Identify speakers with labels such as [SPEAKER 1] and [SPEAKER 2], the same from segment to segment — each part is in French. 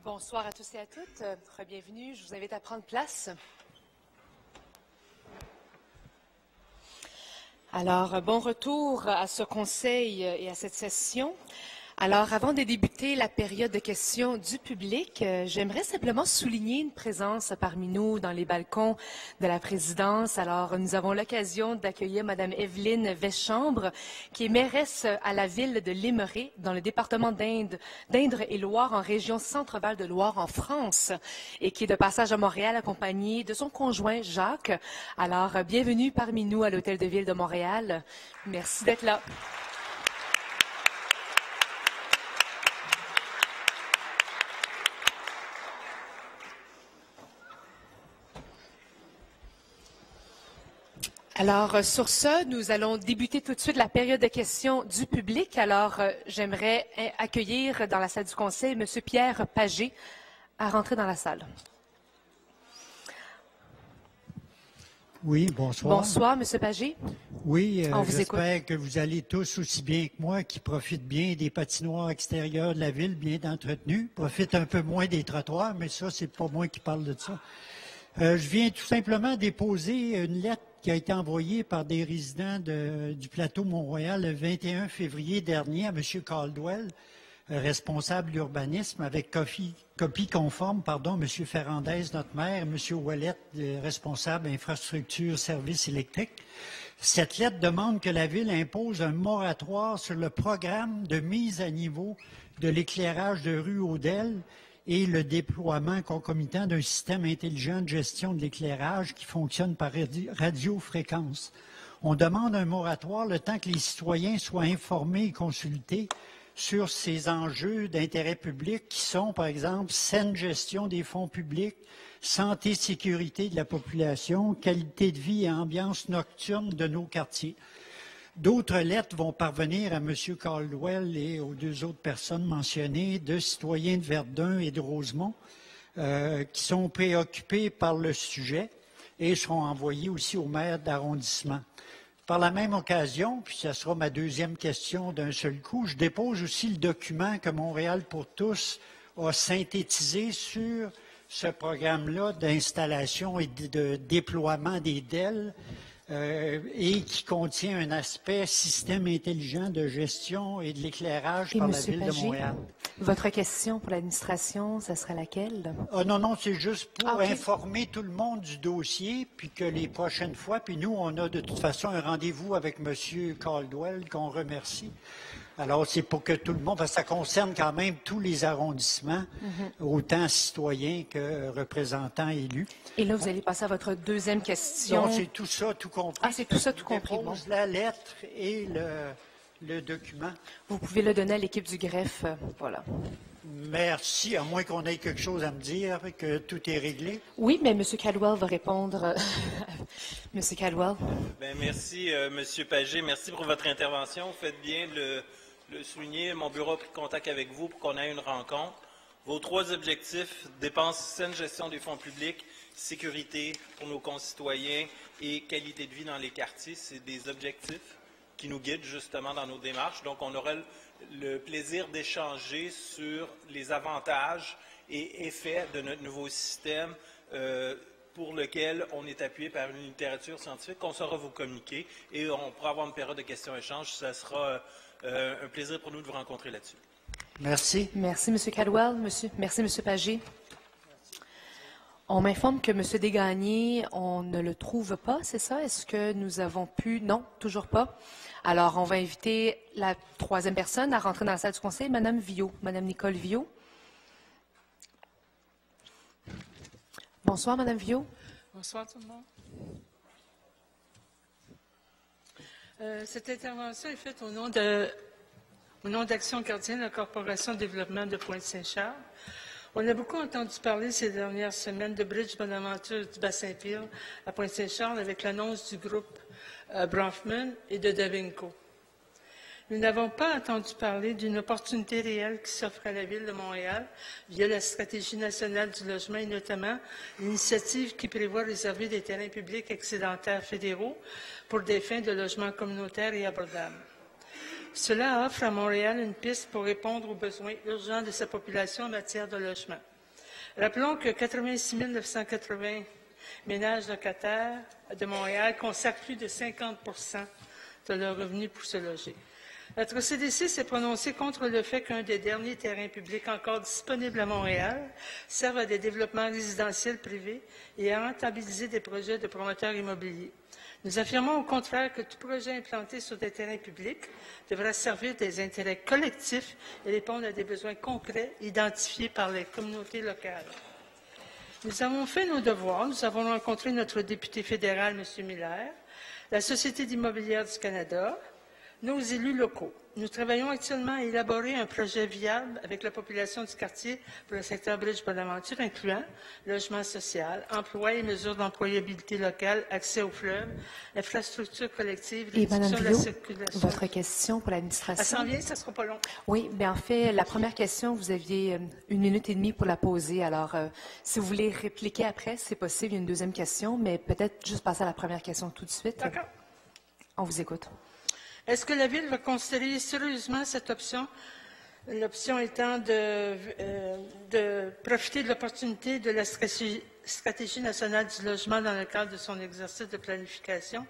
[SPEAKER 1] Bonsoir à tous et à toutes. Bienvenue. Je vous invite à prendre place. Alors, bon retour à ce conseil et à cette session. Alors, avant de débuter la période de questions du public, j'aimerais simplement souligner une présence parmi nous dans les balcons de la présidence. Alors, nous avons l'occasion d'accueillir Mme Evelyne Veschambre, qui est mairesse à la ville de Lémeret, dans le département d'Indre et Loire, en région Centre-Val de Loire, en France, et qui est de passage à Montréal, accompagnée de son conjoint Jacques. Alors, bienvenue parmi nous à l'Hôtel de Ville de Montréal. Merci d'être là. Alors, sur ce, nous allons débuter tout de suite la période de questions du public. Alors, j'aimerais accueillir dans la salle du Conseil M. Pierre Pagé à rentrer dans la salle.
[SPEAKER 2] Oui, bonsoir.
[SPEAKER 1] Bonsoir, M. Pagé.
[SPEAKER 2] Oui, j'espère que vous allez tous aussi bien que moi, qui profitent bien des patinoires extérieures de la ville, bien entretenues. Profitent un peu moins des trottoirs, mais ça, c'est pas moi qui parle de ça. Je viens tout simplement déposer une lettre qui a été envoyée par des résidents du plateau Mont-Royal le 21 février dernier à M. Caldwell, responsable de l'urbanisme, avec copie conforme, M. Ferrandez, notre maire, et M. Ouellette, responsable infrastructure services électriques. Cette lettre demande que la Ville impose un moratoire sur le programme de mise à niveau de l'éclairage de rue Odelle et le déploiement concomitant d'un système intelligent de gestion de l'éclairage qui fonctionne par radiofréquence. On demande un moratoire le temps que les citoyens soient informés et consultés sur ces enjeux d'intérêt public qui sont, par exemple, saine gestion des fonds publics, santé et sécurité de la population, qualité de vie et ambiance nocturne de nos quartiers. D'autres lettres vont parvenir à M. Caldwell et aux deux autres personnes mentionnées, de citoyens de Verdun et de Rosemont, qui sont préoccupés par le sujet et seront envoyées aussi au maire d'arrondissement. Par la même occasion, puis ce sera ma deuxième question d'un seul coup, je dépose aussi le document que Montréal pour tous a synthétisé sur ce programme-là d'installation et de déploiement des DEL et qui contient un aspect système intelligent de gestion et de l'éclairage par la Ville de Montréal.
[SPEAKER 1] Votre question pour l'administration, ça serait laquelle?
[SPEAKER 2] Non, c'est juste pour informer tout le monde du dossier, puis que les prochaines fois, puis nous, on a de toute façon un rendez-vous avec M. Caldwell, qu'on remercie. Alors, c'est pour que tout le monde, parce que ça concerne quand même tous les arrondissements, autant citoyens que représentants élus.
[SPEAKER 1] Et là, vous allez passer à votre deuxième question.
[SPEAKER 2] Non, c'est tout ça, tout compris.
[SPEAKER 1] Ah, c'est tout ça, tout compris.
[SPEAKER 2] Je dépose la lettre et le document.
[SPEAKER 1] Vous pouvez le donner à l'équipe du greffe. Voilà.
[SPEAKER 2] Merci, à moins qu'on ait quelque chose à me dire, que tout est réglé.
[SPEAKER 1] Oui, mais M. Caldwell va répondre. M. Caldwell.
[SPEAKER 3] Bien, merci, M. Pagé. Merci pour votre intervention. Vous faites bien de le souligner. Mon bureau a pris contact avec vous pour qu'on ait une rencontre. Vos trois objectifs, dépenses, saine gestion des fonds publics, sécurité pour nos concitoyens et qualité de vie dans les quartiers, c'est des objectifs qui nous guident justement dans nos démarches. Donc, on aura le plaisir d'échanger sur les avantages et effets de notre nouveau système pour lequel on est appuyé par une littérature scientifique qu'on saura vous communiquer et on pourra avoir une période de questions-échanges. Ça sera un plaisir pour nous de vous rencontrer là-dessus.
[SPEAKER 2] Merci.
[SPEAKER 1] Merci, M. Caldwell. Merci, M. Pagé. On m'informe que M. Desgagnés, on ne le trouve pas, c'est ça? Est-ce que nous avons pu? Non, toujours pas. Alors, on va inviter la troisième personne à rentrer dans la salle du Conseil, Mme Viault, Mme Nicole Viault. Bonsoir, Mme Viault.
[SPEAKER 4] Bonsoir tout le monde. Cette intervention est faite au nom d'Action Cardienne, la Corporation de développement de Pointe-Saint-Charles. On a beaucoup entendu parler ces dernières semaines de Bridge Bonaventure du Bassin-Peel à Pointe-Saint-Charles avec l'annonce du groupe Bronfman et de Davinco. Nous n'avons pas entendu parler d'une opportunité réelle qui s'offre à la Ville de Montréal via la Stratégie nationale du logement et notamment l'initiative qui prévoit réserver des terrains publics excédentaires fédéraux pour des fins de logement communautaire et abordable. Cela offre à Montréal une piste pour répondre aux besoins urgents de sa population en matière de logement. Rappelons que 86 980 ménages locataires de Montréal consacrent plus de 50 de leurs revenus pour se loger. Notre CDC s'est prononcé contre le fait qu'un des derniers terrains publics encore disponibles à Montréal serve à des développements résidentiels privés et à rentabiliser des projets de promoteurs immobiliers. Nous affirmons au contraire que tout projet implanté sur des terrains publics devra servir des intérêts collectifs et répondre à des besoins concrets identifiés par les communautés locales. Nous avons fait nos devoirs. Nous avons rencontré notre député fédéral, M. Miller, la Société d'immobilière du Canada, nos élus locaux. Nous travaillons actuellement à élaborer un projet viable avec la population du quartier pour le secteur Bridge-Bonaventure, incluant logement social, emploi et mesures d'employabilité locale, accès aux fleuves, infrastructures collectives, réduction de la circulation.
[SPEAKER 1] Votre question pour l'administration.
[SPEAKER 4] Ça s'en vient, ça ne sera pas long.
[SPEAKER 1] Oui, bien en fait, la première question, vous aviez 1 minute et demie pour la poser. Alors, si vous voulez répliquer après, c'est possible. Il y a une deuxième question, mais peut-être juste passer à la première question tout de suite.
[SPEAKER 4] D'accord.
[SPEAKER 1] On vous écoute.
[SPEAKER 4] Est-ce que la Ville va considérer sérieusement cette option, l'option étant de profiter de l'opportunité de la stratégie nationale du logement dans le cadre de son exercice de planification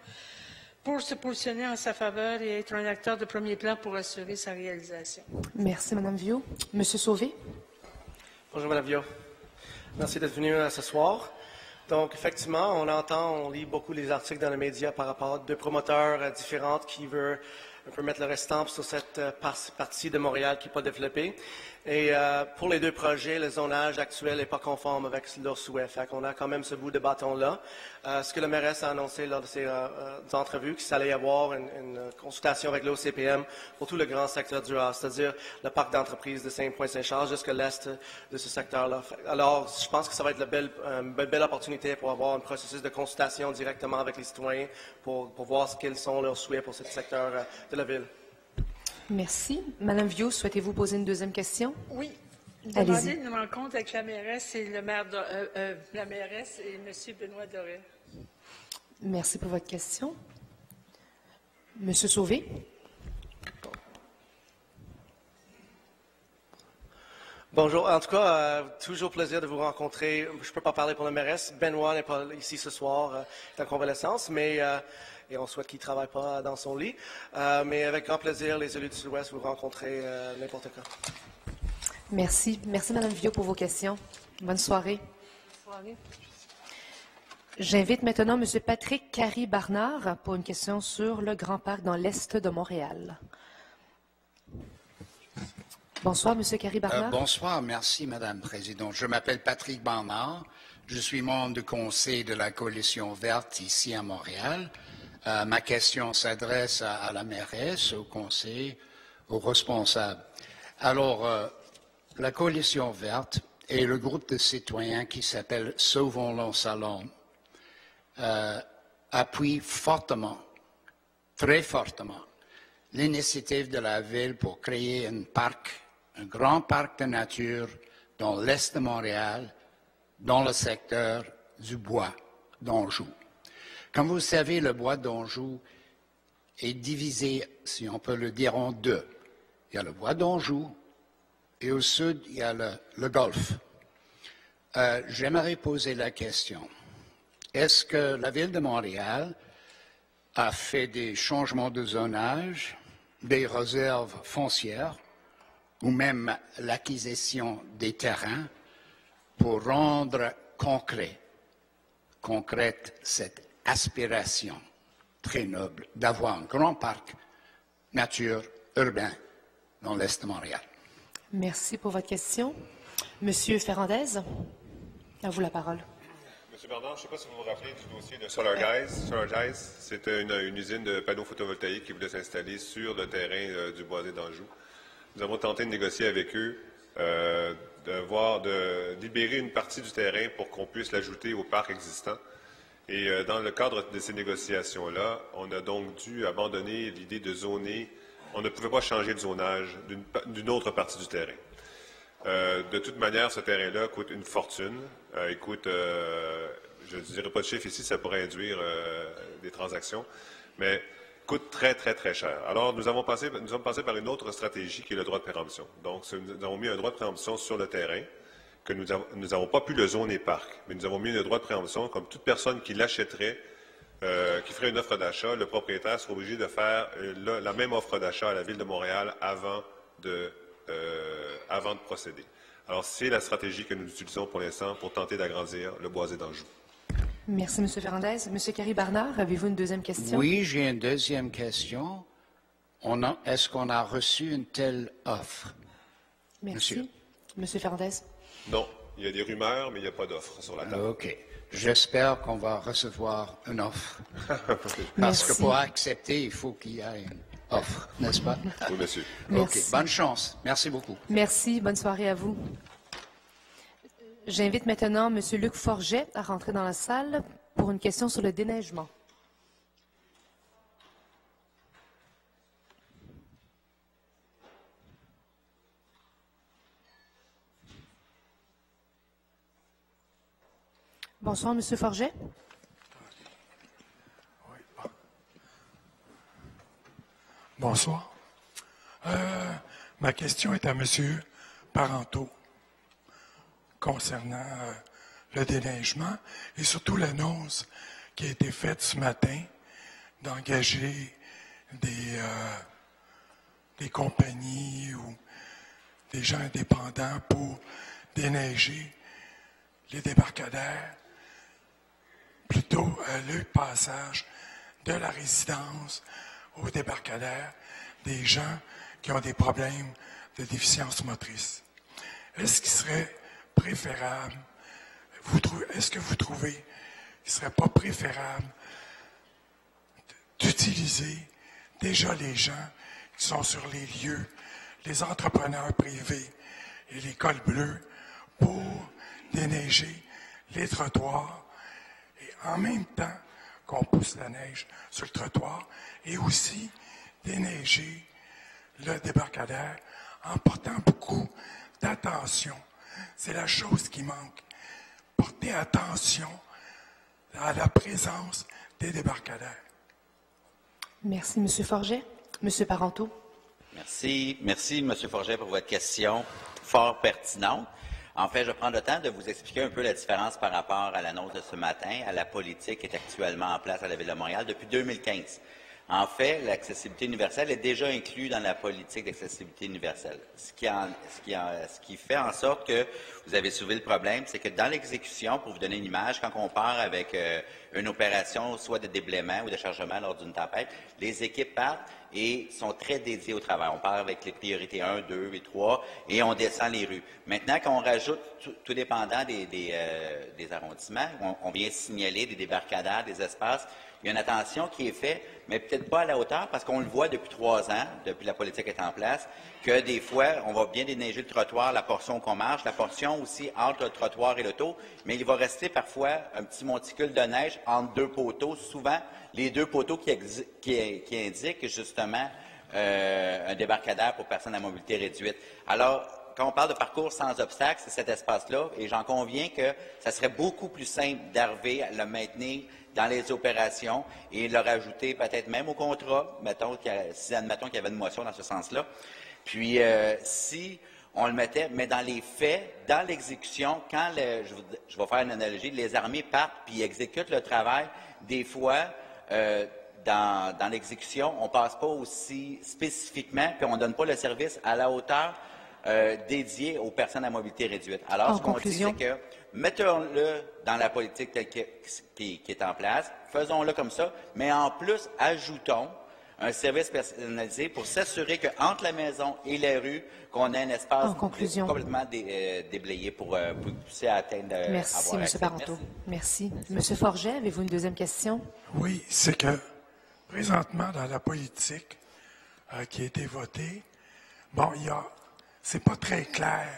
[SPEAKER 4] pour se positionner en sa faveur et être un acteur de premier plan pour assurer sa réalisation?
[SPEAKER 1] Merci, Mme Viault. Monsieur Sauvé.
[SPEAKER 5] Bonjour, Mme Viault. Merci d'être venue ce soir. Donc, effectivement, on lit beaucoup les articles dans les médias par rapport à deux promoteurs différents qui veulent un peu mettre leur estampe sur cette partie de Montréal qui n'est pas développée. Et pour les deux projets, le zonage actuel n'est pas conforme avec leurs souhaits. Fait qu'on a quand même ce bout de bâton-là. Ce que la mairesse a annoncé lors de ses entrevues, qu'il allait y avoir une consultation avec l'OCPM pour tout le grand secteur du Haas, c'est-à-dire le parc d'entreprise de Saint-Pointe-Saint-Charles jusqu'à l'est de ce secteur-là. Alors, je pense que ça va être une belle opportunité pour avoir un processus de consultation directement avec les citoyens pour voir quels sont leurs souhaits pour ce secteur de la ville.
[SPEAKER 1] Merci. Madame Viault, souhaitez-vous poser une deuxième question?
[SPEAKER 4] Oui.
[SPEAKER 1] Allez-y.
[SPEAKER 4] Demander une rencontre avec la mairesse et la mairesse et M. Benoît Doré.
[SPEAKER 1] Merci pour votre question. Monsieur Sauvé.
[SPEAKER 5] Bonjour. En tout cas, toujours plaisir de vous rencontrer. Je ne peux pas parler pour la mairesse. Benoît n'est pas ici ce soir, est en convalescence, mais et on souhaite qu'il ne travaille pas dans son lit. Mais avec grand plaisir, les élus du Sud-Ouest, vous rencontrer n'importe quand.
[SPEAKER 1] Merci. Merci, Mme Viault, pour vos questions. Bonne soirée.
[SPEAKER 4] Bonne soirée.
[SPEAKER 1] J'invite maintenant M. Patrick Carry-Barnard pour une question sur le Grand Parc dans l'Est de Montréal. Bonsoir, M. Carry-Barnard.
[SPEAKER 6] Bonsoir, merci, Madame la Présidente. Je m'appelle Patrick Barnard. Je suis membre du conseil de la Coalition verte ici à Montréal. Ma question s'adresse à la mairesse, au conseil, aux responsables. Alors, la Coalition verte et le groupe de citoyens qui s'appelle Sauvons le Salon appuient fortement, très fortement, l'initiative de la Ville pour créer un grand parc de nature dans l'Est de Montréal, dans le secteur du bois d'Anjou. Comme vous le savez, le bois d'Anjou est divisé, si on peut le dire, en deux. Il y a le bois d'Anjou et au sud, il y a le golfe. J'aimerais poser la question. Est-ce que la Ville de Montréal a fait des changements de zonage, des réserves foncières ou même l'acquisition des terrains pour rendre concrète cette aspiration très noble d'avoir un grand parc nature urbain dans l'Est de Montréal?
[SPEAKER 1] Merci pour votre question. Monsieur Ferrandez, à vous la parole.
[SPEAKER 7] Monsieur Bernard, je ne sais pas si vous vous rappelez du dossier de SolarGuys. C'était une usine de panneaux photovoltaïques qui voulait s'installer sur le terrain du Boisé d'Anjou. Nous avons tenté de négocier avec eux, de libérer une partie du terrain pour qu'on puisse l'ajouter au parc existant. Et dans le cadre de ces négociations-là, on a donc dû abandonner l'idée de zoner. On ne pouvait pas changer de zonage d'une autre partie du terrain. De toute manière, ce terrain-là coûte une fortune. Il coûte, je ne dirais pas de chiffre ici, ça pourrait induire des transactions, mais coûte très, très, très cher. Alors, nous sommes passés par une autre stratégie qui est le droit de préemption. Donc, nous avons mis un droit de préemption sur le terrain que nous n'avons pas pu le zoner parc, mais nous avons mis le droit de préemption comme toute personne qui l'achèterait, qui ferait une offre d'achat, le propriétaire sera obligé de faire la même offre d'achat à la Ville de Montréal avant de procéder. Alors, c'est la stratégie que nous utilisons pour l'instant pour tenter d'agrandir le boisé d'Anjou.
[SPEAKER 1] Merci, M. Ferrandez. M. Carey-Barnard, avez-vous une deuxième question?
[SPEAKER 6] Oui, j'ai une deuxième question. Est-ce qu'on a reçu une telle offre?
[SPEAKER 1] Merci. M. Ferrandez.
[SPEAKER 7] Non, il y a des rumeurs, mais il n'y a pas d'offre sur la table.
[SPEAKER 6] OK. J'espère qu'on va recevoir une offre. Parce
[SPEAKER 1] Merci.
[SPEAKER 6] que pour accepter, il faut qu'il y ait une offre, n'est-ce pas?
[SPEAKER 7] Oui, monsieur.
[SPEAKER 6] OK. Bonne chance. Merci beaucoup.
[SPEAKER 1] Merci. Bonne soirée à vous. J'invite maintenant M. Luc Forget à rentrer dans la salle pour une question sur le déneigement. Bonsoir, M. Forget.
[SPEAKER 8] Bonsoir. Ma question est à M. Parenteau concernant le déneigement et surtout l'annonce qui a été faite ce matin d'engager des compagnies ou des gens indépendants pour déneiger les débarcadères, plutôt le passage de la résidence au débarcadère des gens qui ont des problèmes de déficience motrice. Est-ce qu'il serait préférable, est-ce que vous trouvez qu'il ne serait pas préférable d'utiliser déjà les gens qui sont sur les lieux, les entrepreneurs privés et les cols bleus pour déneiger les trottoirs et en même temps qu'on pousse la neige sur le trottoir et aussi déneiger le débarcadère en portant beaucoup d'attention. C'est la chose qui manque. Porter attention à la présence des débarcadères.
[SPEAKER 1] Merci, M. Forget. M. Parenteau.
[SPEAKER 9] Merci, M. Forget, pour votre question fort pertinente. En fait, je prends le temps de vous expliquer un peu la différence par rapport à l'annonce de ce matin, à la politique qui est actuellement en place à la Ville de Montréal depuis 2015. En fait, l'accessibilité universelle est déjà inclue dans la politique d'accessibilité universelle. Ce qui fait en sorte que vous avez soulevé le problème, c'est que dans l'exécution, pour vous donner une image, quand on part avec une opération, soit de déblaiement ou de chargement lors d'une tempête, les équipes partent et sont très dédiées au travail. On part avec les priorités 1, 2 et 3 et on descend les rues. Maintenant, quand on rajoute, tout dépendant des arrondissements, on vient signaler des débarcadères, des espaces, il y a une attention qui est faite, mais peut-être pas à la hauteur, parce qu'on le voit depuis 3 ans, depuis la politique est en place, que des fois, on va bien déneiger le trottoir, la portion qu'on marche, la portion aussi entre le trottoir et l'auto, mais il va rester parfois un petit monticule de neige entre 2 poteaux, souvent les 2 poteaux qui indiquent justement un débarcadère pour personnes à mobilité réduite. Alors, quand on parle de parcours sans obstacle, c'est cet espace-là, et j'en conviens que ça serait beaucoup plus simple d'arriver à le maintenir dans les opérations et le rajouter peut-être même au contrat, admettons qu'il y avait une motion dans ce sens-là. Puis, si on le mettait, mais dans les faits, dans l'exécution, quand, je vais faire une analogie, les armées partent puis exécutent le travail, des fois, dans l'exécution, on ne passe pas aussi spécifiquement, puis on ne donne pas le service à la hauteur dédié aux personnes à mobilité réduite. Alors, ce qu'on dit, c'est que mettons-le dans la politique telle qui est en place, faisons-le comme ça, mais en plus, ajoutons un service personnalisé pour s'assurer qu'entre la maison et les rues, qu'on ait un espace complètement déblayé pour pousser à atteindre...
[SPEAKER 1] Merci, M. Parenteau. Merci. M. Forget, avez-vous une deuxième question?
[SPEAKER 8] Oui, c'est que présentement, dans la politique qui a été votée, bon, c'est pas très clair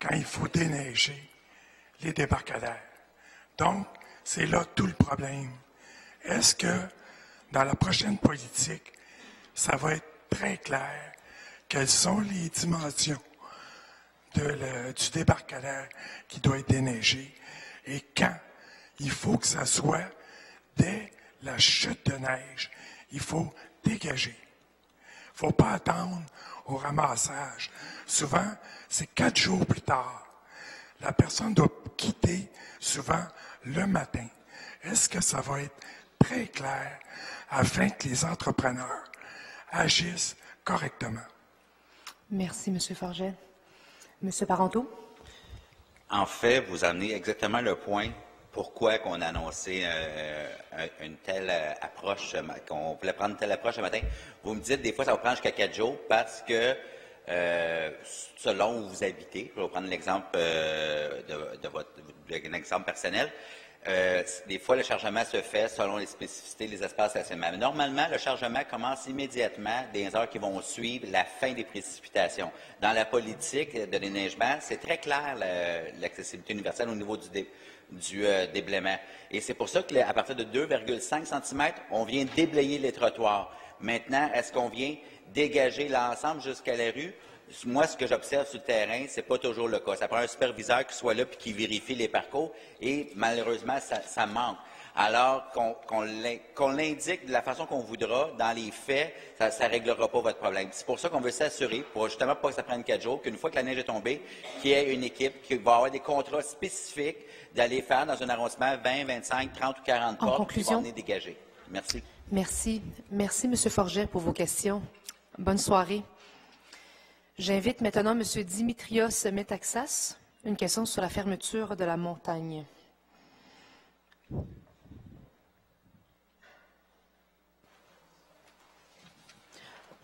[SPEAKER 8] quand il faut déneiger les débarcadères. Donc, c'est là tout le problème. Est-ce que, dans la prochaine politique, ça va être très clair quelles sont les dimensions du débarcadère qui doit être déneigé et quand il faut que ça soit dès la chute de neige. Il faut dégager. Il ne faut pas attendre au ramassage. Souvent, c'est 4 jours plus tard. la personne doit quitter souvent le matin. Est-ce que ça va être très clair afin que les entrepreneurs agissent correctement?
[SPEAKER 1] Merci, M. Forget. M. Parenteau?
[SPEAKER 9] En fait, vous amenez exactement le point. Pourquoi qu'on a annoncé une telle approche, qu'on voulait prendre une telle approche ce matin. Vous me dites, des fois, ça va prendre jusqu'à 4 jours parce que, selon où vous habitez, je vais vous prendre l'exemple d'un exemple personnel, des fois, le chargement se fait selon les spécificités des espaces stationnement. Mais normalement, le chargement commence immédiatement des heures qui vont suivre la fin des précipitations. Dans la politique de déneigement, c'est très clair l'accessibilité universelle au niveau du déblaiement. Et c'est pour ça qu'à partir de 2,5 cm, on vient déblayer les trottoirs. Maintenant, est-ce qu'on vient dégager l'ensemble jusqu'à la rue? Moi, ce que j'observe sur le terrain, c'est pas toujours le cas. Ça prend un superviseur qui soit là et qui vérifie les parcours et malheureusement, ça manque. Alors qu'on l'indique de la façon qu'on voudra, dans les faits, ça ne réglera pas votre problème. C'est pour ça qu'on veut s'assurer, pour justement pas que ça prenne 4 jours, qu'une fois que la neige est tombée, qu'il y ait une équipe qui va avoir des contrats spécifiques d'aller faire dans un arrondissement 20, 25, 30 ou 40 portes qui vont venir dégager. Merci.
[SPEAKER 1] Merci. Merci, M. Forget, pour vos questions. Bonne soirée. J'invite maintenant M. Dimitrios Metaxas, une question sur la fermeture de la montagne.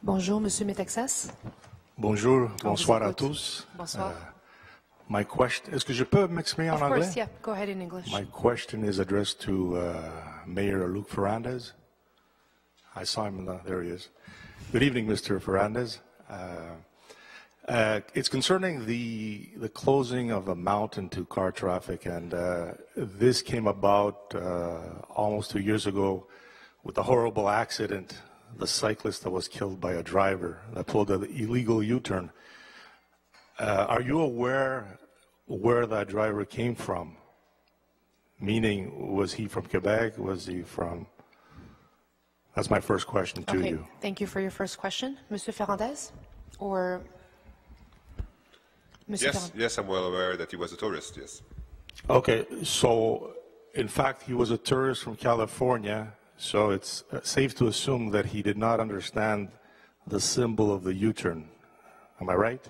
[SPEAKER 1] Bonjour, M. Metaxas.
[SPEAKER 10] Bonjour, bonsoir à tous.
[SPEAKER 1] Bonsoir.
[SPEAKER 10] My question, est-ce que je peux m'exprimer en anglais?
[SPEAKER 1] Of course, yeah. Go ahead in English.
[SPEAKER 10] My question is addressed to Mayor Luke Ferrandez. I saw him, there he is. Good evening, Mr. Ferrandez. It's concerning the closing of a mountain to car traffic, and this came about almost 2 years ago with a horrible accident, the cyclist that was killed by a driver that pulled an illegal U-turn. Are you aware where that driver came from? Meaning, was he from Quebec? Was he from... That's my first question to you.
[SPEAKER 1] Thank you for your first question. Mr. Ferrandez? Or...
[SPEAKER 7] Yes, I'm well aware that he was a tourist, yes.
[SPEAKER 10] Okay, so in fact, he was a tourist from California, so it's safe to assume that he did not understand the symbol of the U-turn. Am I right?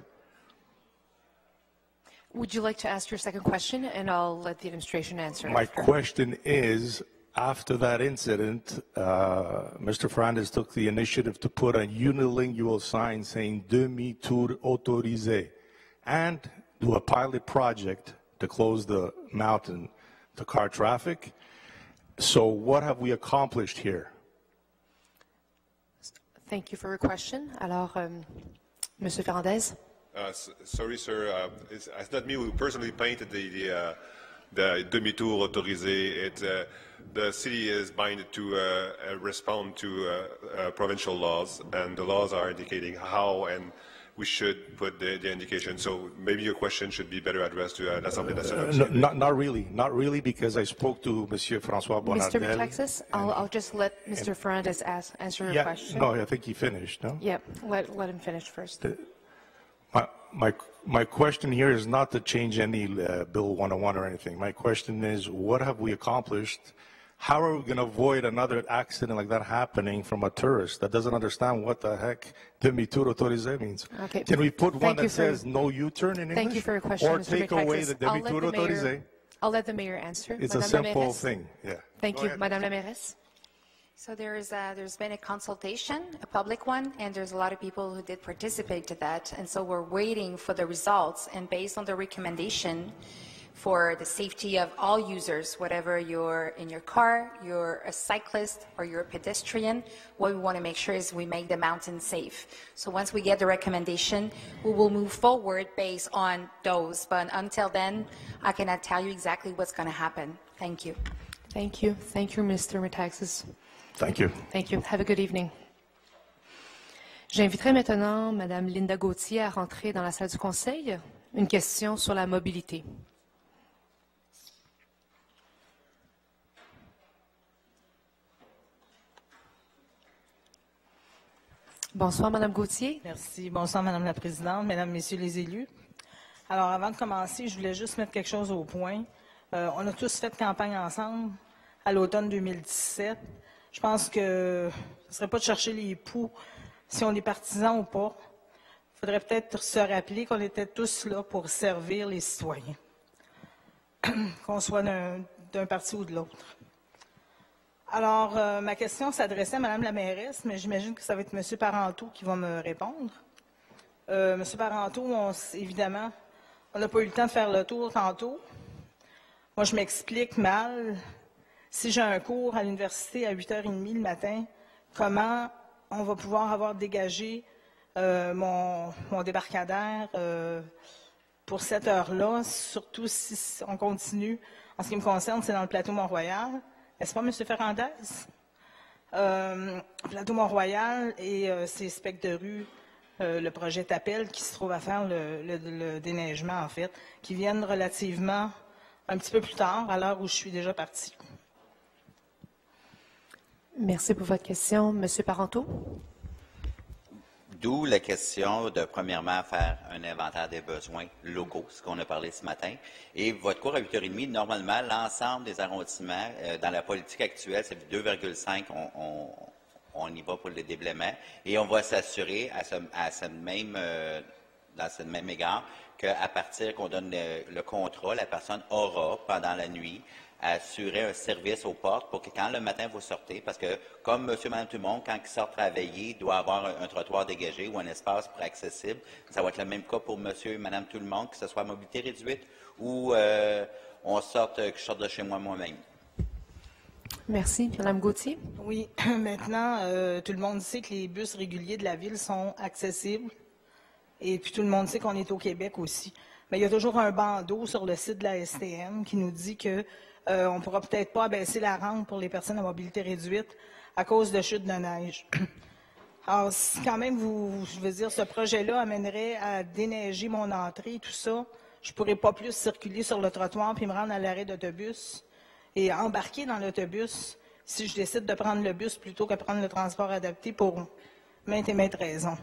[SPEAKER 1] Would you like to ask your second question, and I'll let the administration answer?
[SPEAKER 10] My question is, after that incident, Mr. Ferrandez took the initiative to put a unilingual sign saying demi-tour autorisé, and do a pilot project to close the mountain to car traffic. So what have we accomplished here?
[SPEAKER 1] Thank you for your question. Alors, Monsieur Ferrandez?
[SPEAKER 7] Sorry, sir. It's not me who personally painted the demi-tour autorisé. The city is bound to respond to provincial laws, and the laws are indicating how and we should put the indication. So maybe your question should be better addressed to l'Assemblée nationale.
[SPEAKER 10] Not really, because I spoke to Monsieur François Bonnardel.
[SPEAKER 1] Mr. Metaxas, I'll just let Mr. Ferrandez answer your question.
[SPEAKER 10] No, I think he finished, no?
[SPEAKER 1] Yeah, let him finish first.
[SPEAKER 10] My question here is not to change any Bill 101 or anything. My question is, what have we accomplished? How are we going to avoid another accident like that happening from a tourist that doesn't understand what the heck demi-tour autorisé means?
[SPEAKER 1] Okay.
[SPEAKER 10] Can we put one that says no U-turn in English?
[SPEAKER 1] Thank you for your question,
[SPEAKER 10] or
[SPEAKER 1] Mr.
[SPEAKER 10] take away the demi-tour autorisé?
[SPEAKER 1] I'll let the mayor answer.
[SPEAKER 10] It's
[SPEAKER 1] Madame
[SPEAKER 10] a simple thing, yeah.
[SPEAKER 1] Thank you. Madame la mairesse?
[SPEAKER 11] So there's been a consultation, a public one, and there's a lot of people who did participate to that. And so we're waiting for the results. And based on the recommendation for the safety of all users, whatever you're in your car, you're a cyclist, or you're a pedestrian, what we want to make sure is we make the mountain safe. So once we get the recommendation, we will move forward based on those. But until then, I cannot tell you exactly what's going to happen. Thank you.
[SPEAKER 1] Thank you. Thank you, Mr. Metaxas.
[SPEAKER 10] Thank you.
[SPEAKER 1] Thank you. Have a good evening. J'inviterai maintenant Mme Linda Gauthier à rentrer dans la salle du Conseil. Une question sur la mobilité. Bonsoir, Mme Gauthier.
[SPEAKER 12] Merci. Bonsoir, Madame la Présidente, Mesdames, Messieurs les élus.
[SPEAKER 4] Alors, avant de commencer, je voulais juste mettre quelque chose au point. On a tous fait campagne ensemble à l'automne 2017. Je pense que ce ne serait pas de chercher les poux si on est partisans ou pas. Il faudrait peut-être se rappeler qu'on était tous là pour servir les citoyens, qu'on soit d'un parti ou de l'autre. Alors, ma question s'adressait à Mme la mairesse, mais j'imagine que ça va être M. Parenteau qui va me répondre. M. Parenteau, évidemment, on n'a pas eu le temps de faire le tour tantôt. Moi, je m'explique mal. Si j'ai un cours à l'université à 8h30 le matin, comment on va pouvoir avoir dégagé mon débarcadère pour cette heure-là, surtout si on continue. En ce qui me concerne, c'est dans le plateau Mont-Royal. N'est-ce pas, M. Ferrandez? Plateau Mont-Royal et ces specs de rue, le projet TAPEL qui se trouve à faire le déneigement, en fait, qui viennent relativement un petit peu plus tard, à l'heure où je suis déjà partie.
[SPEAKER 1] Merci pour votre question. M. Parenteau?
[SPEAKER 9] D'où la question de, premièrement, faire un inventaire des besoins locaux, ce qu'on a parlé ce matin. Et votre cours à 8h30, normalement, l'ensemble des arrondissements, dans la politique actuelle, c'est 2,5, on y va pour le déblaiement. Et on va s'assurer dans ce même égard qu'à partir qu'on donne le contrat, la personne aura, pendant la nuit, à assurer un service aux portes pour que quand le matin vous sortez, parce que comme monsieur, madame, tout le monde, quand ils sortent travailler, doit avoir un trottoir dégagé ou un espace pour accessible. Ça va être le même cas pour monsieur, madame, tout le monde, que ce soit à mobilité réduite ou que je sorte de chez moi-même.
[SPEAKER 1] Merci. Mme Gauthier?
[SPEAKER 4] Oui. Maintenant, tout le monde sait que les bus réguliers de la ville sont accessibles. Et puis tout le monde sait qu'on est au Québec aussi. Mais il y a toujours un bandeau sur le site de la STM qui nous dit que on ne pourra peut-être pas abaisser la rampe pour les personnes à mobilité réduite à cause de chutes de neige. Alors, si quand même, je veux dire, ce projet-là amènerait à déneiger mon entrée, tout ça, je ne pourrais pas plus circuler sur le trottoir puis me rendre à l'arrêt d'autobus et embarquer dans l'autobus si je décide de prendre le bus plutôt que de prendre le transport adapté pour maintes et maintes raisons.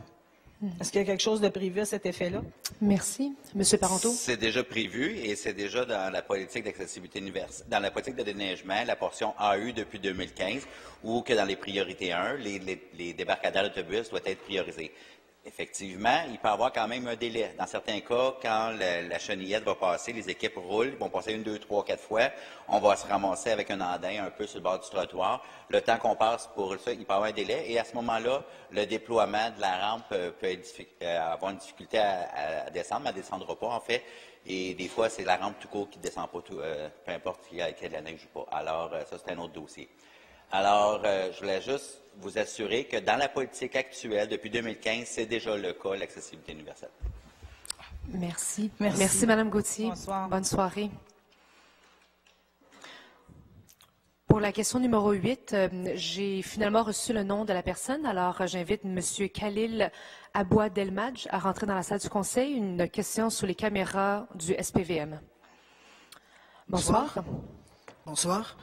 [SPEAKER 4] Est-ce qu'il y a quelque chose de prévu à cet effet-là?
[SPEAKER 1] Merci. M. Parenteau?
[SPEAKER 9] C'est déjà prévu et c'est déjà dans la politique d'accessibilité universelle, dans la politique de déneigement, la portion AU depuis 2015, où que dans les priorités 1, les débarcadères d'autobus doivent être priorisés. Effectivement, il peut y avoir quand même un délai. Dans certains cas, quand la chenillette va passer, les équipes roulent, ils vont passer 1, 2, 3, 4 fois. On va se ramasser avec un andin un peu sur le bord du trottoir. Le temps qu'on passe pour ça, il peut y avoir un délai. Et à ce moment-là, le déploiement de la rampe peut avoir une difficulté à descendre, mais elle ne descendra pas, en fait. Et des fois, c'est la rampe tout court qui ne descend pas, peu importe qu'il y ait de la neige ou pas. Alors, ça, c'est un autre dossier. Alors, je voulais juste vous assurer que dans la politique actuelle, depuis 2015, c'est déjà le cas, l'accessibilité universelle.
[SPEAKER 1] Merci. Merci, Mme Gauthier.
[SPEAKER 4] Bonsoir.
[SPEAKER 1] Bonne soirée. Pour la question numéro 8, j'ai finalement reçu le nom de la personne. Alors, j'invite M. Khalil Abouadelmadj à rentrer dans la salle du Conseil. Une question sur les caméras du SPVM. Bonsoir.
[SPEAKER 12] Bonsoir.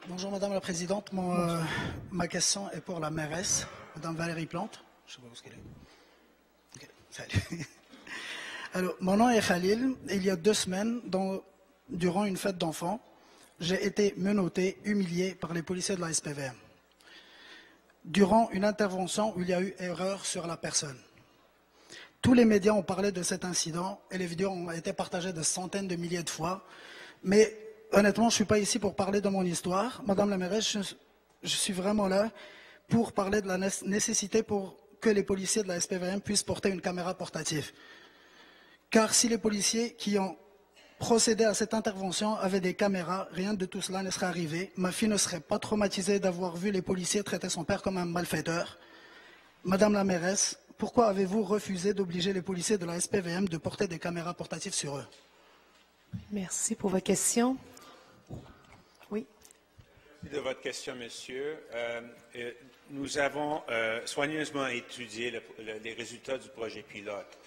[SPEAKER 12] Bonjour, Madame la Présidente. Ma question est pour la mairesse, Madame Valérie Plante. Je ne sais pas où elle est. Okay. Salut. Alors, mon nom est Khalil. Il y a 2 semaines, durant une fête d'enfants, j'ai été menotté, humilié par les policiers de la SPVM. Durant une intervention où il y a eu erreur sur la personne. Tous les médias ont parlé de cet incident et les vidéos ont été partagées de centaines de milliers de fois. Mais honnêtement, je ne suis pas ici pour parler de mon histoire. Madame la mairesse, je suis vraiment là pour parler de la nécessité pour que les policiers de la SPVM puissent porter une caméra portative. Car si les policiers qui ont procédé à cette intervention avaient des caméras, rien de tout cela ne serait arrivé. Ma fille ne serait pas traumatisée d'avoir vu les policiers traiter son père comme un malfaiteur. Madame la mairesse, pourquoi avez-vous refusé d'obliger les policiers de la SPVM de porter des caméras portatives sur eux?
[SPEAKER 1] Merci pour votre question. Oui.
[SPEAKER 13] Merci de votre question, monsieur. Nous avons soigneusement étudié les résultats du projet pilote.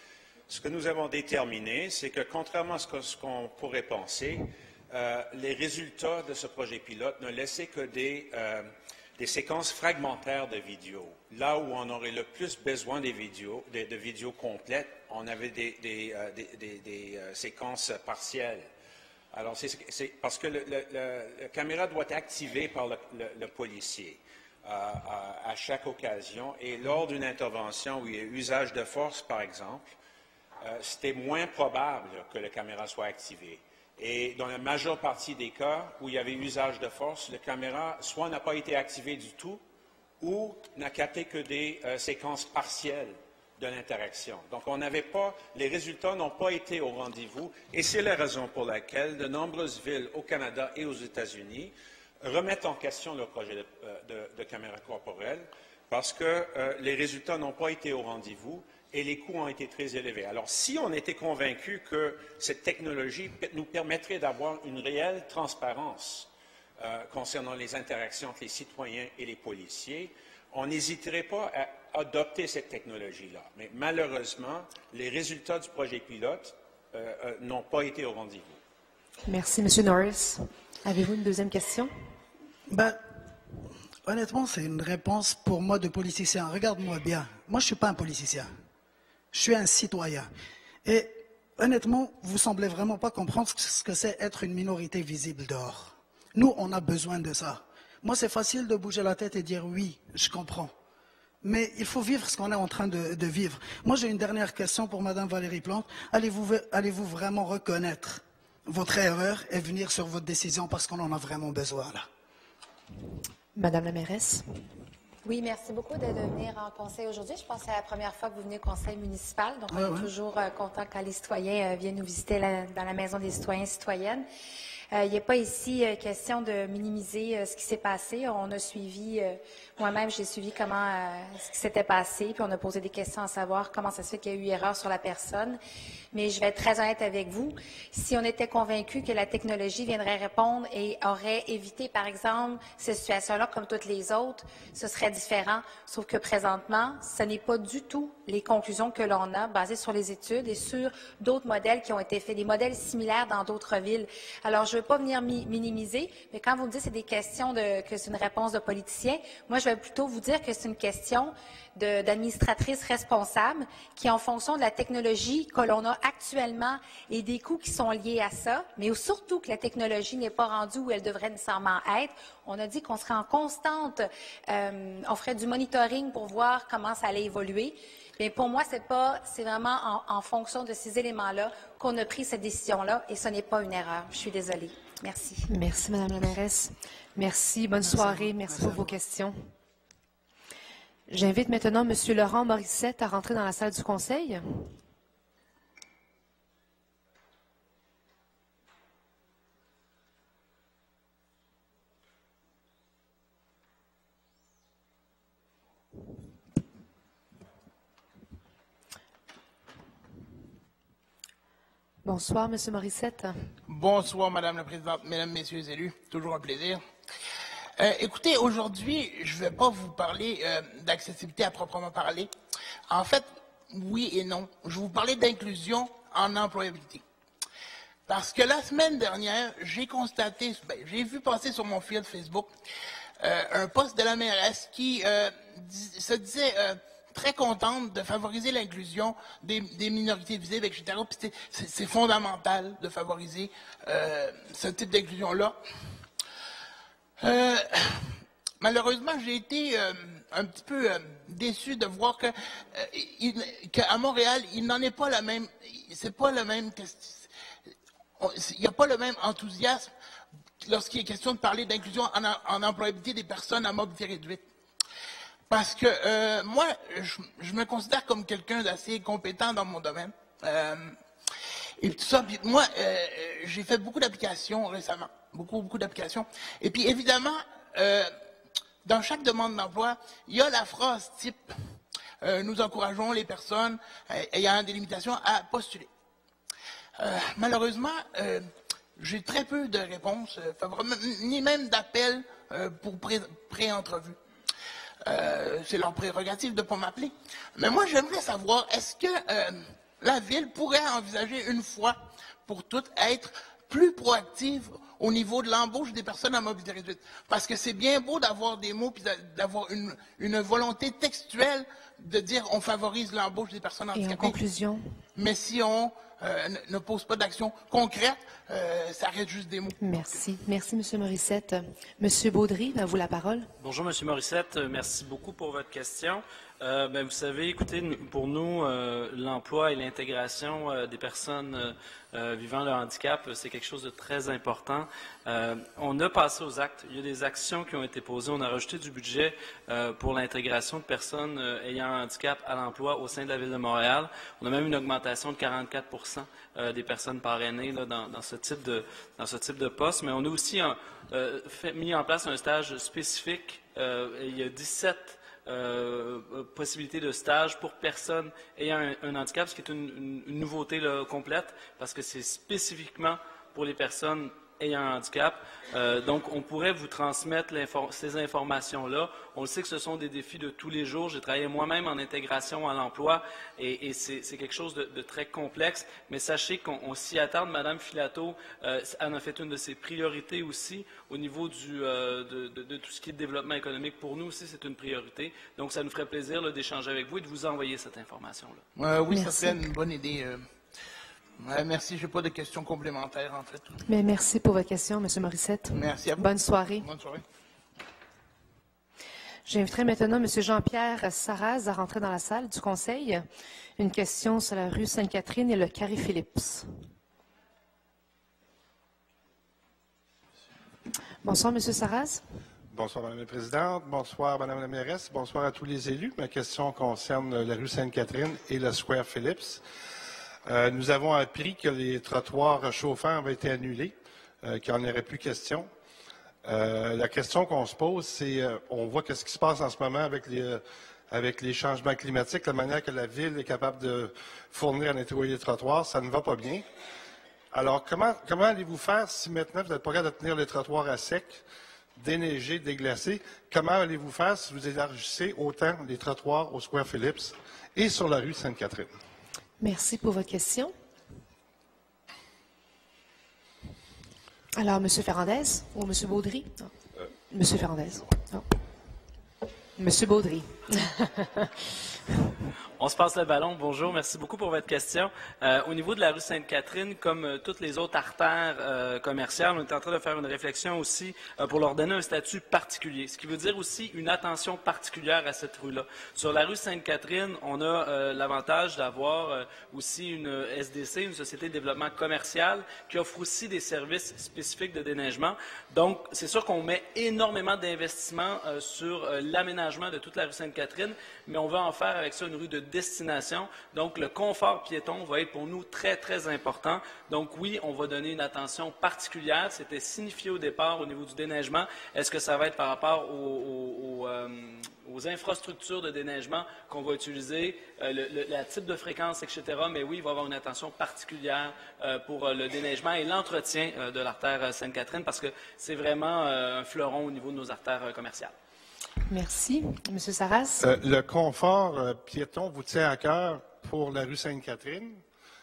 [SPEAKER 13] Ce que nous avons déterminé, c'est que contrairement à ce qu'on pourrait penser, les résultats de ce projet pilote ne laissaient que des séquences fragmentaires de vidéos. là où on aurait le plus besoin des vidéos, de vidéos complètes, on avait des séquences partielles. Alors, c'est parce que la caméra doit être activée par le policier à chaque occasion. Et lors d'une intervention où il y a usage de force, par exemple, c'était moins probable que la caméra soit activée. Et dans la majeure partie des cas où il y avait usage de force, la caméra soit n'a pas été activée du tout ou n'a capté que des séquences partielles de l'interaction. Donc, les résultats n'ont pas été au rendez-vous et c'est la raison pour laquelle de nombreuses villes au Canada et aux États-Unis remettent en question leur projet de caméra corporelle parce que les résultats n'ont pas été au rendez-vous et les coûts ont été très élevés. Alors, si on était convaincu que cette technologie nous permettrait d'avoir une réelle transparence concernant les interactions entre les citoyens et les policiers, on n'hésiterait pas à adopter cette technologie-là. Mais malheureusement, les résultats du projet pilote n'ont pas été au rendez-vous.
[SPEAKER 1] Merci, M. Norris. Avez-vous une deuxième question?
[SPEAKER 12] Honnêtement, c'est une réponse pour moi de politicien. Regarde-moi bien. Moi, je ne suis pas un politicien. Je suis un citoyen. Et honnêtement, vous ne semblez vraiment pas comprendre ce que c'est être une minorité visible dehors. Nous, on a besoin de ça. Moi, c'est facile de bouger la tête et dire oui, je comprends. Mais il faut vivre ce qu'on est en train de vivre. Moi, j'ai une dernière question pour Mme Valérie Plante. Allez-vous vraiment reconnaître votre erreur et venir sur votre décision parce qu'on en a vraiment besoin là?
[SPEAKER 1] Madame la mairesse.
[SPEAKER 11] Oui, merci beaucoup de venir en conseil aujourd'hui. Je pense que c'est la première fois que vous venez au conseil municipal. Donc, on est toujours content quand les citoyens viennent nous visiter dans la maison des citoyens et citoyennes. Il n'est pas ici question de minimiser ce qui s'est passé. On a suivi, moi-même, j'ai suivi ce qui s'était passé, puis on a posé des questions à savoir comment ça se fait qu'il y a eu erreur sur la personne. Mais je vais être très honnête avec vous. Si on était convaincu que la technologie viendrait répondre et aurait évité, par exemple, ces situations-là comme toutes les autres, ce serait différent. Sauf que présentement, ce n'est pas du tout les conclusions que l'on a basées sur les études et sur d'autres modèles qui ont été faits, des modèles similaires dans d'autres villes. Alors, je ne veux pas venir minimiser, mais quand vous me dites que c'est des questions que c'est une réponse de politicien, moi, je vais plutôt vous dire que c'est une question d'administratrice responsable qui, en fonction de la technologie que l'on a actuellement et des coûts qui sont liés à ça, mais surtout que la technologie n'est pas rendue où elle devrait nécessairement être, on a dit qu'on serait en constante, on ferait du monitoring pour voir comment ça allait évoluer. Mais pour moi, c'est vraiment en fonction de ces éléments-là qu'on a pris cette décision-là et ce n'est pas une erreur. Je suis désolée. Merci.
[SPEAKER 1] Merci, Madame la mairesse. Merci. Bonne soirée. Merci pour vos questions. J'invite maintenant M. Laurent Morissette à rentrer dans la salle du conseil. Bonsoir, M. Morissette.
[SPEAKER 14] Bonsoir, Madame la Présidente, Mesdames, Messieurs les élus. Toujours un plaisir. Écoutez, aujourd'hui, je ne vais pas vous parler d'accessibilité à proprement parler. En fait, oui et non. Je vais vous parler d'inclusion en employabilité. Parce que la semaine dernière, j'ai constaté, j'ai vu passer sur mon fil Facebook un post de la mairesse qui se disait très contente de favoriser l'inclusion des minorités visibles, etc. Puis c'est fondamental de favoriser ce type d'inclusion-là. Malheureusement, j'ai été un petit peu déçu de voir qu'à Montréal, il n'en est pas la même. C'est pas le même. Il n'y a pas le même enthousiasme lorsqu'il est question de parler d'inclusion en employabilité des personnes à mobilité réduite. Parce que moi, je me considère comme quelqu'un d'assez compétent dans mon domaine. Et tout ça, puis moi, j'ai fait beaucoup d'applications récemment. Beaucoup d'applications. Et puis, évidemment, dans chaque demande d'emploi, il y a la phrase type « Nous encourageons les personnes ayant des limitations à postuler ». Malheureusement, j'ai très peu de réponses favorables, ni même d'appels pour pré-entrevue. C'est leur prérogative de ne pas m'appeler. Mais moi, j'aimerais savoir, est-ce que la Ville pourrait envisager une fois pour toutes être plus proactive au niveau de l'embauche des personnes à mobilité réduite. Parce que c'est bien beau d'avoir des mots puis d'avoir une volonté textuelle de dire on favorise l'embauche des personnes handicapées.
[SPEAKER 1] Et en conclusion?
[SPEAKER 14] Mais si on ne pose pas d'action concrète, ça reste juste des mots.
[SPEAKER 1] Merci. Merci, M. Morissette. M. Baudry, à vous la parole.
[SPEAKER 15] Bonjour, M. Morissette. Merci beaucoup pour votre question. Vous savez, écoutez, pour nous, l'emploi et l'intégration des personnes vivant le handicap, c'est quelque chose de très important. On a passé aux actes. Il y a des actions qui ont été posées. On a rajouté du budget pour l'intégration de personnes ayant un handicap à l'emploi au sein de la Ville de Montréal. On a même une augmentation de 44 des personnes parrainées là, dans ce type de poste. Mais on a aussi mis en place un stage spécifique. Il y a 17 possibilités de stage pour personnes ayant un handicap, ce qui est une nouveauté là, complète, parce que c'est spécifiquement pour les personnes ayant un handicap. Donc, on pourrait vous transmettre ces informations-là. On le sait que ce sont des défis de tous les jours. J'ai travaillé moi-même en intégration à l'emploi et c'est quelque chose de très complexe. Mais sachez qu'on s'y attarde. Madame Filato en a fait une de ses priorités aussi au niveau de tout ce qui est développement économique. Pour nous aussi, c'est une priorité. Donc, ça nous ferait plaisir d'échanger avec vous et de vous envoyer cette information-là.
[SPEAKER 14] Oui, ça serait une bonne idée. Merci, je n'ai pas de questions complémentaires, en fait.
[SPEAKER 1] Mais merci pour votre question, M. Morissette.
[SPEAKER 14] Merci à vous.
[SPEAKER 1] Bonne soirée.
[SPEAKER 14] Bonne soirée.
[SPEAKER 1] J'inviterai maintenant M. Jean-Pierre Sarraz à rentrer dans la salle du Conseil. Une question sur la rue Sainte-Catherine et le carré Phillips. Bonsoir, M. Sarraz.
[SPEAKER 16] Bonsoir, Mme la Présidente. Bonsoir, Mme la mairesse. Bonsoir à tous les élus. Ma question concerne la rue Sainte-Catherine et le square Phillips. Nous avons appris que les trottoirs chauffants avaient été annulés, qu'il n'y en aurait plus question. La question qu'on se pose, c'est, on voit ce qui se passe en ce moment avec les changements climatiques, la manière que la Ville est capable de fournir à nettoyer les trottoirs, ça ne va pas bien. Alors, comment allez-vous faire si maintenant vous n'êtes pas capable de tenir les trottoirs à sec, déneiger, déglacer? Comment allez-vous faire si vous élargissez autant les trottoirs au square Phillips et sur la rue Sainte-Catherine?
[SPEAKER 1] Merci pour votre question. Alors, M. Ferrandez ou M. Baudry? M. Ferrandez. Non. M. Baudry.
[SPEAKER 15] On se passe le ballon. Bonjour, merci beaucoup pour votre question. Au niveau de la rue Sainte-Catherine, comme toutes les autres artères commerciales, on est en train de faire une réflexion aussi pour leur donner un statut particulier, ce qui veut dire aussi une attention particulière à cette rue-là. Sur la rue Sainte-Catherine, on a l'avantage d'avoir aussi une SDC, une Société de développement commercial, qui offre aussi des services spécifiques de déneigement. Donc, c'est sûr qu'on met énormément d'investissements sur l'aménagement de toute la rue Sainte-Catherine, mais on va en faire avec ça une rue de destination. Donc, le confort piéton va être pour nous très, très important. Donc, oui, on va donner une attention particulière. C'était signifié au départ au niveau du déneigement. Est-ce que ça va être par rapport aux infrastructures de déneigement qu'on va utiliser, le type de fréquence, etc. Mais oui, il va y avoir une attention particulière pour le déneigement et l'entretien de l'artère Sainte-Catherine parce que c'est vraiment un fleuron au niveau de nos artères commerciales.
[SPEAKER 1] Merci. M. Sarraz?
[SPEAKER 16] Le confort piéton vous tient à cœur pour la rue Sainte-Catherine.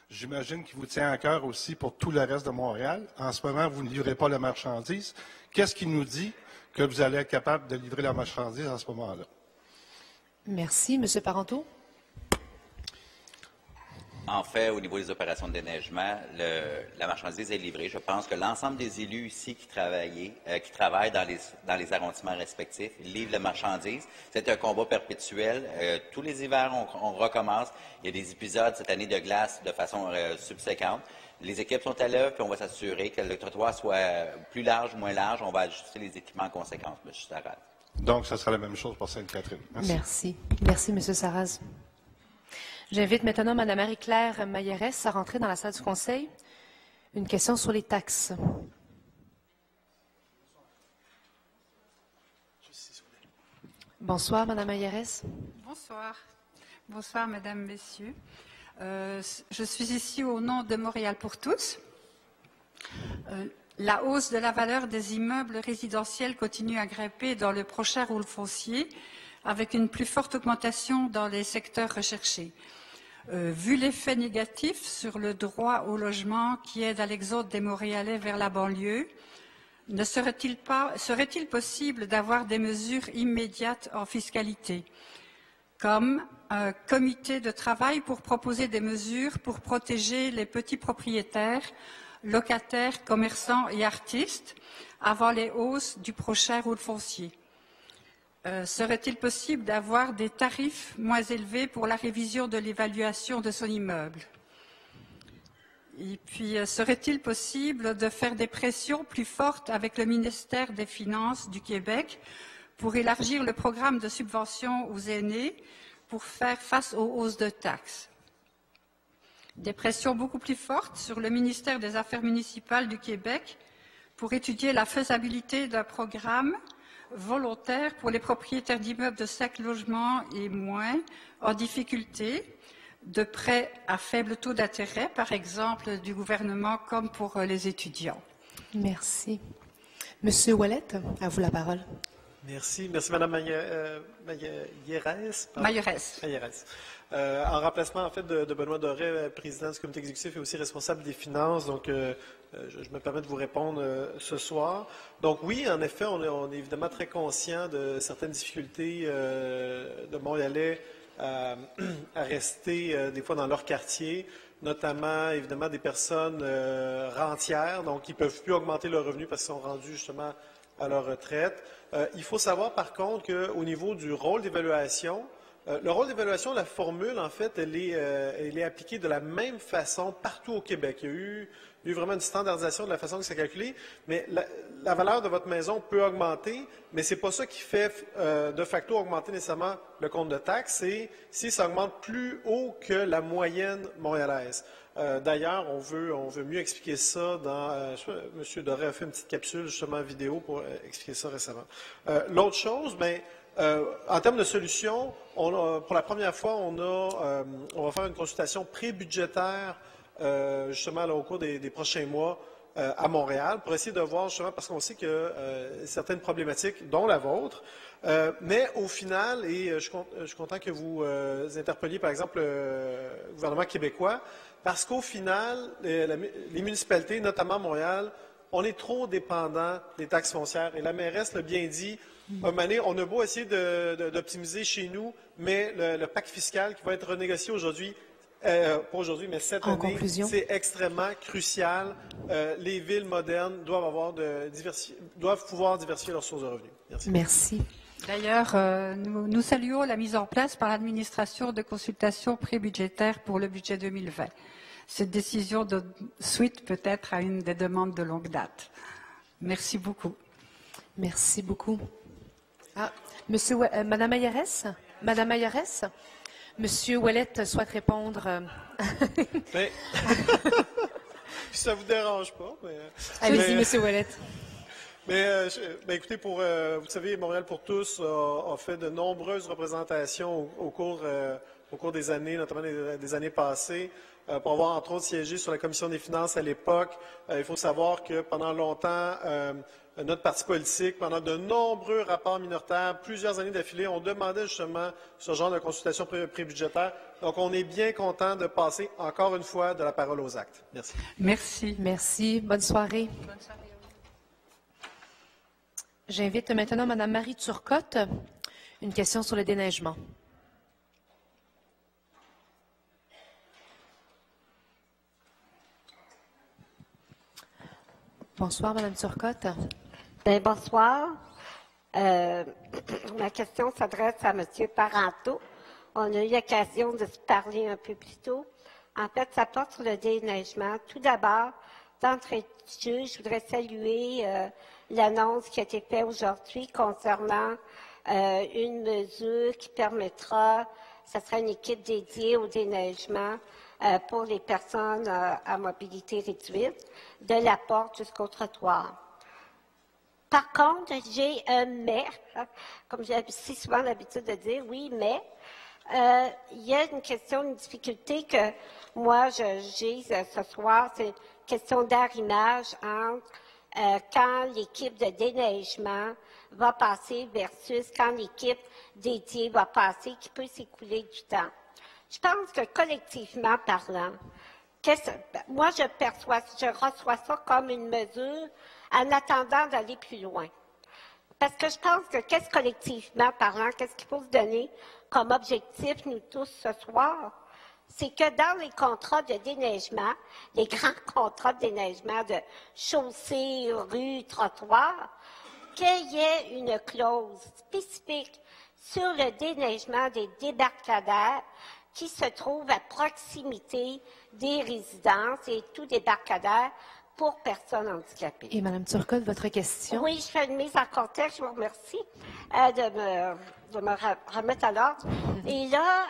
[SPEAKER 16] J'imagine qu'il vous tient à cœur aussi pour tout le reste de Montréal. En ce moment, vous ne livrez pas la marchandise. Qu'est-ce qui nous dit que vous allez être capable de livrer la marchandise à ce moment-là?
[SPEAKER 1] Merci. M. Parenteau?
[SPEAKER 9] En fait, au niveau des opérations de déneigement, la marchandise est livrée. Je pense que l'ensemble des élus ici qui travaillent dans les arrondissements respectifs livrent la marchandise. C'est un combat perpétuel. Tous les hivers, on recommence. Il y a des épisodes cette année de glace de façon subséquente. Les équipes sont à l'œuvre, puis on va s'assurer que le trottoir soit plus large, moins large. On va ajuster les équipements en conséquence, M. Sarraz.
[SPEAKER 16] Donc, ça sera la même chose pour Sainte-Catherine. Merci.
[SPEAKER 1] Merci. Merci, M. Sarraz. J'invite maintenant Mme Marie-Claire Maillerès à rentrer dans la salle du Conseil. Une question sur les taxes. Bonsoir, Mme Maillerès.
[SPEAKER 17] Bonsoir. Bonsoir, Mesdames, Messieurs. Je suis ici au nom de Montréal pour tous. La hausse de la valeur des immeubles résidentiels continue à grimper dans le prochain rôle foncier, avec une plus forte augmentation dans les secteurs recherchés. Vu l'effet négatif sur le droit au logement qui aide à l'exode des Montréalais vers la banlieue, serait-il possible d'avoir des mesures immédiates en fiscalité, comme un comité de travail pour proposer des mesures pour protéger les petits propriétaires, locataires, commerçants et artistes avant les hausses du prochain rôle foncier? Serait-il possible d'avoir des tarifs moins élevés pour la révision de l'évaluation de son immeuble? Et puis, serait-il possible de faire des pressions plus fortes avec le ministère des Finances du Québec pour élargir le programme de subvention aux aînés pour faire face aux hausses de taxes? Des pressions beaucoup plus fortes sur le ministère des Affaires municipales du Québec pour étudier la faisabilité d'un programme volontaire pour les propriétaires d'immeubles de 5 logements et moins en difficulté, de prêts à faible taux d'intérêt, par exemple, du gouvernement, comme pour les étudiants.
[SPEAKER 1] Merci. Monsieur Ouellet, à vous la parole.
[SPEAKER 18] Merci. Merci, Mme Maillerès. En remplacement, en fait, de Benoît Doré, président du comité exécutif et aussi responsable des finances, donc je me permets de vous répondre ce soir. Donc oui, en effet, on est évidemment très conscient de certaines difficultés de Montréalais à rester des fois dans leur quartier, notamment évidemment des personnes rentières, donc qui ne peuvent plus augmenter leurs revenus parce qu'ils sont rendus justement à leur retraite. Il faut savoir par contre qu'au niveau du rôle d'évaluation, le rôle d'évaluation, la formule, en fait, elle est appliquée de la même façon partout au Québec. Il y a eu vraiment une standardisation de la façon que c'est calculé, mais la valeur de votre maison peut augmenter, mais ce n'est pas ça qui fait de facto augmenter nécessairement le compte de taxes, c'est si ça augmente plus haut que la moyenne montréalaise. D'ailleurs, on veut mieux expliquer ça dans... M. Doré a fait une petite capsule justement vidéo pour expliquer ça récemment. L'autre chose, en termes de solutions, pour la première fois, on va faire une consultation pré-budgétaire justement là, au cours des prochains mois à Montréal pour essayer de voir justement, parce qu'on sait que certaines problématiques, dont la vôtre, mais au final, et je suis content que vous interpelliez par exemple le gouvernement québécois, parce qu'au final, les municipalités, notamment Montréal, on est trop dépendant des taxes foncières. Et la mairesse l'a bien dit, on a beau essayer d'optimiser chez nous, mais le pacte fiscal qui va être renégocié aujourd'hui, pas aujourd'hui, mais cette année, c'est extrêmement crucial. Les villes modernes doivent pouvoir diversifier leurs sources de revenus. Merci.
[SPEAKER 1] Merci.
[SPEAKER 17] D'ailleurs, nous saluons la mise en place par l'administration de consultations pré-budgétaires pour le budget 2020. Cette décision donne suite peut-être à une des demandes de longue date. Merci beaucoup.
[SPEAKER 1] Merci beaucoup. Madame Maillerès? Madame Maillerès? Monsieur Ouellet souhaite répondre.
[SPEAKER 18] Si ça ne vous dérange pas.
[SPEAKER 1] Allez-y, Monsieur Ouellet.
[SPEAKER 18] Écoutez, vous savez, Montréal pour tous a fait de nombreuses représentations au cours des années, notamment des années passées, pour avoir entre autres siégé sur la Commission des finances à l'époque. Il faut savoir que pendant longtemps, notre parti politique, pendant de nombreux rapports minoritaires, plusieurs années d'affilée, on demandait justement ce genre de consultation pré-budgétaire. Donc, on est bien content de passer encore une fois de la parole aux actes. Merci.
[SPEAKER 17] Merci.
[SPEAKER 1] Merci. Bonne soirée.
[SPEAKER 17] Bonne soirée.
[SPEAKER 1] J'invite maintenant Mme Marie Turcotte. Une question sur le déneigement. Bonsoir, Mme Turcotte.
[SPEAKER 19] Bonsoir. Ma question s'adresse à M. Parenteau. On a eu l'occasion de se parler un peu plus tôt. En fait, ça porte sur le déneigement. Tout d'abord, d'entrée de jeu, je voudrais saluer l'annonce qui a été faite aujourd'hui concernant une mesure qui permettra, ce sera une équipe dédiée au déneigement pour les personnes à mobilité réduite, de la porte jusqu'au trottoir. Par contre, j'ai un mais, comme j'ai si souvent l'habitude de dire, oui, mais il y a une question, une difficulté que moi j'ai ce soir, c'est une question d'arrimage entre quand l'équipe de déneigement va passer versus quand l'équipe dédiée va passer, qui peut s'écouler du temps. Je pense que collectivement parlant, moi je reçois ça comme une mesure en attendant d'aller plus loin. Parce que je pense que collectivement parlant, qu'est-ce qu'il faut se donner comme objectif, nous tous, ce soir, c'est que dans les contrats de déneigement, les grands contrats de déneigement de chaussées, rues, trottoirs, qu'il y ait une clause spécifique sur le déneigement des débarcadères qui se trouvent à proximité des résidences et tout débarcadère pour personnes handicapées.
[SPEAKER 1] Et Mme Turcotte, votre question?
[SPEAKER 19] Oui, je fais une mise en contexte. Je vous remercie de me remettre à l'ordre. Et là,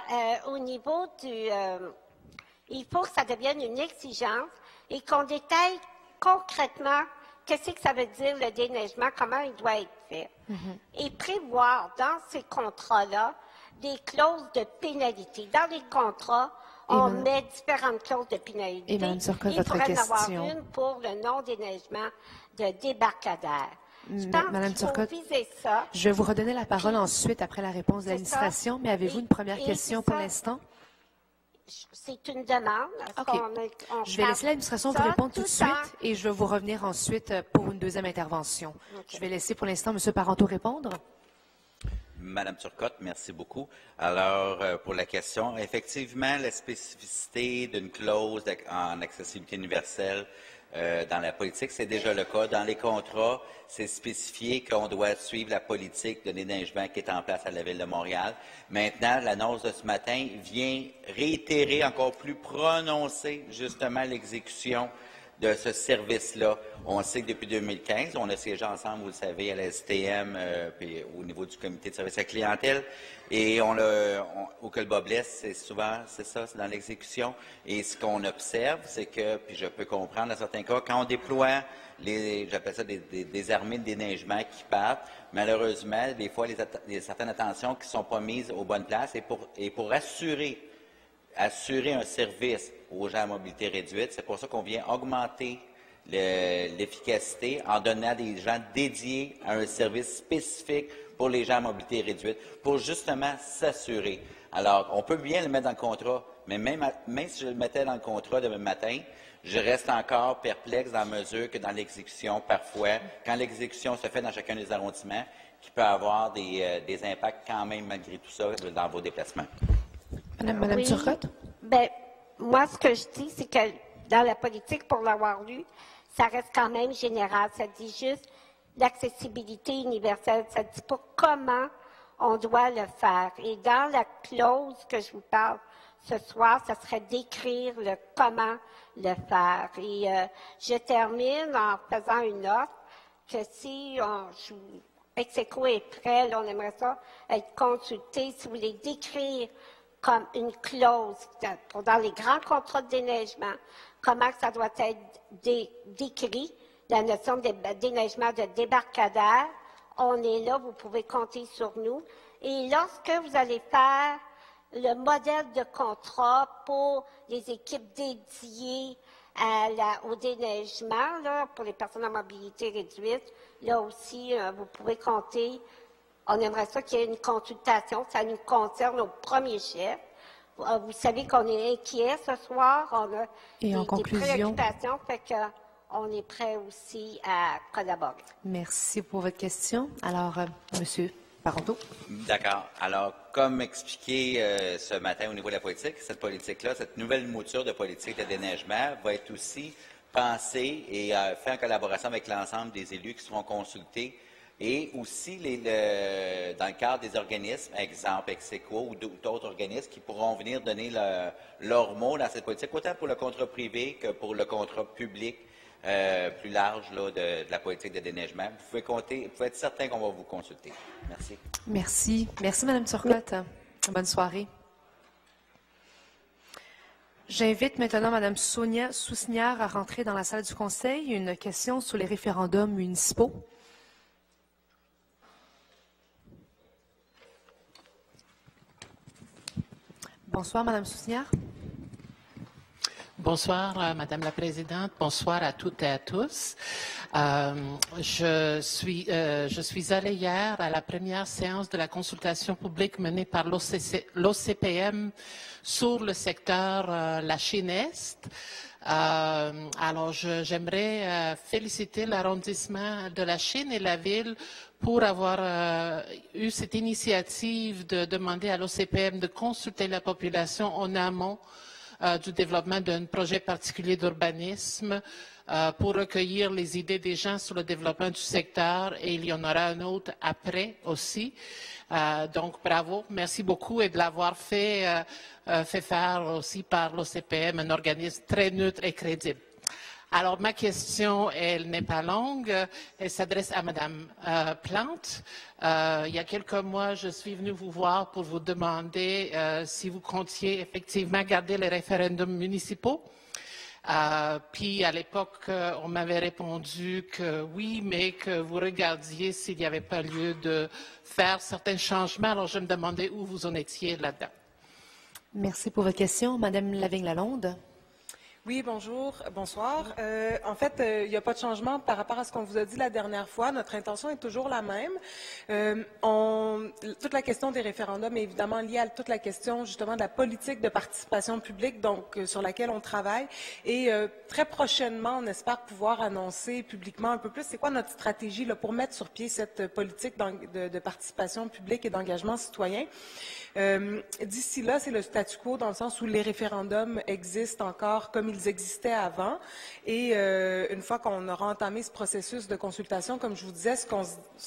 [SPEAKER 19] au niveau du... il faut que ça devienne une exigence et qu'on détaille concrètement qu'est-ce que ça veut dire le déneigement, comment il doit être fait. Et prévoir dans ces contrats-là des clauses de pénalité. Dans les contrats, on met différentes clauses de pénalité.
[SPEAKER 1] Et Mme Turcotte, votre
[SPEAKER 19] question. Il faudrait en avoir une pour le non-déneigement de débarcadère. Je pense qu'il faut viser ça.
[SPEAKER 1] Je vais vous redonner la parole ensuite après la réponse de l'administration, mais avez-vous une première question pour l'instant?
[SPEAKER 19] C'est une demande.
[SPEAKER 1] Je vais laisser l'administration vous répondre tout de suite et je vais vous revenir ensuite pour une deuxième intervention. Je vais laisser pour l'instant M. Parenteau répondre.
[SPEAKER 9] Madame Turcotte, merci beaucoup. Alors, pour la question, effectivement, la spécificité d'une clause en accessibilité universelle dans la politique, c'est déjà le cas. Dans les contrats, c'est spécifié qu'on doit suivre la politique de déneigement qui est en place à la Ville de Montréal. Maintenant, l'annonce de ce matin vient réitérer encore plus prononcé justement l'exécution de ce service-là. On sait que depuis 2015, on a siégé ensemble, vous le savez, à la STM, puis au niveau du comité de service à la clientèle, et où que le bas blesse, c'est souvent, c'est ça, c'est dans l'exécution. Et ce qu'on observe, c'est que, puis je peux comprendre dans certains cas, quand on déploie j'appelle ça des armées de déneigement qui partent, malheureusement, des fois, il y a certaines attentions qui ne sont pas mises aux bonnes places, et pour assurer un service aux gens à mobilité réduite. C'est pour ça qu'on vient augmenter l'efficacité en donnant des gens dédiés à un service spécifique pour les gens à mobilité réduite, pour justement s'assurer. Alors, on peut bien le mettre dans le contrat, mais même si je le mettais dans le contrat demain matin, je reste encore perplexe dans la mesure que dans l'exécution, parfois, quand l'exécution se fait dans chacun des arrondissements, qu'il peut avoir des impacts quand même, malgré tout ça, dans vos déplacements.
[SPEAKER 1] Madame Turcotte?
[SPEAKER 19] Bien, moi, ce que je dis, c'est que dans la politique, pour l'avoir lu, ça reste quand même général. Ça dit juste l'accessibilité universelle. Ça ne dit pas comment on doit le faire. Et dans la clause que je vous parle ce soir, ça serait d'écrire le comment le faire. Et je termine en faisant une offre que si Execo est prêt, là, on aimerait ça être consulté, si vous voulez décrire comme une clause dans les grands contrats de déneigement, comment ça doit être décrit, la notion de déneigement de débarcadère. On est là, vous pouvez compter sur nous. Et lorsque vous allez faire le modèle de contrat pour les équipes dédiées au déneigement, là, pour les personnes à mobilité réduite, là aussi, vous pouvez compter. On aimerait ça qu'il y ait une consultation. Ça nous concerne au premier chef. Vous savez qu'on est inquiet ce soir. On a des préoccupations. Fait qu'on est prêt aussi à collaborer.
[SPEAKER 1] Merci pour votre question. Alors, Monsieur Parenteau.
[SPEAKER 9] D'accord. Alors, comme expliqué ce matin au niveau de la politique, cette politique-là, cette nouvelle mouture de politique de déneigement va être aussi pensée et faite en collaboration avec l'ensemble des élus qui seront consultés. Et aussi, dans le cadre des organismes, exemple Execo ou d'autres organismes qui pourront venir donner leur mot dans cette politique, autant pour le contrat privé que pour le contrat public plus large là, de la politique de déneigement. Vous pouvez être certain qu'on va vous consulter. Merci.
[SPEAKER 1] Merci. Merci, Mme Turcotte. Bonne soirée. J'invite maintenant Mme Sonia Sousnière à rentrer dans la salle du Conseil. Une question sur les référendums municipaux. Bonsoir, Mme Sousnière.
[SPEAKER 20] Bonsoir, Madame la Présidente. Bonsoir à toutes et à tous. Je suis allée hier à la première séance de la consultation publique menée par l'OCPM sur le secteur la Chine Est. Alors, j'aimerais féliciter l'arrondissement de la Chine et la ville pour avoir eu cette initiative de demander à l'OCPM de consulter la population en amont du développement d'un projet particulier d'urbanisme pour recueillir les idées des gens sur le développement du secteur, et il y en aura un autre après aussi. Donc, bravo, merci beaucoup, et de l'avoir fait faire aussi par l'OCPM, un organisme très neutre et crédible. Alors, ma question, elle n'est pas longue, elle s'adresse à Madame Plante. Il y a quelques mois, je suis venue vous voir pour vous demander si vous comptiez effectivement garder les référendums municipaux. Puis à l'époque, on m'avait répondu que oui, mais que vous regardiez s'il n'y avait pas lieu de faire certains changements. Alors, je me demandais où vous en étiez là-dedans.
[SPEAKER 1] Merci pour votre question. Madame Lavigne-Lalonde.
[SPEAKER 21] Oui, bonjour, bonsoir. En fait, il n'y a pas de changement par rapport à ce qu'on vous a dit la dernière fois. Notre intention est toujours la même. Toute la question des référendums est évidemment liée à toute la question justement de la politique de participation publique, donc sur laquelle on travaille. Et très prochainement, on espère pouvoir annoncer publiquement un peu plus c'est quoi notre stratégie là, pour mettre sur pied cette politique de participation publique et d'engagement citoyen. D'ici là, c'est le statu quo dans le sens où les référendums existent encore comme ils existaient avant. Et une fois qu'on aura entamé ce processus de consultation, comme je vous disais, ce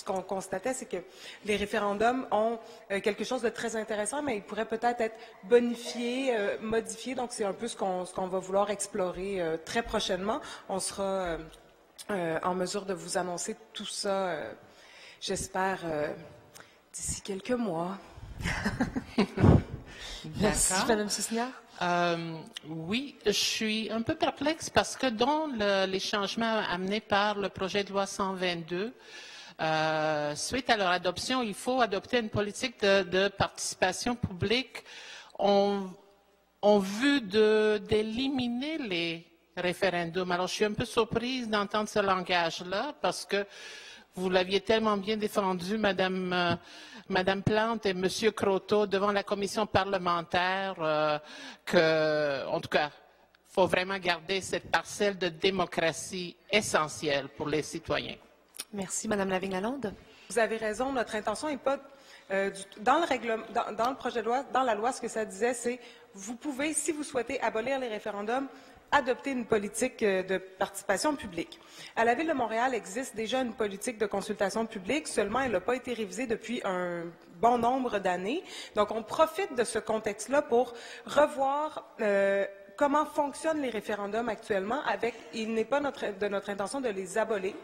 [SPEAKER 21] qu'on constatait, c'est que les référendums ont quelque chose de très intéressant, mais ils pourraient peut-être être bonifiés, modifiés. Donc, c'est un peu ce qu'on va vouloir explorer très prochainement. On sera en mesure de vous annoncer tout ça, j'espère, d'ici quelques mois.
[SPEAKER 1] Merci, Madame Soussignard.
[SPEAKER 20] Oui, je suis un peu perplexe parce que dans les changements amenés par le projet de loi 122, suite à leur adoption, il faut adopter une politique de participation publique en vue d'éliminer les référendums. Alors, je suis un peu surprise d'entendre ce langage-là parce que vous l'aviez tellement bien défendu, Madame Plante et Monsieur Croteau devant la commission parlementaire en tout cas, il faut vraiment garder cette parcelle de démocratie essentielle pour les citoyens.
[SPEAKER 1] Merci, Madame Lavigne-Lalonde.
[SPEAKER 21] Vous avez raison, notre intention n'est pas dans le projet de loi, dans la loi, ce que ça disait, c'est vous pouvez, si vous souhaitez abolir les référendums, adopter une politique de participation publique. À la Ville de Montréal existe déjà une politique de consultation publique, seulement elle n'a pas été révisée depuis un bon nombre d'années. Donc, on profite de ce contexte-là pour revoir comment fonctionnent les référendums actuellement. Il n'est pas de notre intention de les abolir,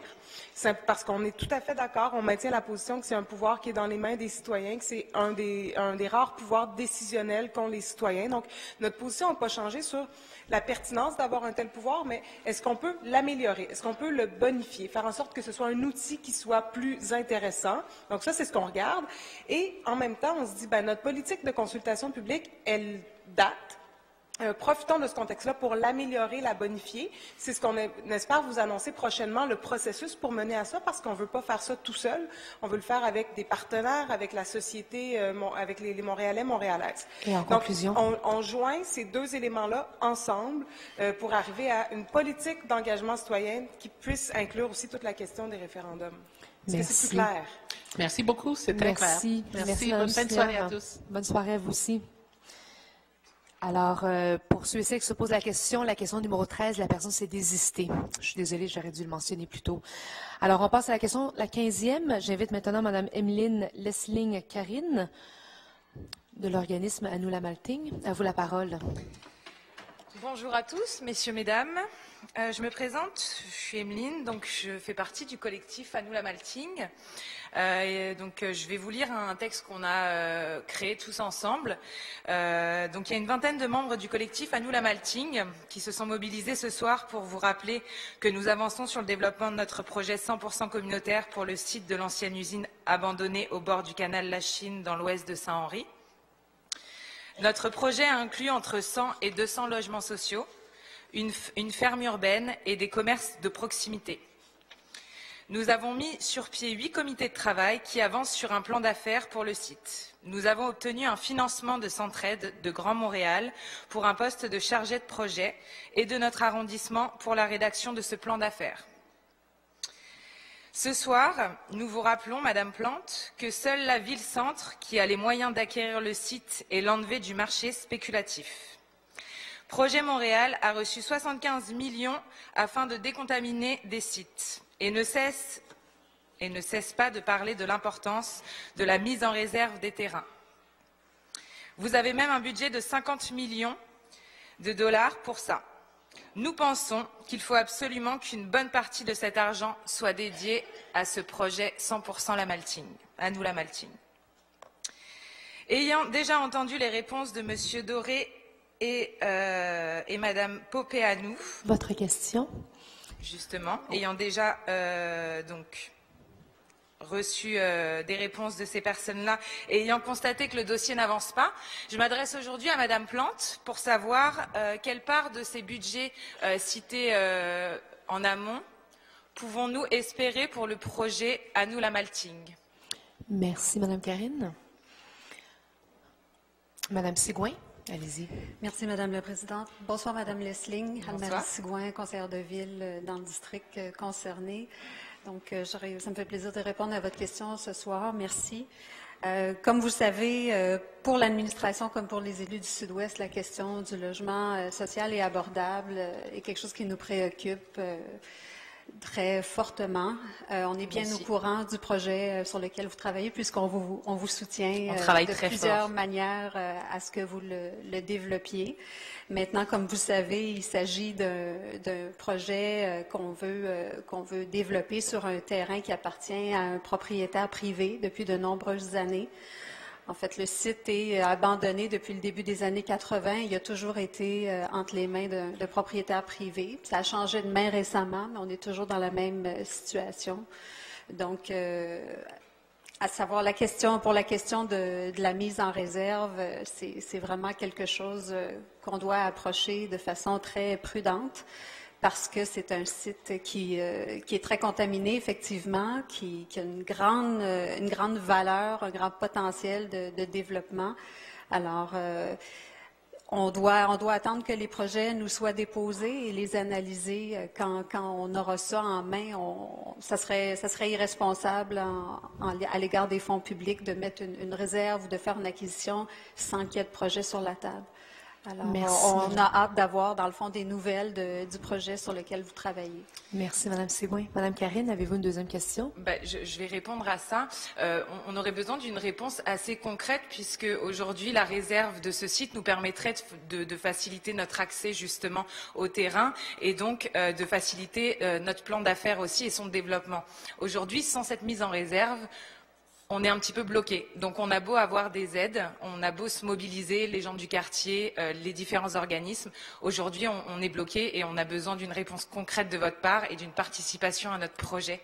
[SPEAKER 21] parce qu'on est tout à fait d'accord, on maintient la position que c'est un pouvoir qui est dans les mains des citoyens, que c'est un des rares pouvoirs décisionnels qu'ont les citoyens. Donc, notre position n'a pas changé sur la pertinence d'avoir un tel pouvoir, mais est-ce qu'on peut l'améliorer? Est-ce qu'on peut le bonifier? Faire en sorte que ce soit un outil qui soit plus intéressant? Donc ça, c'est ce qu'on regarde. Et en même temps, on se dit, notre politique de consultation publique, elle date. Profitons de ce contexte-là pour l'améliorer, la bonifier. C'est ce qu'on espère vous annoncer prochainement, le processus pour mener à ça, parce qu'on ne veut pas faire ça tout seul. On veut le faire avec des partenaires, avec la société, avec les Montréalais, Montréalaises.
[SPEAKER 1] Et en conclusion?
[SPEAKER 21] On joint ces deux éléments-là ensemble pour arriver à une politique d'engagement citoyen qui puisse inclure aussi toute la question des référendums. Est-ce que c'est plus clair?
[SPEAKER 20] Merci beaucoup, c'est très clair.
[SPEAKER 1] Merci.
[SPEAKER 20] Bonne fin de soirée à tous.
[SPEAKER 1] Bonne soirée à vous aussi. Alors, pour ceux et celles qui se posent la question numéro 13, la personne s'est désistée. Je suis désolée, j'aurais dû le mentionner plus tôt. Alors, on passe à la question, la 15e. J'invite maintenant Mme Emeline Lesling-Carine de l'organisme À nous la Malting. À vous la parole.
[SPEAKER 22] Bonjour à tous, messieurs, mesdames. Je me présente, je suis Emeline, donc je fais partie du collectif À nous la Malting. Je vais vous lire un texte qu'on a créé tous ensemble. Donc il y a une vingtaine de membres du collectif À nous la Malting qui se sont mobilisés ce soir pour vous rappeler que nous avançons sur le développement de notre projet 100% communautaire pour le site de l'ancienne usine abandonnée au bord du canal Lachine dans l'ouest de Saint-Henri. Notre projet inclut entre 100 et 200 logements sociaux, une ferme urbaine et des commerces de proximité. Nous avons mis sur pied 8 comités de travail qui avancent sur un plan d'affaires pour le site. Nous avons obtenu un financement de Centraide de Grand Montréal pour un poste de chargé de projet et de notre arrondissement pour la rédaction de ce plan d'affaires. Ce soir, nous vous rappelons, Madame Plante, que seule la ville-centre, qui a les moyens d'acquérir le site, est l'enlevée du marché spéculatif. Projet Montréal a reçu 75 millions afin de décontaminer des sites et ne cesse pas de parler de l'importance de la mise en réserve des terrains. Vous avez même un budget de 50 millions de dollars pour ça. Nous pensons qu'il faut absolument qu'une bonne partie de cet argent soit dédiée à ce projet 100% Lamaltine, à nous Lamaltine. Ayant déjà entendu les réponses de M. Doré et Mme Popéanou.
[SPEAKER 1] Votre question?
[SPEAKER 22] Justement, ayant déjà reçu des réponses de ces personnes-là et ayant constaté que le dossier n'avance pas, je m'adresse aujourd'hui à Madame Plante pour savoir quelle part de ces budgets cités en amont pouvons-nous espérer pour le projet à nous Lamaltine.
[SPEAKER 1] Merci, Madame Karine. Madame Sigouin, allez-y.
[SPEAKER 2] Merci, Madame la Présidente. Bonsoir, Madame Lesling,
[SPEAKER 22] Bonsoir.
[SPEAKER 2] Anne-Marie Sigouin, conseillère de ville dans le district concerné. Donc, ça me fait plaisir de répondre à votre question ce soir. Merci. Comme vous le savez, pour l'administration comme pour les élus du Sud-Ouest, la question du logement social et abordable est quelque chose qui nous préoccupe très fortement. On est bien au courant du projet sur lequel vous travaillez, puisqu'on vous soutient de plusieurs manières à ce que vous le développiez. Maintenant, comme vous savez, il s'agit d'un projet qu'on veut développer sur un terrain qui appartient à un propriétaire privé depuis de nombreuses années. En fait, le site est abandonné depuis le début des années 80. Il a toujours été entre les mains de propriétaires privés. Ça a changé de main récemment, mais on est toujours dans la même situation. Donc, à savoir pour la question de la mise en réserve, c'est vraiment quelque chose qu'on doit approcher de façon très prudente, parce que c'est un site qui est très contaminé, effectivement, qui a une grande valeur, un grand potentiel de développement. Alors, on doit attendre que les projets nous soient déposés et les analyser quand on aura ça en main. Ça serait irresponsable à l'égard des fonds publics de mettre une réserve ou de faire une acquisition sans qu'il y ait de projet sur la table. Alors, on a hâte d'avoir, dans le fond, des nouvelles du projet sur lequel vous travaillez.
[SPEAKER 1] Merci, Mme Sigouin. Madame Karine, avez-vous une deuxième question?
[SPEAKER 22] Je vais répondre à ça. On aurait besoin d'une réponse assez concrète, puisque aujourd'hui, la réserve de ce site nous permettrait de faciliter notre accès justement au terrain et donc de faciliter notre plan d'affaires aussi et son développement. Aujourd'hui, sans cette mise en réserve, on est un petit peu bloqué. Donc on a beau avoir des aides, on a beau se mobiliser, les gens du quartier, les différents organismes. Aujourd'hui, on est bloqué et on a besoin d'une réponse concrète de votre part et d'une participation à notre projet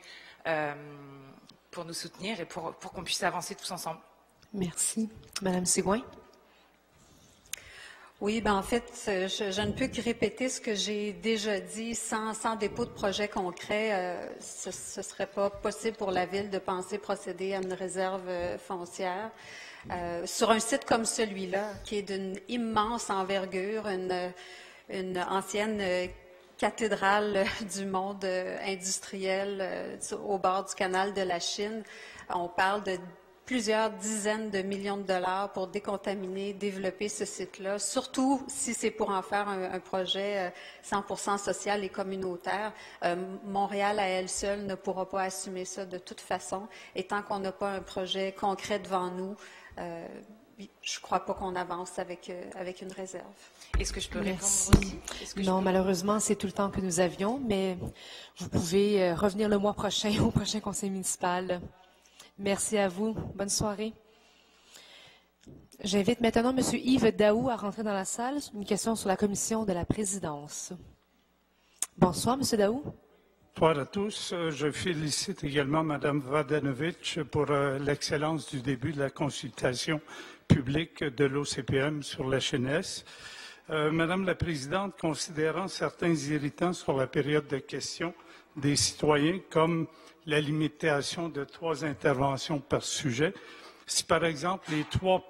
[SPEAKER 22] pour nous soutenir et pour qu'on puisse avancer tous ensemble.
[SPEAKER 1] Merci. Madame Sigouin.
[SPEAKER 2] Oui, en fait, je ne peux que répéter ce que j'ai déjà dit. Sans dépôt de projet concret, ce ne serait pas possible pour la Ville de penser procéder à une réserve foncière. Sur un site comme celui-là, qui est d'une immense envergure, une ancienne cathédrale du monde industriel au bord du canal de la Chine, on parle de plusieurs dizaines de millions de dollars pour décontaminer, développer ce site-là, surtout si c'est pour en faire un projet 100% social et communautaire. Montréal, à elle seule, ne pourra pas assumer ça de toute façon. Et tant qu'on n'a pas un projet concret devant nous, je ne crois pas qu'on avance avec une réserve.
[SPEAKER 22] Est-ce que je peux répondre aussi?
[SPEAKER 1] Non, malheureusement, c'est tout le temps que nous avions, mais vous pouvez revenir le mois prochain au prochain conseil municipal. Merci à vous. Bonne soirée. J'invite maintenant M. Yves Daou à rentrer dans la salle. Une question sur la commission de la présidence. Bonsoir, M. Daou.
[SPEAKER 3] Bonsoir à tous. Je félicite également Mme Vodanovic pour l'excellence du début de la consultation publique de l'OCPM sur la jeunesse. Madame la Présidente, considérant certains irritants sur la période de questions des citoyens, comme la limitation de 3 interventions par sujet, si par exemple les 3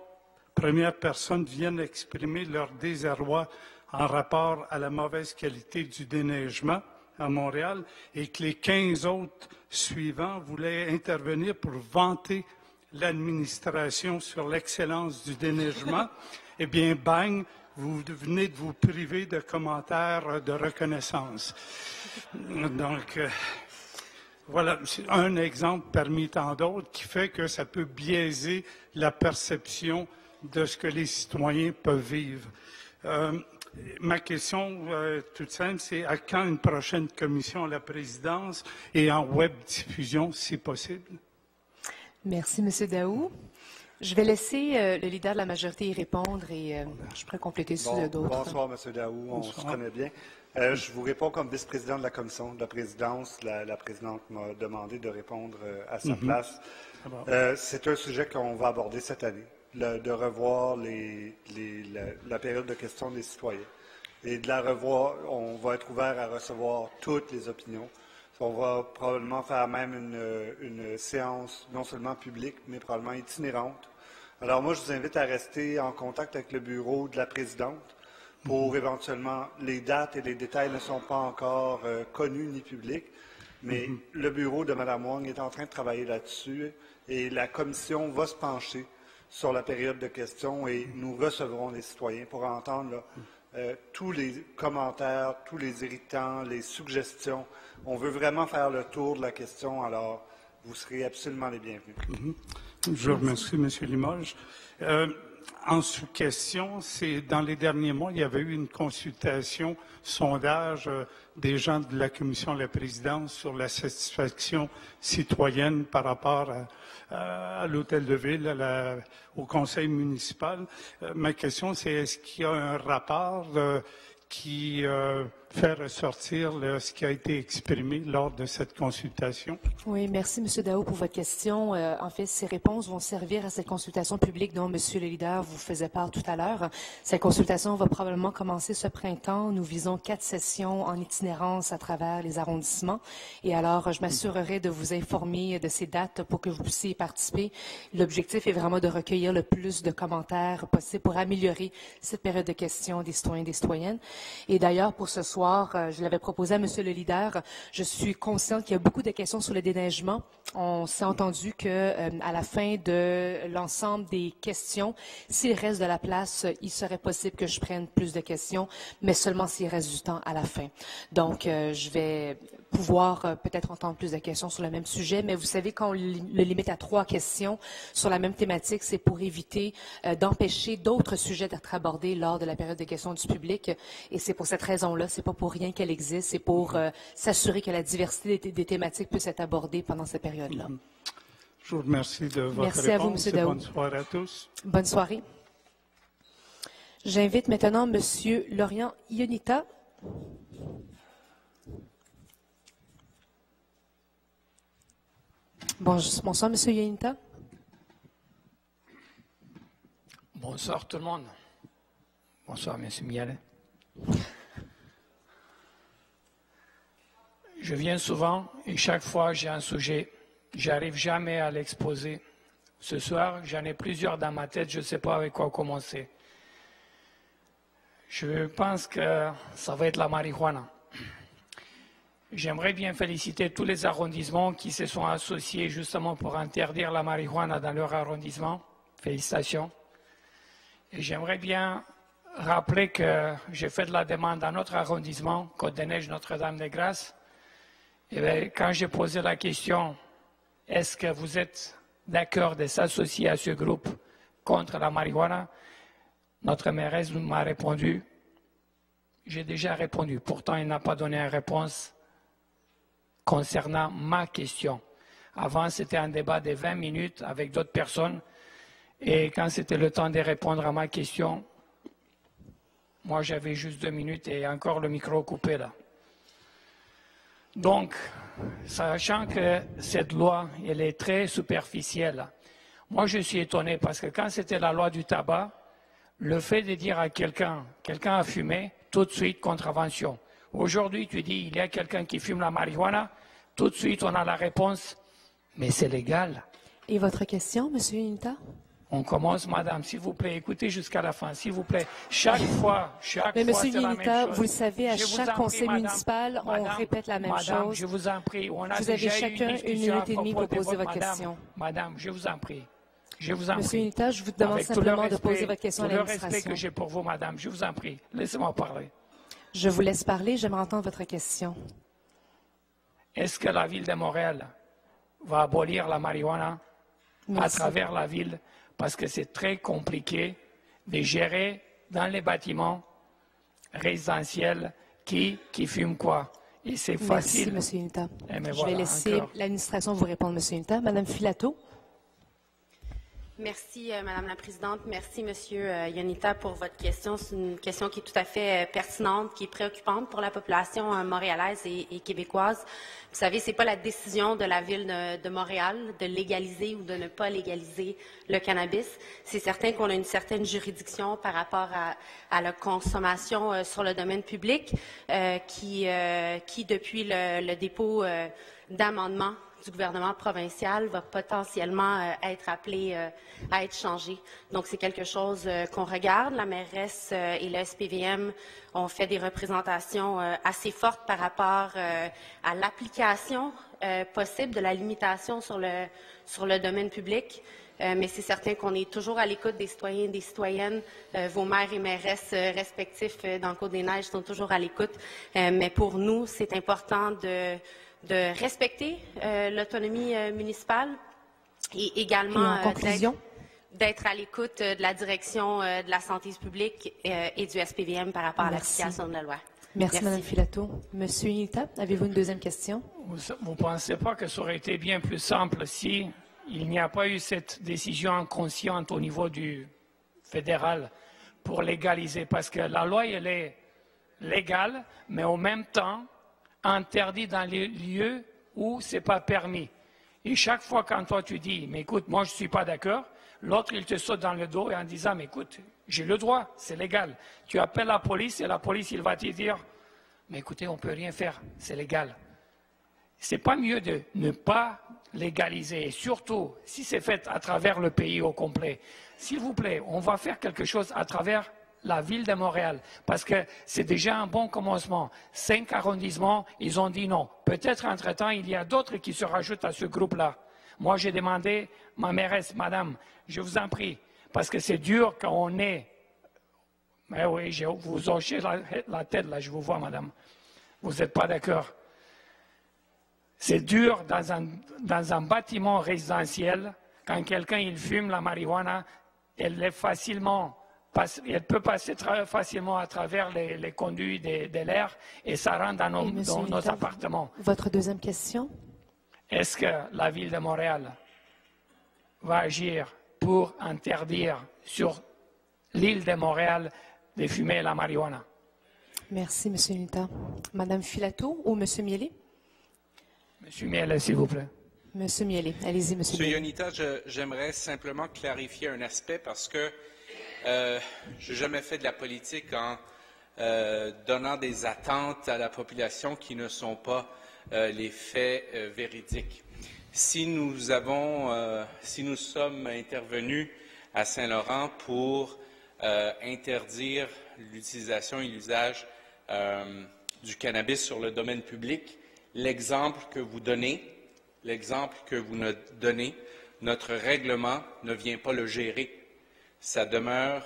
[SPEAKER 3] premières personnes viennent exprimer leur désarroi en rapport à la mauvaise qualité du déneigement à Montréal et que les 15 autres suivants voulaient intervenir pour vanter l'administration sur l'excellence du déneigement, eh bien, bang, vous venez de vous priver de commentaires de reconnaissance. Donc, voilà, c'est un exemple parmi tant d'autres qui fait que ça peut biaiser la perception de ce que les citoyens peuvent vivre. Ma question toute simple, c'est à quand une prochaine commission à la présidence et en web diffusion, si possible?
[SPEAKER 1] Merci, M. Daou. Je vais laisser le leader de la majorité y répondre et je pourrais compléter sur d'autres.
[SPEAKER 5] Bonsoir, M. Daou. On se connaît bien. Je vous réponds comme vice-président de la commission de la présidence. La présidente m'a demandé de répondre à sa place. C'est un sujet qu'on va aborder cette année, de revoir la période de questions des citoyens. Et de la revoir, on va être ouvert à recevoir toutes les opinions. On va probablement faire même une séance non seulement publique, mais probablement itinérante. Alors moi, je vous invite à rester en contact avec le bureau de la présidente pour éventuellement, les dates et les détails ne sont pas encore connus ni publics, mais le bureau de Mme Wong est en train de travailler là-dessus et la commission va se pencher sur la période de questions et nous recevrons les citoyens pour entendre tous les commentaires, tous les irritants, les suggestions. On veut vraiment faire le tour de la question, alors vous serez absolument les bienvenus.
[SPEAKER 3] Je vous remercie, M. Limoges. En sous-question, c'est dans les derniers mois, il y avait eu une consultation, sondage des gens de la Commission de la Présidence sur la satisfaction citoyenne par rapport à l'Hôtel de Ville, au Conseil municipal. Ma question, c'est est-ce qu'il y a un rapport qui fait ressortir ce qui a été exprimé lors de cette consultation?
[SPEAKER 1] Oui, merci, M. Daou, pour votre question. En fait, ces réponses vont servir à cette consultation publique dont M. le leader vous faisait part tout à l'heure. Cette consultation va probablement commencer ce printemps. Nous visons 4 sessions en itinérance à travers les arrondissements. Et alors, je m'assurerai de vous informer de ces dates pour que vous puissiez y participer. L'objectif est vraiment de recueillir le plus de commentaires possible pour améliorer cette période de questions des citoyens et des citoyennes. Et d'ailleurs, pour ce soir, je l'avais proposé à M. le leader, je suis consciente qu'il y a beaucoup de questions sur le déneigement. On s'est entendu qu'à la fin de l'ensemble des questions, s'il reste de la place, il serait possible que je prenne plus de questions, mais seulement s'il reste du temps à la fin. Donc, je vais pouvoir peut-être entendre plus de questions sur le même sujet, mais vous savez, quand on le limite à 3 questions sur la même thématique, c'est pour éviter d'empêcher d'autres sujets d'être abordés lors de la période de questions du public. Et c'est pour cette raison-là, c'est pas pour rien qu'elle existe, c'est pour s'assurer que la diversité des thématiques puisse être abordée pendant cette période-là.
[SPEAKER 3] Je vous remercie de votre
[SPEAKER 1] Merci à vous,
[SPEAKER 3] réponse.
[SPEAKER 1] M. Daou.
[SPEAKER 3] Bonne soirée à tous.
[SPEAKER 1] Bonne soirée. J'invite maintenant M. Laurent Ionita. Bonsoir, M. Ionita.
[SPEAKER 6] Bonsoir tout le monde. Bonsoir, M. Mialet. Je viens souvent et chaque fois j'ai un sujet. J'arrive jamais à l'exposer. Ce soir, j'en ai plusieurs dans ma tête, je ne sais pas avec quoi commencer. Je pense que ça va être la marijuana. J'aimerais bien féliciter tous les arrondissements qui se sont associés justement pour interdire la marijuana dans leur arrondissement. Félicitations. Et j'aimerais bien rappeler que j'ai fait de la demande dans notre arrondissement, Côte-des-Neiges, Notre-Dame-des-Grâces. Et bien, quand j'ai posé la question, est-ce que vous êtes d'accord de s'associer à ce groupe contre la marijuana, notre mairesse m'a répondu, j'ai déjà répondu. Pourtant, il n'a pas donné une réponse concernant ma question. Avant, c'était un débat de 20 minutes avec d'autres personnes. Et quand c'était le temps de répondre à ma question, moi, j'avais juste 2 minutes et encore le micro coupé là. Donc, sachant que cette loi, elle est très superficielle, moi, je suis étonné parce que quand c'était la loi du tabac, Le fait de dire à quelqu'un a fumé, tout de suite contravention. Aujourd'hui, tu dis, il y a quelqu'un qui fume la marijuana, tout de suite on a la réponse, mais c'est légal.
[SPEAKER 1] Et votre question, M. Unita?
[SPEAKER 6] On commence, madame, s'il vous plaît, écoutez jusqu'à la fin, s'il vous plaît. Chaque fois,
[SPEAKER 1] mais
[SPEAKER 6] c'est
[SPEAKER 1] M.
[SPEAKER 6] la
[SPEAKER 1] Unita,
[SPEAKER 6] même chose.
[SPEAKER 1] vous le savez, à
[SPEAKER 6] Je vous
[SPEAKER 1] chaque
[SPEAKER 6] en prie,
[SPEAKER 1] conseil
[SPEAKER 6] madame,
[SPEAKER 1] municipal, on répète la même
[SPEAKER 6] madame,
[SPEAKER 1] chose.
[SPEAKER 6] Je vous en prie, on a
[SPEAKER 1] vous avez
[SPEAKER 6] déjà eu
[SPEAKER 1] chacun
[SPEAKER 6] une
[SPEAKER 1] une
[SPEAKER 6] discussion
[SPEAKER 1] minute et demie pour poser votre
[SPEAKER 6] madame,
[SPEAKER 1] question.
[SPEAKER 6] Madame, je vous en prie. Je vous en
[SPEAKER 1] Monsieur
[SPEAKER 6] prie.
[SPEAKER 1] Unita, je vous demande
[SPEAKER 6] Avec tout
[SPEAKER 1] simplement
[SPEAKER 6] le
[SPEAKER 1] de poser
[SPEAKER 6] respect-
[SPEAKER 1] votre question à
[SPEAKER 6] tout le
[SPEAKER 1] l'administration.
[SPEAKER 6] respect que j'ai pour vous, madame, je vous en prie. Laissez-moi parler.
[SPEAKER 1] Je vous laisse parler, j'aimerais entendre votre question.
[SPEAKER 6] Est-ce que la ville de Montréal va abolir la marijuana
[SPEAKER 1] Merci.
[SPEAKER 6] à travers la ville? Parce que c'est très compliqué de gérer dans les bâtiments résidentiels qui fume quoi. Et c'est facile.
[SPEAKER 1] Merci, M. Unita.
[SPEAKER 6] Eh bien,
[SPEAKER 1] Je
[SPEAKER 6] voilà,
[SPEAKER 1] vais laisser
[SPEAKER 6] encore.
[SPEAKER 1] l'administration vous répondre, M. Unita. Madame Filato.
[SPEAKER 7] Merci, Madame la Présidente. Merci, Monsieur Unita, pour votre question. C'est une question qui est tout à fait pertinente, qui est préoccupante pour la population montréalaise et québécoise. Vous savez, c'est pas la décision de la Ville de Montréal de légaliser ou de ne pas légaliser le cannabis. C'est certain qu'on a une certaine juridiction par rapport à la consommation sur le domaine public qui, depuis le dépôt d'amendements du gouvernement provincial va potentiellement être appelé à être changé. Donc, c'est quelque chose qu'on regarde. La mairesse et le SPVM ont fait des représentations assez fortes par rapport à l'application possible de la limitation sur le domaine public. Mais c'est certain qu'on est toujours à l'écoute des citoyens et des citoyennes. Vos maires et mairesses respectifs dans le Côte-des-Neiges sont toujours à l'écoute. Mais pour nous, c'est important de respecter l'autonomie municipale et également d'être à l'écoute de la direction de la santé publique et du SPVM par rapport à l'application de la loi.
[SPEAKER 1] Merci, Mme Filato. Monsieur Unita, avez-vous une deuxième question?
[SPEAKER 6] Vous ne pensez pas que ça aurait été bien plus simple si il n'y a pas eu cette décision inconsciente au niveau du fédéral pour légaliser? Parce que la loi, elle est légale, mais en même temps, interdit dans les lieux où ce n'est pas permis. Et chaque fois quand toi tu dis, mais écoute, moi je ne suis pas d'accord, l'autre il te saute dans le dos et en disant, mais écoute, j'ai le droit, c'est légal. Tu appelles la police et la police il va te dire, mais écoutez, on ne peut rien faire, c'est légal. C'est pas mieux de ne pas légaliser, et surtout si c'est fait à travers le pays au complet. S'il vous plaît, on va faire quelque chose à travers la ville de Montréal, parce que c'est déjà un bon commencement. 5 arrondissements, ils ont dit non. Peut-être entre-temps, il y a d'autres qui se rajoutent à ce groupe-là. Moi, j'ai demandé, ma mairesse, madame, je vous en prie, parce que c'est dur quand on est... Mais oui, vous hochez la tête, là, je vous vois, madame. Vous n'êtes pas d'accord. C'est dur dans un bâtiment résidentiel, quand quelqu'un il fume la marijuana, elle peut passer très facilement à travers les conduits de l'air et ça rentre dans nos appartements.
[SPEAKER 1] Votre deuxième question?
[SPEAKER 6] Est-ce que la Ville de Montréal va agir pour interdire sur l'île de Montréal de fumer la marijuana?
[SPEAKER 1] Merci, M. Unita. Madame Filato ou M. Miele?
[SPEAKER 6] M. Miele, s'il vous plaît.
[SPEAKER 1] M. Miele, allez-y, M.
[SPEAKER 8] Monsieur
[SPEAKER 1] Miele.
[SPEAKER 8] Unita, j'aimerais simplement clarifier un aspect parce que je n'ai jamais fait de la politique en donnant des attentes à la population qui ne sont pas les faits véridiques. Si nous sommes intervenus à Saint-Laurent pour interdire l'utilisation et l'usage du cannabis sur le domaine public, l'exemple que vous donnez, notre règlement ne vient pas le gérer. Ça demeure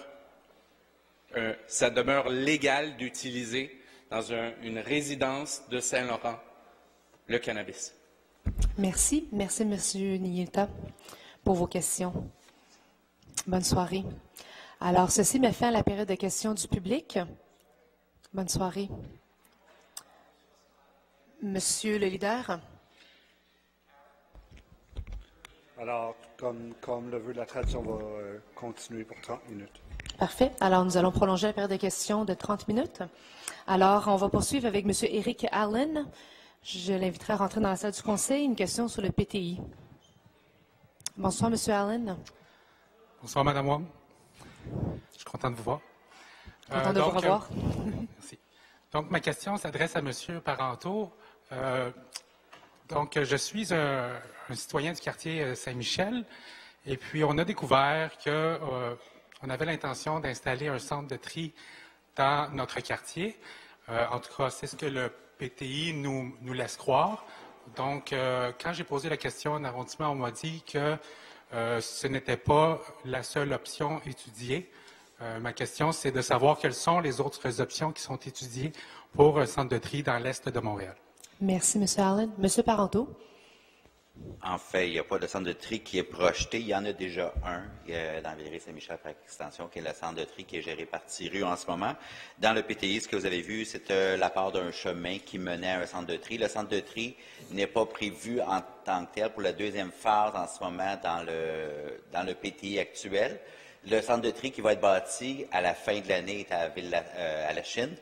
[SPEAKER 8] légal d'utiliser dans une résidence de Saint-Laurent le cannabis.
[SPEAKER 1] Merci. Merci, M. Unita, pour vos questions. Bonne soirée. Alors, ceci met fin à la période de questions du public. Bonne soirée. Monsieur le leader.
[SPEAKER 5] Alors, comme le veut la tradition, on va continuer pour 30 minutes.
[SPEAKER 1] Parfait. Alors, nous allons prolonger la période de questions de 30 minutes. Alors, on va poursuivre avec M. Eric Allen. Je l'inviterai à rentrer dans la salle du Conseil. Une question sur le PTI. Bonsoir, M. Allen.
[SPEAKER 23] Bonsoir, Mme Wam.
[SPEAKER 4] Je suis content de vous voir.
[SPEAKER 1] Content de vous revoir.
[SPEAKER 4] Merci. Donc, ma question s'adresse à M. Parenteau. Donc, je suis un citoyen du quartier Saint-Michel, et puis on a découvert qu'on avait l'intention d'installer un centre de tri dans notre quartier. En tout cas, c'est ce que le PTI nous laisse croire. Donc, quand j'ai posé la question en arrondissement, on m'a dit que ce n'était pas la seule option étudiée. Ma question, c'est de savoir quelles sont les autres options qui sont étudiées pour un centre de tri dans l'Est de Montréal.
[SPEAKER 1] Merci, M. Allen. M. Parenteau.
[SPEAKER 9] En fait, il n'y a pas de centre de tri qui est projeté. Il y en a déjà un dans Villeray-Saint-Michel par extension, qui est le centre de tri qui est géré par Tiru en ce moment. Dans le PTI, ce que vous avez vu, c'est la part d'un chemin qui menait à un centre de tri. Le centre de tri n'est pas prévu en tant que tel pour la deuxième phase en ce moment dans le PTI actuel. Le centre de tri qui va être bâti à la fin de l'année est à la Chine.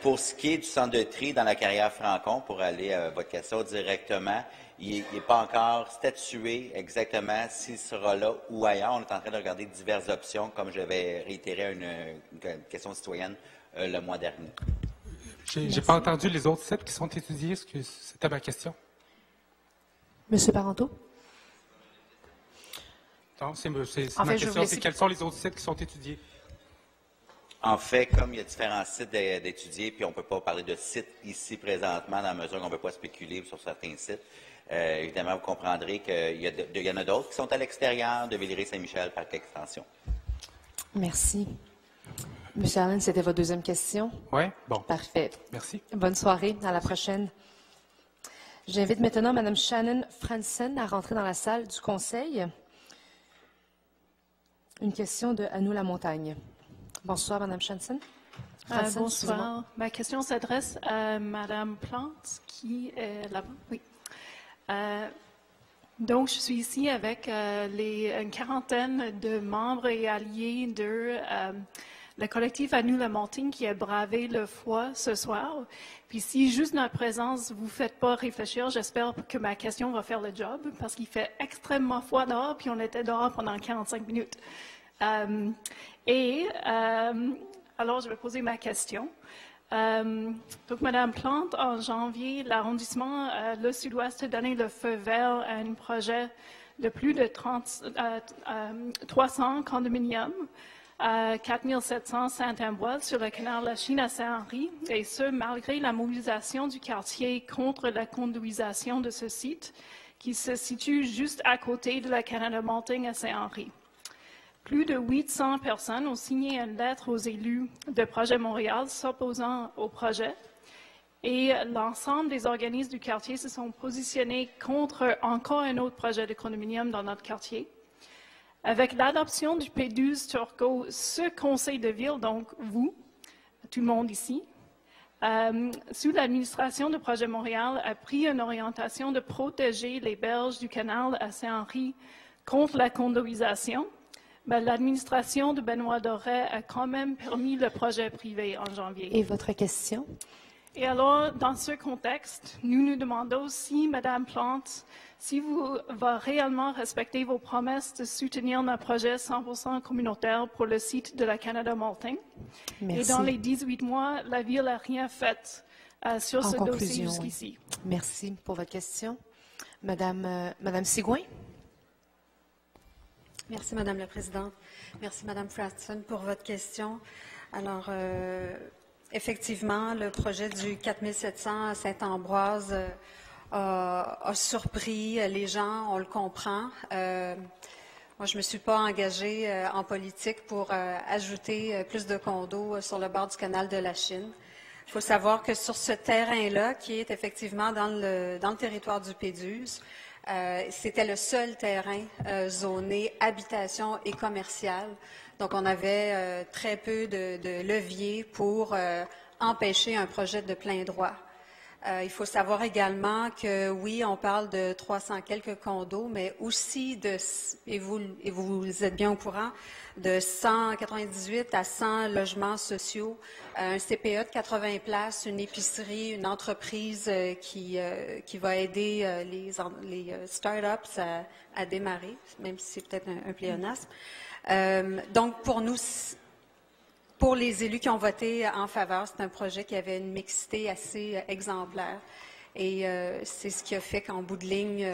[SPEAKER 9] Pour ce qui est du centre de tri dans la carrière Francon, pour aller à votre question directement, il n'est pas encore statué exactement s'il sera là ou ailleurs. On est en train de regarder diverses options, comme j'avais réitéré une question citoyenne le mois dernier.
[SPEAKER 4] Je n'ai pas entendu les autres sites qui sont étudiés. C'était ma question.
[SPEAKER 1] M. Parenteau.
[SPEAKER 4] Donc, c'est ma question. C'est quels sont les autres sites qui sont étudiés?
[SPEAKER 9] En fait, comme il y a différents sites d'étudier, puis on ne peut pas parler de sites ici présentement, dans la mesure qu'on ne peut pas spéculer sur certains sites, évidemment, vous comprendrez qu'il y en a d'autres qui sont à l'extérieur de Villeray-Saint-Michel par extension.
[SPEAKER 1] Merci. M. Allen, c'était votre deuxième question?
[SPEAKER 4] Oui, bon.
[SPEAKER 1] Parfait.
[SPEAKER 4] Merci.
[SPEAKER 1] Bonne soirée. À la prochaine. J'invite maintenant Mme Shannon Franzen à rentrer dans la salle du Conseil. Une question de Anou Lamontagne. Bonsoir, Mme Shanson.
[SPEAKER 10] Bonsoir. Ma question s'adresse à Mme Plante, qui est là-bas. Oui. Donc, je suis ici avec une quarantaine de membres et alliés de le collectif Anou Lamontagne qui a bravé le froid ce soir. Puis, si juste notre présence ne vous fait pas réfléchir, j'espère que ma question va faire le job, parce qu'il fait extrêmement froid dehors, puis on était dehors pendant 45 minutes. Alors, je vais poser ma question. Donc, Mme Plante, en janvier, l'arrondissement Le Sud-Ouest a donné le feu vert à un projet de plus de 300 condominiums à 4700 Saint-Ambroise sur le canal La Chine à Saint-Henri, et ce, malgré la mobilisation du quartier contre la conduisation de ce site, qui se situe juste à côté de la Canada Mountain à Saint-Henri. Plus de 800 personnes ont signé une lettre aux élus de Projet Montréal s'opposant au projet, et l'ensemble des organismes du quartier se sont positionnés contre encore un autre projet de condominium dans notre quartier. Avec l'adoption du P12 Turcot, ce conseil de ville, donc vous, tout le monde ici, sous l'administration de Projet Montréal, a pris une orientation de protéger les berges du canal à Saint-Henri contre la condoisation. Ben, l'administration de Benoît Doré a quand même permis le projet privé en janvier.
[SPEAKER 1] Et votre question?
[SPEAKER 10] Et alors, dans ce contexte, nous nous demandons si, Mme Plante, si vous va réellement respecter vos promesses de soutenir notre projet 100% communautaire pour le site de la Canada Mountain.
[SPEAKER 1] Merci.
[SPEAKER 10] Et dans les 18 mois, la Ville n'a rien fait sur ce dossier jusqu'ici.
[SPEAKER 1] Oui. Merci pour votre question. Madame Sigouin?
[SPEAKER 2] Merci, Madame la Présidente. Merci, Madame Franzen, pour votre question. Alors, effectivement, le projet du 4700 à Saint-Ambroise a surpris les gens, on le comprend. Moi, je ne me suis pas engagée en politique pour ajouter plus de condos sur le bord du canal de la Chine. Il faut savoir que sur ce terrain-là, qui est effectivement dans le territoire du P12, c'était le seul terrain zoné habitation et commercial. Donc, on avait très peu de leviers pour empêcher un projet de plein droit. Il faut savoir également que, oui, on parle de 300 quelques condos, mais aussi et vous êtes bien au courant, de 198 à 100 logements sociaux, un CPE de 80 places, une épicerie, une entreprise qui va aider les start-ups à démarrer, même si c'est peut-être un pléonasme. Donc, pour nous, pour les élus qui ont voté en faveur, c'est un projet qui avait une mixité assez exemplaire. Et c'est ce qui a fait qu'en bout de ligne,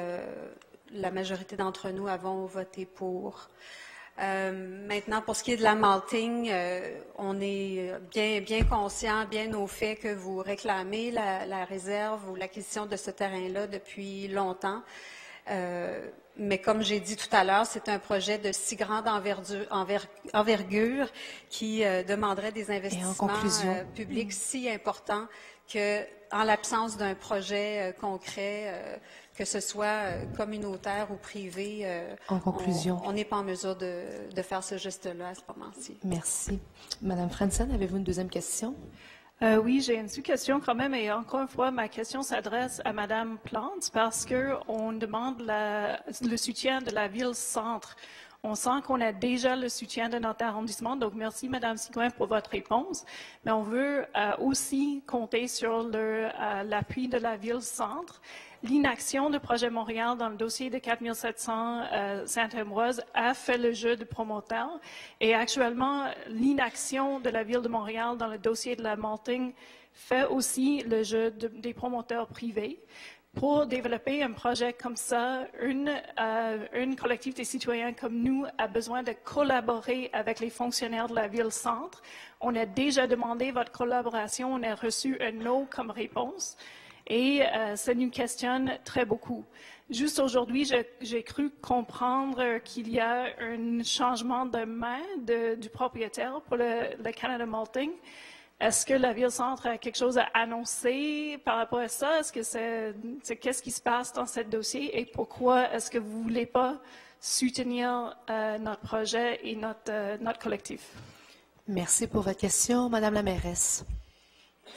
[SPEAKER 2] la majorité d'entre nous avons voté pour. Maintenant, pour ce qui est de la malting, on est bien conscient, bien au fait que vous réclamez la réserve ou l'acquisition de ce terrain-là depuis longtemps. Mais comme j'ai dit tout à l'heure, c'est un projet de si grande envergure qui demanderait des investissements publics si importants que, en l'absence d'un projet concret, que ce soit communautaire ou privé, on n'est pas en mesure de faire ce geste-là à ce moment-ci.
[SPEAKER 1] Merci. Madame Franzen, avez-vous une deuxième question?
[SPEAKER 10] Oui, j'ai une sous-question quand même, et encore une fois, ma question s'adresse à Madame Plante parce qu'on demande le soutien de la ville-centre. On sent qu'on a déjà le soutien de notre arrondissement, donc merci Madame Sigouin pour votre réponse, mais on veut aussi compter sur l'appui de la ville-centre. L'inaction du projet Montréal dans le dossier de 4700 Saint-Ambroise a fait le jeu de promoteur et actuellement, l'inaction de la Ville de Montréal dans le dossier de la malting fait aussi le jeu des promoteurs privés. Pour développer un projet comme ça, une collectivité citoyenne comme nous a besoin de collaborer avec les fonctionnaires de la Ville-Centre. On a déjà demandé votre collaboration, on a reçu un non comme réponse. Et ça nous questionne très beaucoup. Juste aujourd'hui, j'ai cru comprendre qu'il y a un changement de main du propriétaire pour le Canada Malting. Est-ce que la Ville-Centre a quelque chose à annoncer par rapport à ça? Est-ce que qu'est-ce qui se passe dans ce dossier et pourquoi est-ce que vous ne voulez pas soutenir notre projet et notre collectif?
[SPEAKER 1] Merci pour votre question. Madame la mairesse.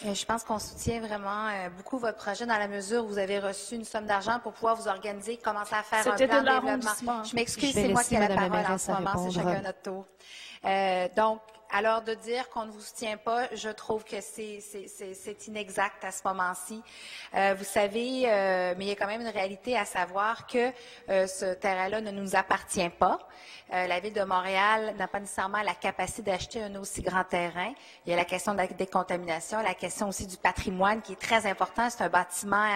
[SPEAKER 11] Je pense qu'on soutient vraiment beaucoup votre projet dans la mesure où vous avez reçu une somme d'argent pour pouvoir vous organiser, commencer à faire un plan de développement. Je m'excuse, c'est moi qui ai la parole en ce moment, c'est chacun notre tour. Donc, alors de dire qu'on ne vous soutient pas, je trouve que c'est inexact à ce moment-ci. Vous savez, mais il y a quand même une réalité à savoir que ce terrain-là ne nous appartient pas. La Ville de Montréal n'a pas nécessairement la capacité d'acheter un aussi grand terrain. Il y a la question de la décontamination, la question aussi du patrimoine qui est très important. C'est un bâtiment,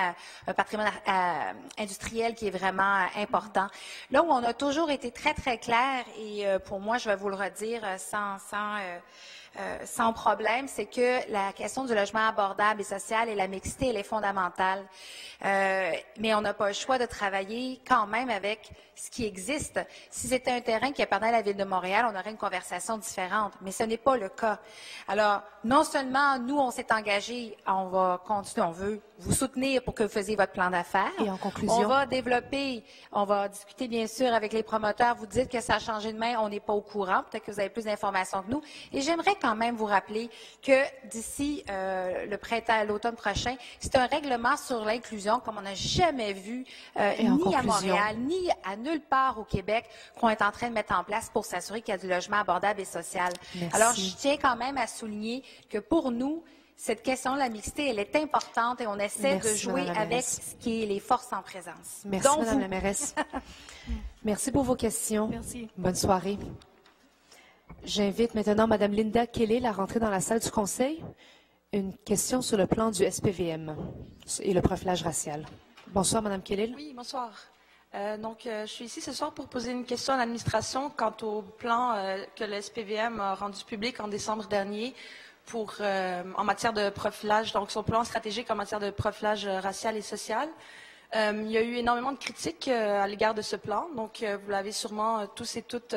[SPEAKER 11] un patrimoine industriel qui est vraiment important. Là où on a toujours été très, très clair, et pour moi, je vais vous le redire sans problème, c'est que la question du logement abordable et social et la mixité, elle est fondamentale. Mais on n'a pas le choix de travailler quand même avec ce qui existe. Si c'était un terrain qui appartenait à la Ville de Montréal, on aurait une conversation différente, mais ce n'est pas le cas. Alors, non seulement nous, on s'est engagés, on va continuer, on veut vous soutenir pour que vous fassiez votre plan d'affaires.
[SPEAKER 1] Et en conclusion?
[SPEAKER 11] On va développer, on va discuter bien sûr avec les promoteurs. Vous dites que ça a changé de main, on n'est pas au courant. Peut-être que vous avez plus d'informations que nous. Et j'aimerais quand même vous rappeler que d'ici le printemps, l'automne prochain, c'est un règlement sur l'inclusion comme on n'a jamais vu ni à Montréal, ni à nulle part au Québec qu'on est en train de mettre en place pour s'assurer qu'il y a du logement abordable et social.
[SPEAKER 1] Merci.
[SPEAKER 11] Alors, je tiens quand même à souligner que pour nous, cette question de la mixité, elle est importante et on essaie de jouer avec ce qui est les forces en présence.
[SPEAKER 1] Merci, Madame la mairesse. Merci pour vos questions.
[SPEAKER 10] Merci.
[SPEAKER 1] Bonne soirée. J'invite maintenant Madame Linda Kelly à rentrer dans la salle du Conseil. Une question sur le plan du SPVM et le profilage racial. Bonsoir, Madame Kelly.
[SPEAKER 12] Oui, bonsoir. Je suis ici ce soir pour poser une question à l'administration quant au plan que le SPVM a rendu public en décembre dernier en matière de profilage, donc son plan stratégique en matière de profilage racial et social. Il y a eu énormément de critiques à l'égard de ce plan, donc vous l'avez sûrement tous et toutes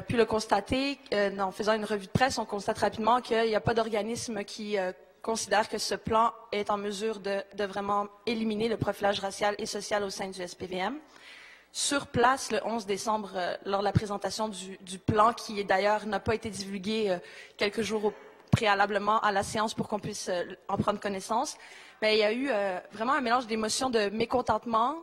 [SPEAKER 12] pu le constater. En faisant une revue de presse, on constate rapidement qu'il n'y a pas d'organisme qui considère que ce plan est en mesure de vraiment éliminer le profilage racial et social au sein du SPVM. Sur place, le 11 décembre, lors de la présentation du plan, qui d'ailleurs n'a pas été divulgué quelques jours préalablement à la séance pour qu'on puisse en prendre connaissance, mais il y a eu vraiment un mélange d'émotions de mécontentement,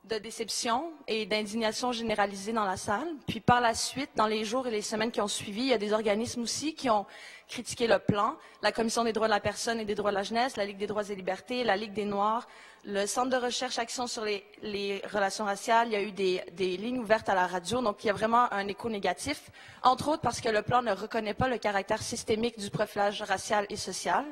[SPEAKER 12] de déception et d'indignation généralisée dans la salle. Puis par la suite, dans les jours et les semaines qui ont suivi, il y a des organismes aussi qui ont critiqué le plan. La Commission des droits de la personne et des droits de la jeunesse, la Ligue des droits et libertés, la Ligue des Noirs, le Centre de recherche Action sur les relations raciales. Il y a eu des lignes ouvertes à la radio. Donc, il y a vraiment un écho négatif, entre autres parce que le plan ne reconnaît pas le caractère systémique du profilage racial et social.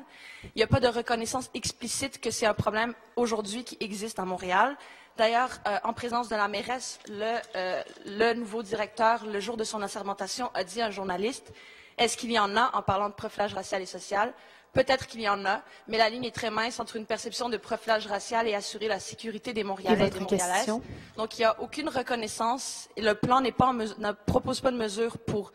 [SPEAKER 12] Il n'y a pas de reconnaissance explicite que c'est un problème aujourd'hui qui existe à Montréal. D'ailleurs, en présence de la mairesse, le nouveau directeur, le jour de son assermentation, a dit à un journaliste « Est-ce qu'il y en a en parlant de profilage racial et social ?» Peut-être qu'il y en a, mais la ligne est très mince entre une perception de profilage racial et assurer la sécurité des Montréalais et des Montréalaises. Donc, il n'y a aucune reconnaissance et le plan ne propose pas de mesures pour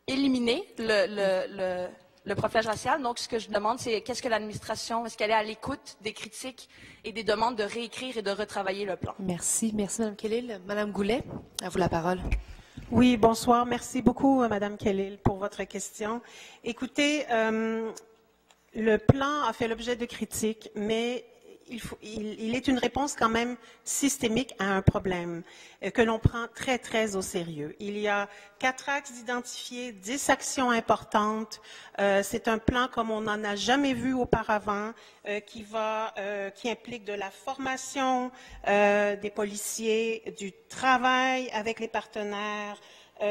[SPEAKER 12] éliminer le profilage racial. Donc, ce que je demande, c'est qu'est-ce que l'administration, est-ce qu'elle est à l'écoute des critiques et des demandes de réécrire et de retravailler le plan?
[SPEAKER 1] Merci. Merci, Mme Kellil. Mme Goulet, à vous la parole.
[SPEAKER 13] Oui, bonsoir. Merci beaucoup, Mme Kellil, pour votre question. Écoutez, le plan a fait l'objet de critiques, mais il est une réponse quand même systémique à un problème que l'on prend très, très au sérieux. Il y a 4 axes identifiés, 10 actions importantes. C'est un plan comme on n'en a jamais vu auparavant, qui implique de la formation des policiers, du travail avec les partenaires,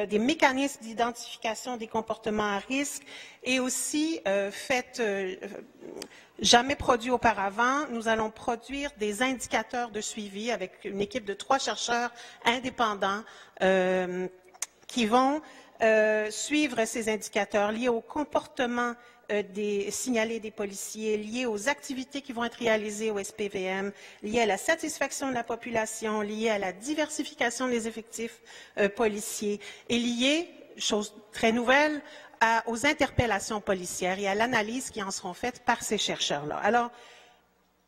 [SPEAKER 13] des mécanismes d'identification des comportements à risque et aussi, jamais produit auparavant, nous allons produire des indicateurs de suivi avec une équipe de 3 chercheurs indépendants qui vont suivre ces indicateurs liés au comportement signalés des policiers, liés aux activités qui vont être réalisées au SPVM, liés à la satisfaction de la population, liés à la diversification des effectifs policiers et liés, chose très nouvelle, aux interpellations policières et à l'analyse qui en seront faites par ces chercheurs-là. Alors,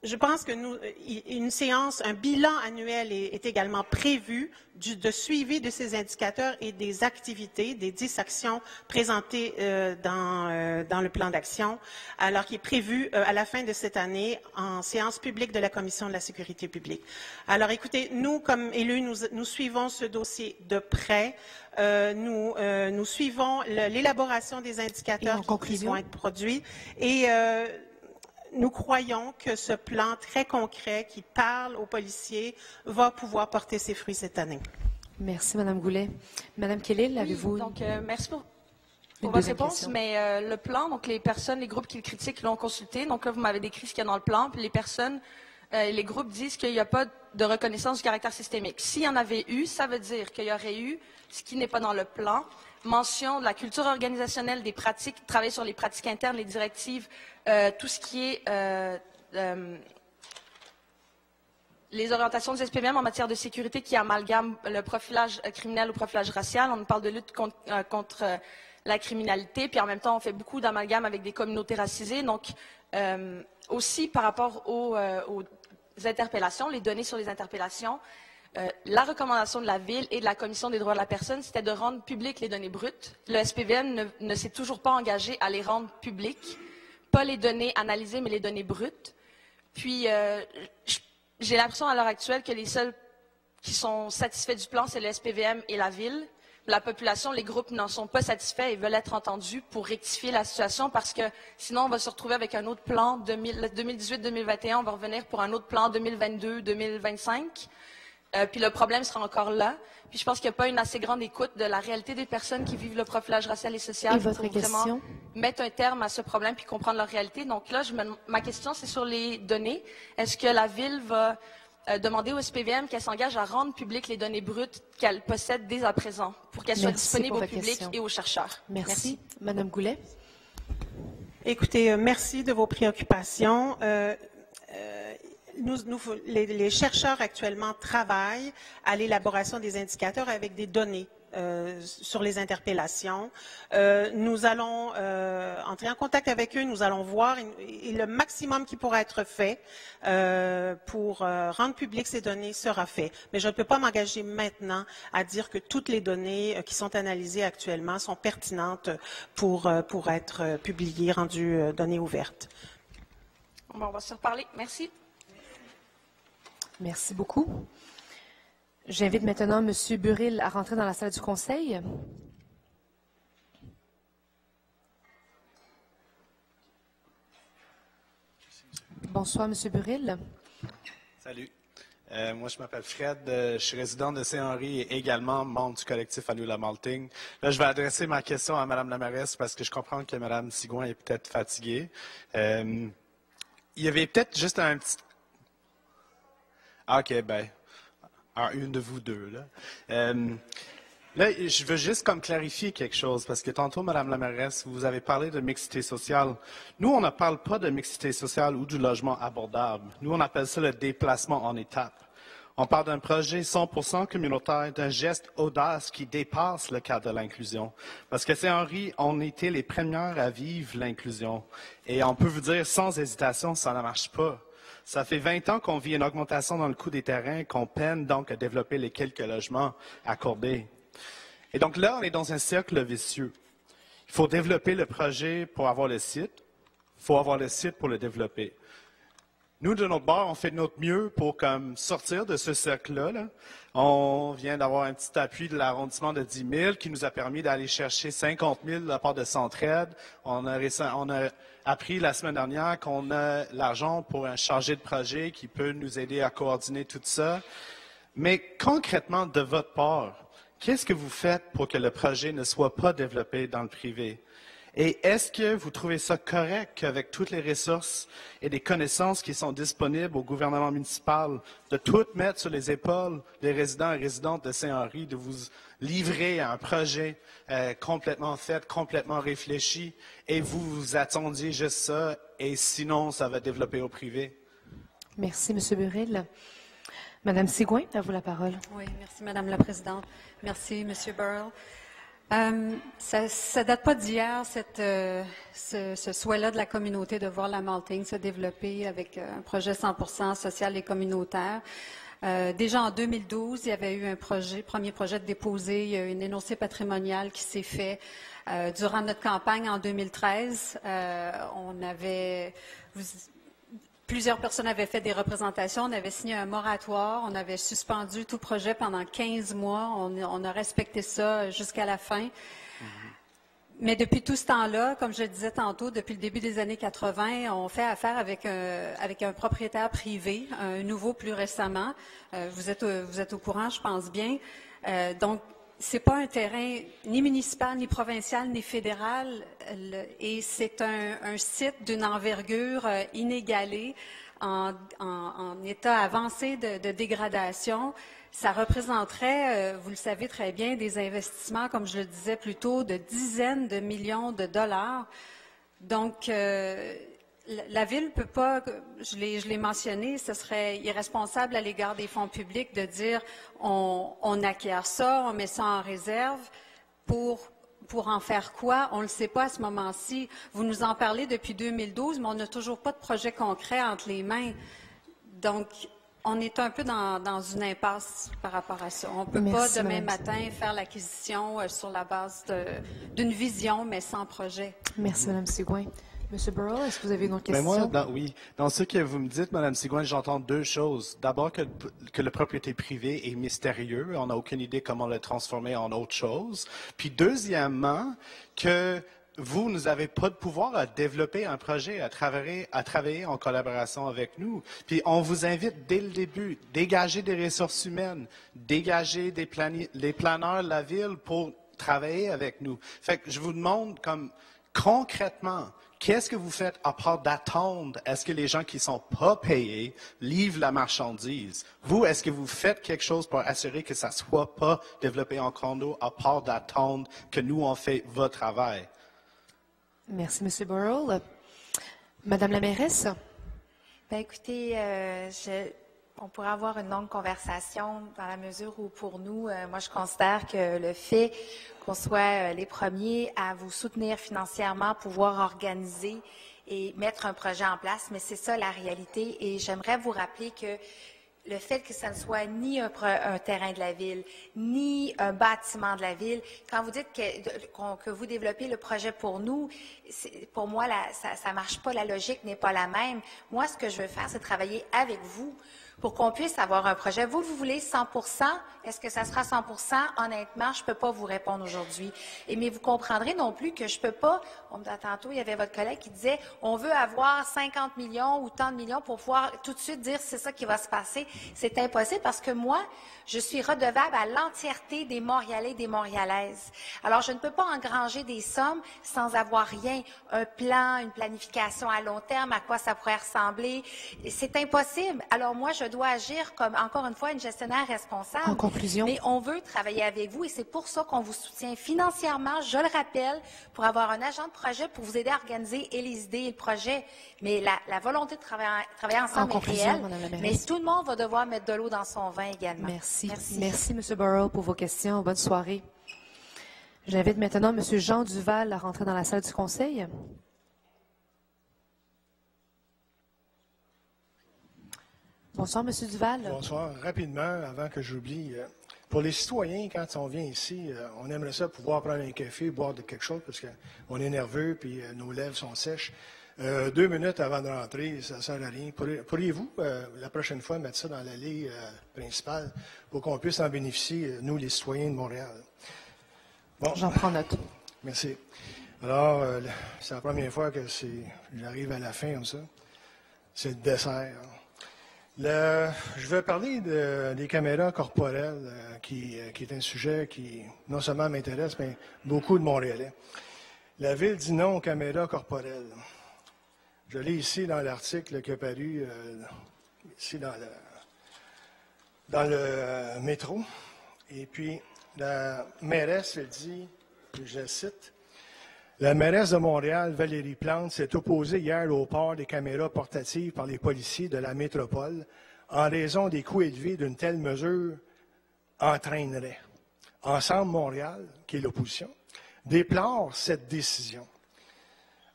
[SPEAKER 13] je pense que un bilan annuel est également prévu de suivi de ces indicateurs et des activités, des 10 actions présentées dans le plan d'action, alors qui est prévu à la fin de cette année en séance publique de la Commission de la sécurité publique. Alors écoutez, nous, comme élus, nous suivons ce dossier de près. Nous suivons l'élaboration des indicateurs qui vont être produits et nous croyons que ce plan très concret qui parle aux policiers va pouvoir porter ses fruits cette année.
[SPEAKER 1] Merci, Mme Goulet. Mme Kellil, avez-vous...
[SPEAKER 12] Merci pour votre réponse, mais le plan, donc les groupes qui le critiquent l'ont consulté. Donc là, vous m'avez décrit ce qu'il y a dans le plan, puis les groupes disent qu'il n'y a pas de reconnaissance du caractère systémique. S'il y en avait eu, ça veut dire qu'il y aurait eu, ce qui n'est pas dans le plan, mention de la culture organisationnelle, des pratiques, travailler sur les pratiques internes, les directives, tout ce qui est les orientations du SPVM en matière de sécurité qui amalgament le profilage criminel au profilage racial. On parle de lutte contre la criminalité, puis en même temps, on fait beaucoup d'amalgames avec des communautés racisées. Donc, aussi par rapport aux interpellations, les données sur les interpellations, la recommandation de la Ville et de la Commission des droits de la personne, c'était de rendre publiques les données brutes. Le SPVM ne s'est toujours pas engagé à les rendre publiques, pas les données analysées, mais les données brutes. Puis, j'ai l'impression à l'heure actuelle que les seuls qui sont satisfaits du plan, c'est le SPVM et la Ville. La population, les groupes n'en sont pas satisfaits et veulent être entendus pour rectifier la situation parce que sinon, on va se retrouver avec un autre plan 2018-2021. On va revenir pour un autre plan 2022-2025. Puis le problème sera encore là. Puis je pense qu'il n'y a pas une assez grande écoute de la réalité des personnes qui vivent le profilage racial et social pour vraiment mettre un terme à ce problème puis comprendre leur réalité. Donc là, ma question, c'est sur les données. Est-ce que la Ville va demander au SPVM qu'elle s'engage à rendre publiques les données brutes qu'elle possède dès à présent pour qu'elles soient disponibles au public et aux chercheurs?
[SPEAKER 1] Merci. Madame Goulet.
[SPEAKER 13] Écoutez, merci de vos préoccupations. Les chercheurs actuellement travaillent à l'élaboration des indicateurs avec des données sur les interpellations. Nous allons entrer en contact avec eux, nous allons voir et le maximum qui pourra être fait pour rendre publiques ces données sera fait. Mais je ne peux pas m'engager maintenant à dire que toutes les données qui sont analysées actuellement sont pertinentes pour être publiées, rendues données ouvertes.
[SPEAKER 12] Bon, on va se reparler. Merci.
[SPEAKER 1] Merci beaucoup. J'invite maintenant M. Burrill à rentrer dans la salle du Conseil. Bonsoir, M. Burrill.
[SPEAKER 14] Salut. Moi, je m'appelle Fred. Je suis résident de Saint-Henri et également membre du collectif Anneau-la-Malting. Là, je vais adresser ma question à Mme la mairesse parce que je comprends que Mme Sigouin est peut-être fatiguée. Il y avait peut-être juste un petit... Ah, OK, bien, une de vous deux, là. Là, je veux juste comme clarifier quelque chose, parce que tantôt, Mme la mairesse, vous avez parlé de mixité sociale. Nous, on ne parle pas de mixité sociale ou du logement abordable. Nous, on appelle ça le déplacement en étapes. On parle d'un projet 100% communautaire, d'un geste audace qui dépasse le cadre de l'inclusion. Parce que Saint-Henri, on était les premières à vivre l'inclusion. Et on peut vous dire, sans hésitation, ça ne marche pas. Ça fait 20 ans qu'on vit une augmentation dans le coût des terrains, qu'on peine donc à développer les quelques logements accordés. Et donc là, on est dans un cercle vicieux. Il faut développer le projet pour avoir le site. Il faut avoir le site pour le développer. Nous, de notre bord, on fait de notre mieux pour sortir de ce cercle-là. Là. On vient d'avoir un petit appui de l'arrondissement de 10 000 qui nous a permis d'aller chercher 50 000 de la part de Centraide. On a appris la semaine dernière qu'on a l'argent pour un chargé de projet qui peut nous aider à coordonner tout ça. Mais concrètement, de votre part, qu'est-ce que vous faites pour que le projet ne soit pas développé dans le privé? Et est-ce que vous trouvez ça correct qu'avec toutes les ressources et les connaissances qui sont disponibles au gouvernement municipal, de tout mettre sur les épaules des résidents et résidentes de Saint-Henri, de vous livrer à un projet complètement fait, complètement réfléchi, et vous attendiez juste ça, et sinon ça va développer au privé?
[SPEAKER 1] Merci, M. Burrill. Madame Sigouin, à vous la parole.
[SPEAKER 2] Oui, merci, Madame la Présidente. Merci, M. Burrill. Ça ne date pas d'hier, ce souhait-là de la communauté de voir la Malting se développer avec un projet 100% social et communautaire. Déjà en 2012, il y avait eu un premier projet de déposer, il y a eu une énoncé patrimoniale qui s'est fait durant notre campagne en 2013. Plusieurs personnes avaient fait des représentations, on avait signé un moratoire, on avait suspendu tout projet pendant 15 mois, on a respecté ça jusqu'à la fin. Mais depuis tout ce temps-là, comme je le disais tantôt, depuis le début des années 80, on fait affaire avec un propriétaire privé, un nouveau plus récemment. Vous êtes au courant, je pense bien. Donc, c'est pas un terrain ni municipal, ni provincial, ni fédéral, et c'est un site d'une envergure inégalée, en état avancé de dégradation. Ça représenterait, vous le savez très bien, des investissements, comme je le disais plus tôt, de dizaines de millions de dollars. Donc, la Ville peut pas, je l'ai mentionné, ce serait irresponsable à l'égard des fonds publics de dire on acquiert ça, on met ça en réserve pour en faire quoi? On ne le sait pas à ce moment-ci. Vous nous en parlez depuis 2012, mais on n'a toujours pas de projet concret entre les mains. Donc, on est un peu dans une impasse par rapport à ça. On ne peut pas demain matin faire l'acquisition sur la base d'une vision, mais sans projet.
[SPEAKER 1] Merci, Mme Sigouin. M. Burrill, est-ce que vous avez une autre question?
[SPEAKER 14] Mais moi, dans ce que vous me dites, Mme Sigouin, j'entends deux choses. D'abord, que la propriété privée est mystérieux. On n'a aucune idée comment le transformer en autre chose. Puis deuxièmement, que vous n'avez pas de pouvoir à développer un projet, à travailler en collaboration avec nous. Puis on vous invite dès le début, dégager des ressources humaines, dégager les planeurs de la ville pour travailler avec nous. Fait que je vous demande concrètement, qu'est-ce que vous faites à part d'attendre? Est-ce que les gens qui ne sont pas payés livrent la marchandise? Vous, est-ce que vous faites quelque chose pour assurer que ça ne soit pas développé en condo à part d'attendre que nous, on fait votre travail?
[SPEAKER 1] Merci, M. Burrill. Madame la mairesse?
[SPEAKER 11] Bien, écoutez, on pourrait avoir une longue conversation dans la mesure où, pour nous, moi, je considère que le fait qu'on soit les premiers à vous soutenir financièrement, pouvoir organiser et mettre un projet en place, mais c'est ça la réalité. Et j'aimerais vous rappeler que le fait que ça ne soit ni un terrain de la Ville, ni un bâtiment de la Ville, quand vous dites que vous développez le projet pour nous, pour moi, ça ne marche pas, la logique n'est pas la même. Moi, ce que je veux faire, c'est travailler avec vous pour qu'on puisse avoir un projet. Vous voulez 100 %? Est-ce que ça sera 100 %? Honnêtement, je ne peux pas vous répondre aujourd'hui. Mais vous comprendrez non plus que je ne peux pas, tantôt, il y avait votre collègue qui disait, on veut avoir 50 millions ou tant de millions pour pouvoir tout de suite dire c'est ça qui va se passer. C'est impossible parce que moi, je suis redevable à l'entièreté des Montréalais et des Montréalaises. Alors, je ne peux pas engranger des sommes sans avoir rien, un plan, une planification à long terme, à quoi ça pourrait ressembler. C'est impossible. Alors, moi, je dois agir comme, encore une fois, une gestionnaire responsable.
[SPEAKER 1] En conclusion.
[SPEAKER 11] Mais on veut travailler avec vous et c'est pour ça qu'on vous soutient financièrement, je le rappelle, pour avoir un agent de projet pour vous aider à organiser et les idées et le projet. Mais la volonté de travailler ensemble est réelle. Mais tout le monde va devoir mettre de l'eau dans son vin également.
[SPEAKER 1] Merci. Merci, M. Burrow, pour vos questions. Bonne soirée. J'invite maintenant M. Jean Duval à rentrer dans la salle du Conseil. Bonsoir, M. Duval.
[SPEAKER 15] Bonsoir. Rapidement, avant que j'oublie, pour les citoyens, quand on vient ici, on aimerait ça pouvoir prendre un café, boire de quelque chose, parce qu'on est nerveux puis nos lèvres sont sèches. 2 minutes avant de rentrer, ça ne sert à rien. Pourriez-vous, la prochaine fois, mettre ça dans l'allée principale pour qu'on puisse en bénéficier, nous, les citoyens de Montréal? Bon.
[SPEAKER 1] J'en prends note.
[SPEAKER 15] Merci. Alors, c'est la première fois que j'arrive à la fin comme ça. C'est le dessert. Je vais parler des caméras corporelles, qui est un sujet qui non seulement m'intéresse, mais beaucoup de Montréalais. La Ville dit non aux caméras corporelles. Je lis ici dans l'article qui est paru ici dans le métro. Et puis, la mairesse, elle dit, je cite, « La mairesse de Montréal, Valérie Plante, s'est opposée hier au port des caméras portatives par les policiers de la métropole en raison des coûts élevés d'une telle mesure entraînerait. Ensemble Montréal, qui est l'opposition, déplore cette décision. »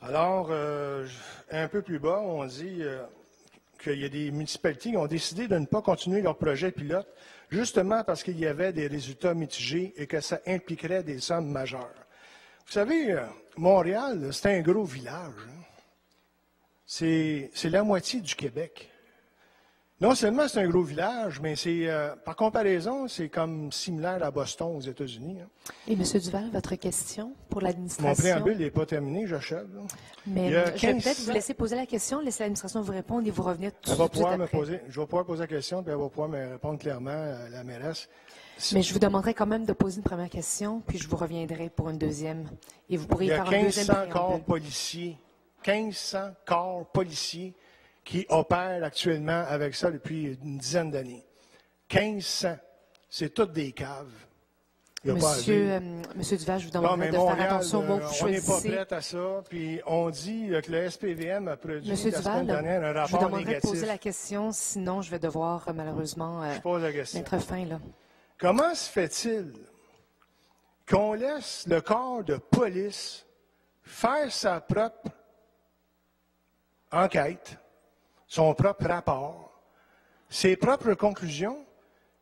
[SPEAKER 15] Alors, un peu plus bas, on dit qu'il y a des municipalités qui ont décidé de ne pas continuer leur projet pilote, justement parce qu'il y avait des résultats mitigés et que ça impliquerait des sommes majeures. Vous savez, Montréal, c'est un gros village. Hein? C'est la moitié du Québec. Non seulement c'est un gros village, mais par comparaison, c'est comme similaire à Boston aux États-Unis. Hein.
[SPEAKER 1] Et M. Duval, votre question pour l'administration?
[SPEAKER 15] Mon préambule n'est pas terminé, j'achève.
[SPEAKER 1] Mais je vais peut-être vous laisser poser la question, laisser l'administration vous répondre et vous revenir tout de suite après.
[SPEAKER 15] Je vais pouvoir poser la question, puis elle va pouvoir me répondre clairement, la mairesse.
[SPEAKER 1] Mais je vous demanderai quand même de poser une première question, puis je vous reviendrai pour une deuxième. Et vous pourrez faire un deuxième préambule.
[SPEAKER 15] 1500 corps policiers qui opèrent actuellement avec ça depuis une dizaine d'années. 1500. C'est toutes des caves.
[SPEAKER 1] Monsieur Duval, je vous demanderai de faire attention aux mots que vous choisissez.
[SPEAKER 15] On n'est pas prêt à ça, puis on dit que le SPVM a produit la semaine dernière un rapport négatif.
[SPEAKER 1] Je vous demanderai de poser la question, sinon je vais devoir malheureusement mettre fin. Là.
[SPEAKER 15] Comment se fait-il qu'on laisse le corps de police faire sa propre enquête, son propre rapport, ses propres conclusions,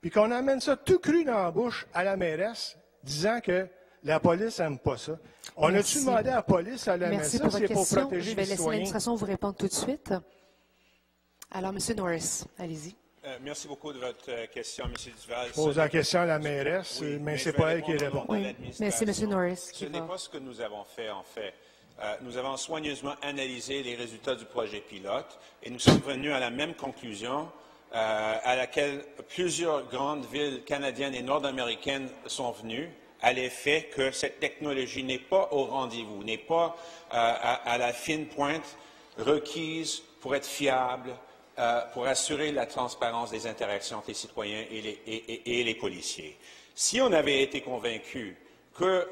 [SPEAKER 15] puis qu'on amène ça tout cru dans la bouche à la mairesse, disant que la police n'aime pas ça. On a-tu demandé à la police à l'aimer ça? C'est pour protéger les citoyens.
[SPEAKER 1] Je vais laisser l'administration vous répondre tout de suite. Alors, M. Norris, allez-y.
[SPEAKER 16] Merci beaucoup de votre question, M. Duval.
[SPEAKER 15] Je pose la question à la mairesse, oui, mais ce n'est pas elle qui répond.
[SPEAKER 1] Oui, mais c'est M. Norris qui
[SPEAKER 16] Ce n'est pas ce que nous avons fait, en fait. Nous avons soigneusement analysé les résultats du projet pilote et nous sommes venus à la même conclusion à laquelle plusieurs grandes villes canadiennes et nord-américaines sont venues, à l'effet que cette technologie n'est pas au rendez-vous, n'est pas à la fine pointe requise pour être fiable, pour assurer la transparence des interactions entre les citoyens et les policiers. Si on avait été convaincu que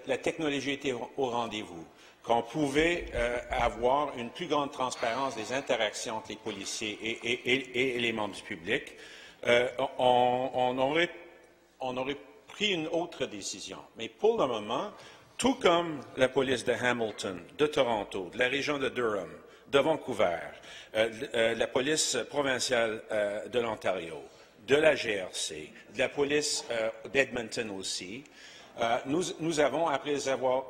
[SPEAKER 16] la technologie était au rendez-vous, qu'on pouvait avoir une plus grande transparence des interactions entre les policiers et les membres du public, on aurait pris une autre décision. Mais pour le moment, tout comme la police de Hamilton, de Toronto, de la région de Durham, de Vancouver, la police provinciale de l'Ontario, de la GRC, de la police d'Edmonton aussi, nous avons, après avoir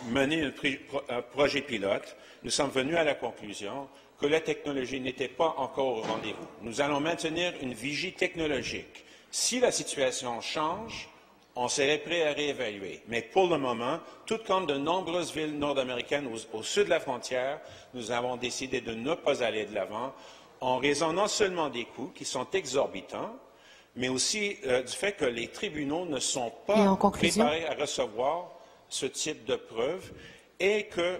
[SPEAKER 16] mené un projet pilote, nous sommes venus à la conclusion que la technologie n'était pas encore au rendez-vous. Nous allons maintenir une vigie technologique. Si la situation change, on serait prêt à réévaluer. Mais pour le moment, tout comme de nombreuses villes nord-américaines au sud de la frontière, nous avons décidé de ne pas aller de l'avant en raison non seulement des coûts qui sont exorbitants, mais aussi du fait que les tribunaux ne sont pas préparés à recevoir ce type de preuves et que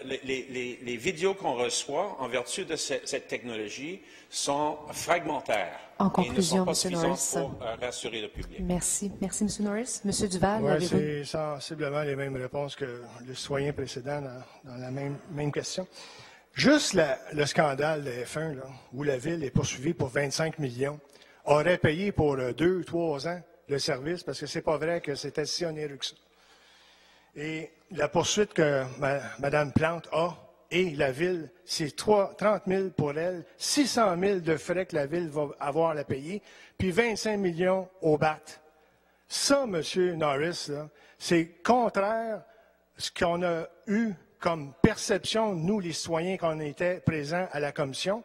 [SPEAKER 16] les vidéos qu'on reçoit en vertu de cette technologie sont fragmentaires et ne sont pas suffisantes pour rassurer le public.
[SPEAKER 1] Merci. Merci, M. Norris. M. Duval,
[SPEAKER 15] oui,
[SPEAKER 1] avez-vous...
[SPEAKER 15] c'est sensiblement les mêmes réponses que le citoyen précédent dans la même question. Juste le scandale de F1, là, où la Ville est poursuivie pour 25 millions, aurait payé pour 2 ou 3 ans le service, parce que c'est pas vrai que c'était si onéreux que ça. Et la poursuite que Mme Plante a et la Ville, c'est 30 000 pour elle, 600 000 de frais que la Ville va avoir à payer, puis 25 millions au BAT. Ça, M. Norris, c'est contraire à ce qu'on a eu comme perception, nous, les citoyens, quand on était présents à la commission.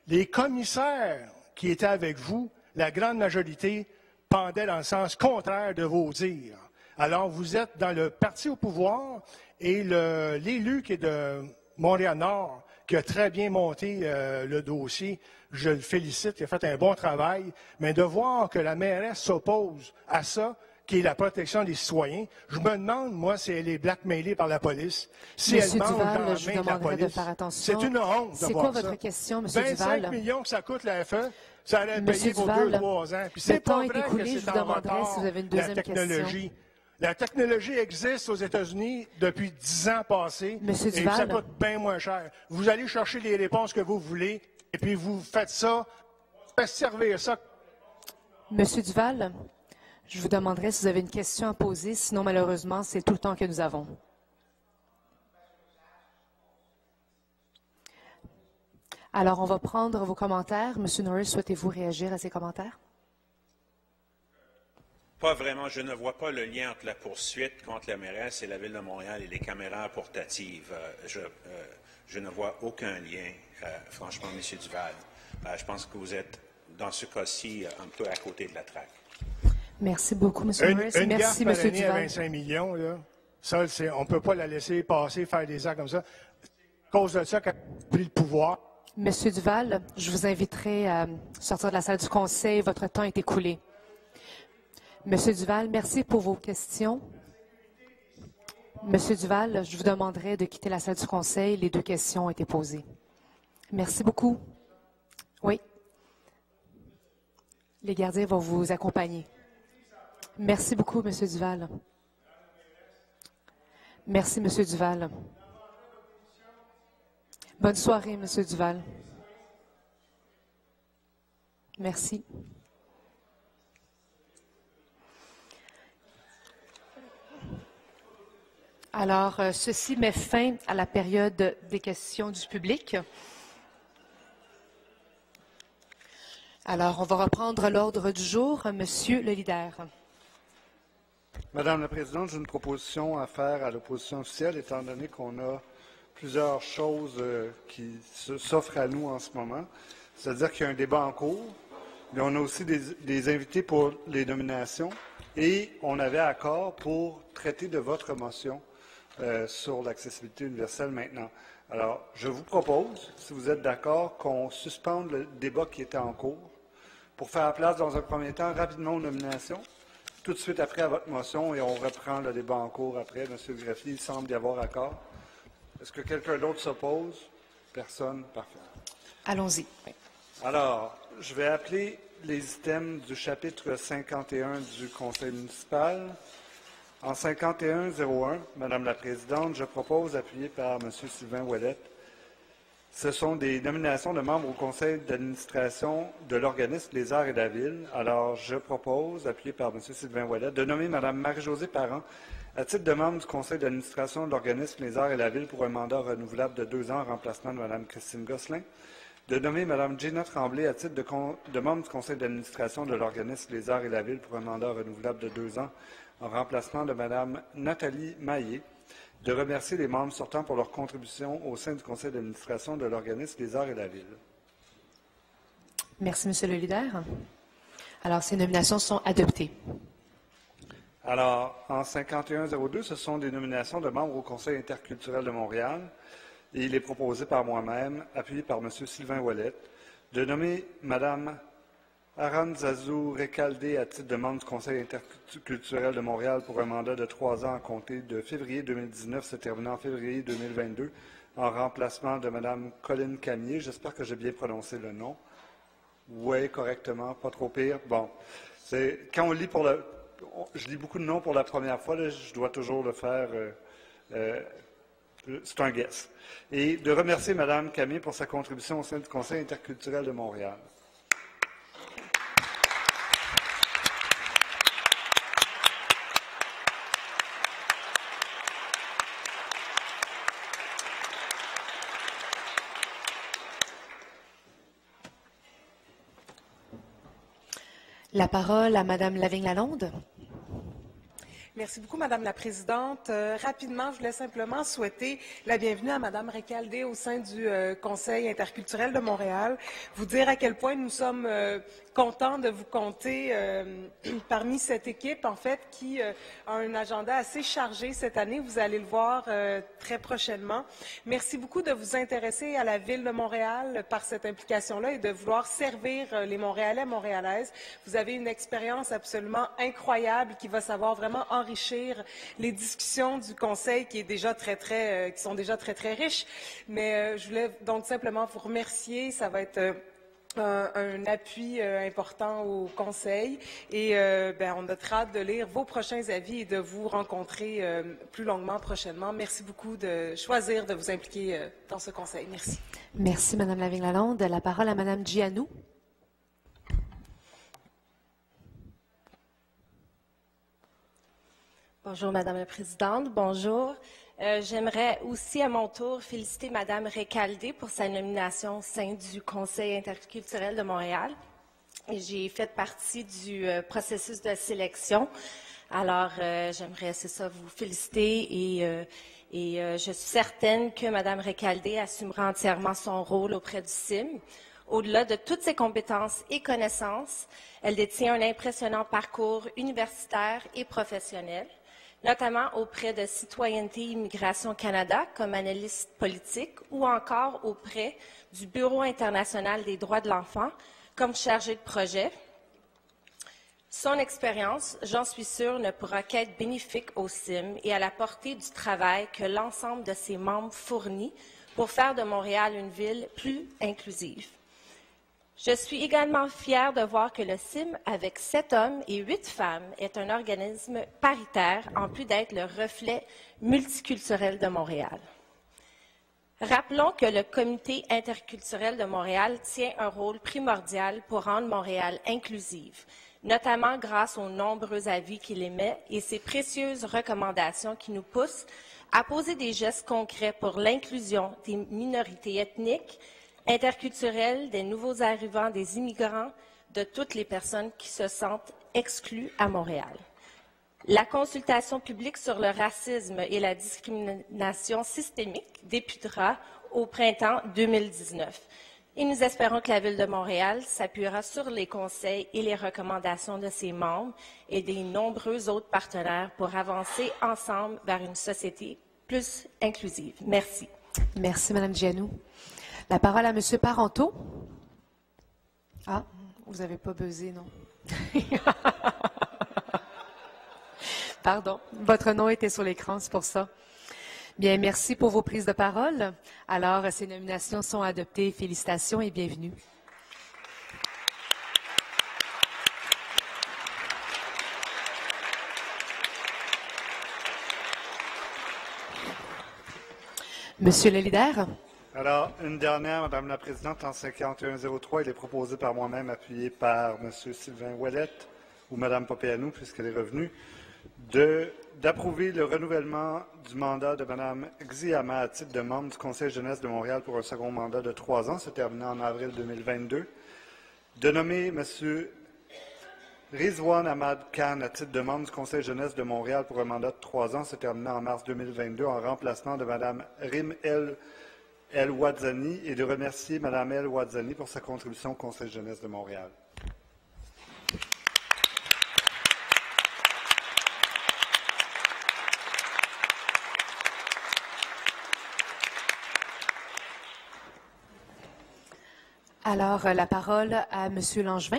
[SPEAKER 15] Les commissaires qui étaient avec vous, la grande majorité, pendaient dans le sens contraire de vos dires. Alors, vous êtes dans le parti au pouvoir et l'élu qui est de Montréal-Nord, qui a très bien monté le dossier, je le félicite, il a fait un bon travail, mais de voir que la mairesse s'oppose à ça, qui est la protection des citoyens, je me demande, moi, si elle est blackmailée par la police, si elle mange dans la main de la police. C'est une honte de voir ça.
[SPEAKER 1] C'est quoi votre question, M. Duval?
[SPEAKER 15] 25 millions que ça coûte la FE, ça allait payer pour 2 ou 3 ans. Puis c'est pas vrai que c'est en retard,
[SPEAKER 1] si vous avez une deuxième
[SPEAKER 15] la technologie.
[SPEAKER 1] question.
[SPEAKER 15] La technologie existe aux États-Unis depuis 10 ans passés et ça coûte bien moins cher. Vous allez chercher les réponses que vous voulez et puis vous faites ça, faites servir ça.
[SPEAKER 1] Monsieur Duval, je vous demanderai si vous avez une question à poser, sinon malheureusement, c'est tout le temps que nous avons. Alors, on va prendre vos commentaires. Monsieur Norris, souhaitez-vous réagir à ces commentaires?
[SPEAKER 16] Pas vraiment. Je ne vois pas le lien entre la poursuite contre la mairesse et la Ville de Montréal et les caméras portatives. Je ne vois aucun lien, franchement, M. Duval. Je pense que vous êtes, dans ce cas-ci, un peu à côté de la traque.
[SPEAKER 1] Merci beaucoup, M. Norris. Merci, M.
[SPEAKER 15] Duval.
[SPEAKER 1] Duval.
[SPEAKER 15] À 25 millions, là, ça, on ne peut pas la laisser passer, faire des actes comme ça. À cause de ça qu'elle a pris le pouvoir.
[SPEAKER 1] M. Duval, je vous inviterai à sortir de la salle du Conseil. Votre temps est écoulé. Monsieur Duval, merci pour vos questions. Monsieur Duval, je vous demanderai de quitter la salle du Conseil. Les 2 questions ont été posées. Merci beaucoup. Oui. Les gardiens vont vous accompagner. Merci beaucoup, Monsieur Duval. Merci, Monsieur Duval. Bonne soirée, Monsieur Duval. Merci. Alors, ceci met fin à la période des questions du public. Alors, on va reprendre l'ordre du jour. Monsieur le leader.
[SPEAKER 5] Madame la Présidente, j'ai une proposition à faire à l'opposition officielle, étant donné qu'on a plusieurs choses qui s'offrent à nous en ce moment. C'est-à-dire qu'il y a un débat en cours, mais on a aussi des invités pour les nominations et on avait accord pour traiter de votre motion sur l'accessibilité universelle maintenant. Alors, je vous propose, si vous êtes d'accord, qu'on suspende le débat qui était en cours pour faire place, dans un premier temps, rapidement aux nominations, tout de suite après à votre motion, et on reprend le débat en cours après. Monsieur le greffier, il semble y avoir accord. Est-ce que quelqu'un d'autre s'oppose? Personne? Parfait.
[SPEAKER 1] Allons-y.
[SPEAKER 5] Alors, je vais appeler les items du chapitre 51 du Conseil municipal. En 51-01, Madame la Présidente, je propose, appuyé par M. Sylvain Ouellette, ce sont des nominations de membres au Conseil d'administration de l'organisme Les Arts et la Ville. Alors, je propose, appuyé par M. Sylvain Ouellette, de nommer Mme Marie-Josée Parent à titre de membre du Conseil d'administration de l'organisme Les Arts et la Ville pour un mandat renouvelable de 2 ans en remplacement de Mme Christine Gosselin. De nommer Mme Gina Tremblay à titre de membre du Conseil d'administration de l'organisme Les Arts et la Ville pour un mandat renouvelable de 2 ans en remplacement de Mme Nathalie Maillé. de remercier les membres sortants pour leur contribution au sein du conseil d'administration de l'organisme des Arts et la Ville.
[SPEAKER 1] Merci, Monsieur le leader. Alors, ces nominations sont adoptées.
[SPEAKER 5] Alors, en 5102, ce sont des nominations de membres au Conseil interculturel de Montréal et il est proposé par moi-même, appuyé par M. Sylvain Ouellet, de nommer Mme Aranzazou Recaldé à titre de membre du Conseil interculturel de Montréal pour un mandat de 3 ans à compter de février 2019, se terminant en février 2022, en remplacement de Mme Colline Camier. J'espère que j'ai bien prononcé le nom. Oui, correctement, pas trop pire. Bon, quand on lit je lis beaucoup de noms pour la première fois, là, je dois toujours le faire. C'est un guess. Et de remercier Mme Camier pour sa contribution au sein du Conseil interculturel de Montréal.
[SPEAKER 1] La parole à Mme Lavigne-Lalonde.
[SPEAKER 21] Merci beaucoup, Madame la Présidente. Rapidement, je voulais simplement souhaiter la bienvenue à Madame Recaldé au sein du Conseil interculturel de Montréal. Vous dire à quel point nous sommes contents de vous compter parmi cette équipe, en fait, qui a un agenda assez chargé cette année. Vous allez le voir très prochainement. Merci beaucoup de vous intéresser à la Ville de Montréal par cette implication-là et de vouloir servir les Montréalais, Montréalaises. Vous avez une expérience absolument incroyable qui va savoir vraiment enrichir les discussions du Conseil qui sont déjà très riches. Mais je voulais donc simplement vous remercier. Ça va être un appui important au Conseil et on a très hâte de lire vos prochains avis et de vous rencontrer plus longuement prochainement. Merci beaucoup de choisir de vous impliquer dans ce Conseil. Merci.
[SPEAKER 1] Merci, Mme Lavigne-Lalonde. La parole à Mme Gianou.
[SPEAKER 17] Bonjour, Madame la Présidente. Bonjour. J'aimerais aussi, à mon tour, féliciter Mme Recaldé pour sa nomination au sein du Conseil interculturel de Montréal. J'ai fait partie du processus de sélection. Alors, j'aimerais, vous féliciter et je suis certaine que Mme Recaldé assumera entièrement son rôle auprès du CIM. Au-delà de toutes ses compétences et connaissances, elle détient un impressionnant parcours universitaire et professionnel, notamment auprès de Citoyenneté et Immigration Canada comme analyste politique ou encore auprès du Bureau international des droits de l'enfant comme chargé de projet. Son expérience, j'en suis sûre, ne pourra qu'être bénéfique au CIM et à la portée du travail que l'ensemble de ses membres fournit pour faire de Montréal une ville plus inclusive. Je suis également fière de voir que le CIM, avec 7 hommes et 8 femmes, est un organisme paritaire, en plus d'être le reflet multiculturel de Montréal. Rappelons que le Comité interculturel de Montréal tient un rôle primordial pour rendre Montréal inclusive, notamment grâce aux nombreux avis qu'il émet et ses précieuses recommandations qui nous poussent à poser des gestes concrets pour l'inclusion des minorités ethniques, interculturelles, des nouveaux arrivants, des immigrants, de toutes les personnes qui se sentent exclues à Montréal. La consultation publique sur le racisme et la discrimination systémique débutera au printemps 2019. Et nous espérons que la Ville de Montréal s'appuiera sur les conseils et les recommandations de ses membres et des nombreux autres partenaires pour avancer ensemble vers une société plus inclusive. Merci.
[SPEAKER 1] Merci, Mme Gianou. La parole à M. Parenteau. Ah, vous n'avez pas buzzé, non? Pardon, votre nom était sur l'écran, c'est pour ça. Bien, merci pour vos prises de parole. Alors, ces nominations sont adoptées. Félicitations et bienvenue. Monsieur le leader.
[SPEAKER 5] Alors, une dernière, Madame la Présidente, en 5103, il est proposé par moi-même, appuyé par M. Sylvain Ouellet ou Mme Papianou, puisqu'elle est revenue, d'approuver le renouvellement du mandat de Mme Xiama à titre de membre du Conseil jeunesse de Montréal pour un second mandat de 3 ans, se terminant en avril 2022, de nommer M. Rizwan Ahmad Khan, à titre de membre du Conseil jeunesse de Montréal pour un mandat de 3 ans se terminant en mars 2022 en remplacement de Mme Rim El Wadzani et de remercier Mme El Wadzani pour sa contribution au Conseil jeunesse de Montréal.
[SPEAKER 1] Alors, la parole à M. Langevin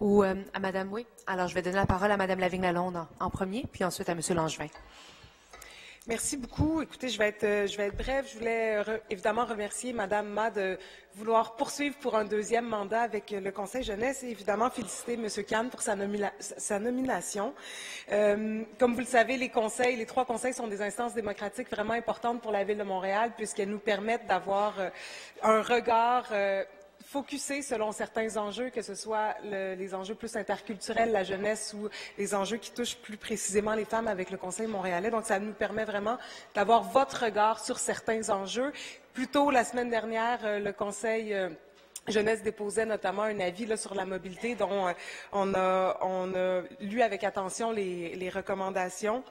[SPEAKER 1] ou à Mme, oui. Alors, je vais donner la parole à Mme Lavigne-Lalonde en premier, puis ensuite à M. Langevin.
[SPEAKER 21] Merci beaucoup. Écoutez, je vais être brève. Je voulais évidemment remercier Mme Ma de vouloir poursuivre pour un deuxième mandat avec le Conseil jeunesse et évidemment féliciter M. Khan pour sa nomination. Comme vous le savez, les trois conseils sont des instances démocratiques vraiment importantes pour la Ville de Montréal puisqu'elles nous permettent d'avoir un regard focusé selon certains enjeux, que ce soit les enjeux plus interculturels, la jeunesse ou les enjeux qui touchent plus précisément les femmes avec le Conseil montréalais. Donc, ça nous permet vraiment d'avoir votre regard sur certains enjeux. Plus tôt, la semaine dernière, le Conseil jeunesse déposait notamment un avis là, sur la mobilité dont on a lu avec attention les recommandations.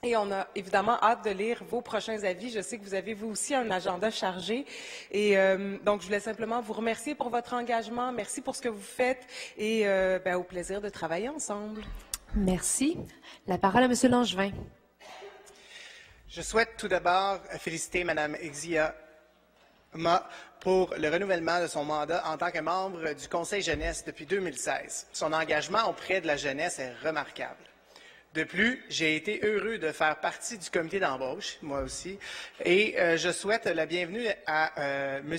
[SPEAKER 21] Et on a évidemment hâte de lire vos prochains avis. Je sais que vous avez, vous aussi, un agenda chargé. Et donc, je voulais simplement vous remercier pour votre engagement. Merci pour ce que vous faites et au plaisir de travailler ensemble.
[SPEAKER 1] Merci. La parole à M. Langevin.
[SPEAKER 18] Je souhaite tout d'abord féliciter Mme Exia Ma pour le renouvellement de son mandat en tant que membre du Conseil jeunesse depuis 2016. Son engagement auprès de la jeunesse est remarquable. De plus, j'ai été heureux de faire partie du comité d'embauche, moi aussi, et je souhaite la bienvenue à M.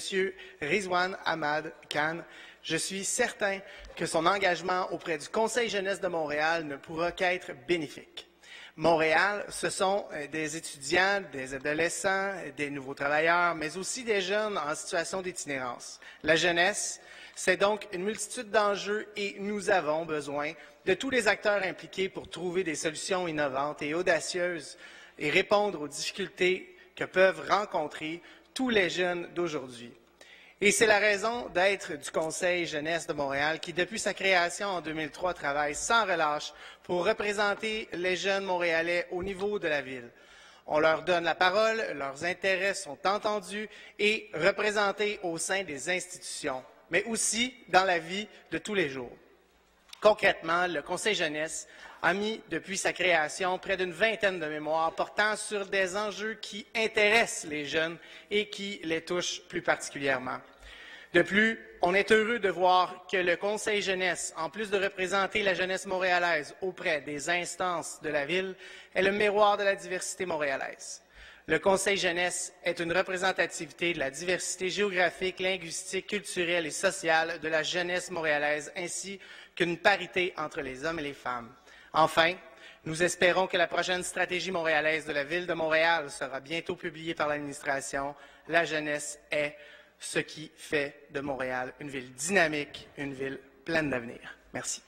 [SPEAKER 18] Rizwan Ahmad Khan. Je suis certain que son engagement auprès du Conseil jeunesse de Montréal ne pourra qu'être bénéfique. Montréal, ce sont des étudiants, des adolescents, des nouveaux travailleurs, mais aussi des jeunes en situation d'itinérance. La jeunesse, c'est donc une multitude d'enjeux et nous avons besoin de tous les acteurs impliqués pour trouver des solutions innovantes et audacieuses et répondre aux difficultés que peuvent rencontrer tous les jeunes d'aujourd'hui. Et c'est la raison d'être du Conseil jeunesse de Montréal qui, depuis sa création en 2003, travaille sans relâche pour représenter les jeunes montréalais au niveau de la ville. On leur donne la parole, leurs intérêts sont entendus et représentés au sein des institutions, mais aussi dans la vie de tous les jours. Concrètement, le Conseil jeunesse a mis, depuis sa création, près d'une vingtaine de mémoires portant sur des enjeux qui intéressent les jeunes et qui les touchent plus particulièrement. De plus, on est heureux de voir que le Conseil jeunesse, en plus de représenter la jeunesse montréalaise auprès des instances de la Ville, est le miroir de la diversité montréalaise. Le Conseil jeunesse est une représentativité de la diversité géographique, linguistique, culturelle et sociale de la jeunesse montréalaise, ainsi qu'une parité entre les hommes et les femmes. Enfin, nous espérons que la prochaine stratégie montréalaise de la Ville de Montréal sera bientôt publiée par l'administration. La jeunesse est ce qui fait de Montréal une ville dynamique, une ville pleine d'avenir. Merci.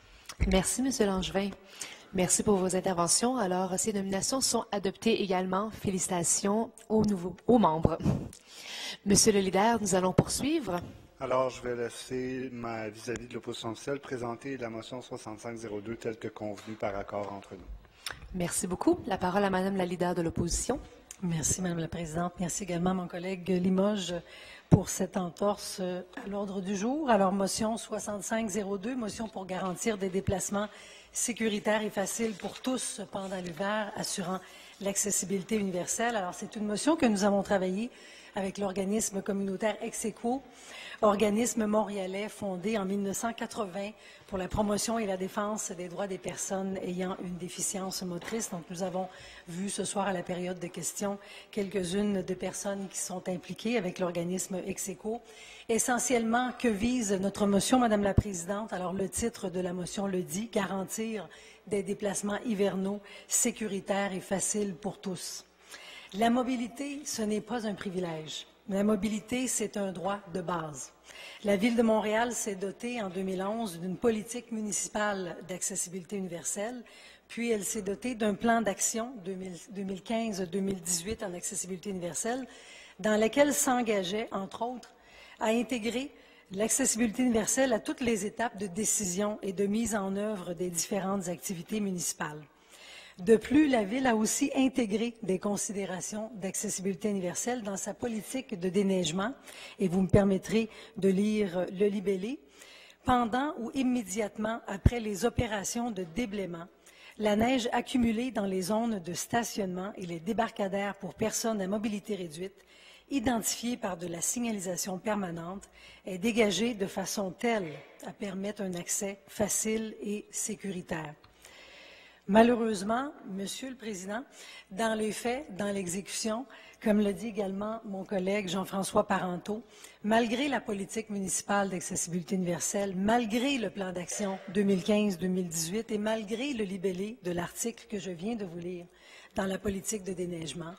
[SPEAKER 1] Merci, M. Langevin. Merci pour vos interventions. Alors, ces nominations sont adoptées également. Félicitations aux membres. Monsieur le leader, nous allons poursuivre.
[SPEAKER 5] Alors, je vais laisser ma vis-à-vis de l'opposition officielle présenter la motion 6502 telle que convenue par accord entre nous.
[SPEAKER 1] Merci beaucoup. La parole à Madame la leader de l'opposition.
[SPEAKER 19] Merci, Madame la Présidente. Merci également à mon collègue Limoges pour cette entorse à l'ordre du jour. Alors, motion 6502, motion pour garantir des déplacements sécuritaires et faciles pour tous pendant l'hiver, assurant l'accessibilité universelle. Alors, c'est une motion que nous avons travaillée avec l'organisme communautaire Ex-Aequo, organisme montréalais fondé en 1980 pour la promotion et la défense des droits des personnes ayant une déficience motrice. Donc, nous avons vu ce soir à la période de questions quelques-unes de personnes qui sont impliquées avec l'organisme Ex-Aequo. Essentiellement, que vise notre motion, Madame la Présidente? Alors, le titre de la motion le dit, garantir des déplacements hivernaux sécuritaires et faciles pour tous. La mobilité, ce n'est pas un privilège. La mobilité, c'est un droit de base. La Ville de Montréal s'est dotée en 2011 d'une politique municipale d'accessibilité universelle, puis elle s'est dotée d'un plan d'action 2015-2018 en accessibilité universelle, dans lequel s'engageait, entre autres, à intégrer l'accessibilité universelle à toutes les étapes de décision et de mise en œuvre des différentes activités municipales. De plus, la Ville a aussi intégré des considérations d'accessibilité universelle dans sa politique de déneigement, et vous me permettrez de lire le libellé. Pendant ou immédiatement après les opérations de déblaiement, la neige accumulée dans les zones de stationnement et les débarcadères pour personnes à mobilité réduite, identifiée par de la signalisation permanente, est dégagée de façon telle à permettre un accès facile et sécuritaire. Malheureusement, Monsieur le Président, dans les faits, dans l'exécution, comme le dit également mon collègue Jean-François Parenteau, malgré la politique municipale d'accessibilité universelle, malgré le plan d'action 2015-2018 et malgré le libellé de l'article que je viens de vous lire dans la politique de déneigement,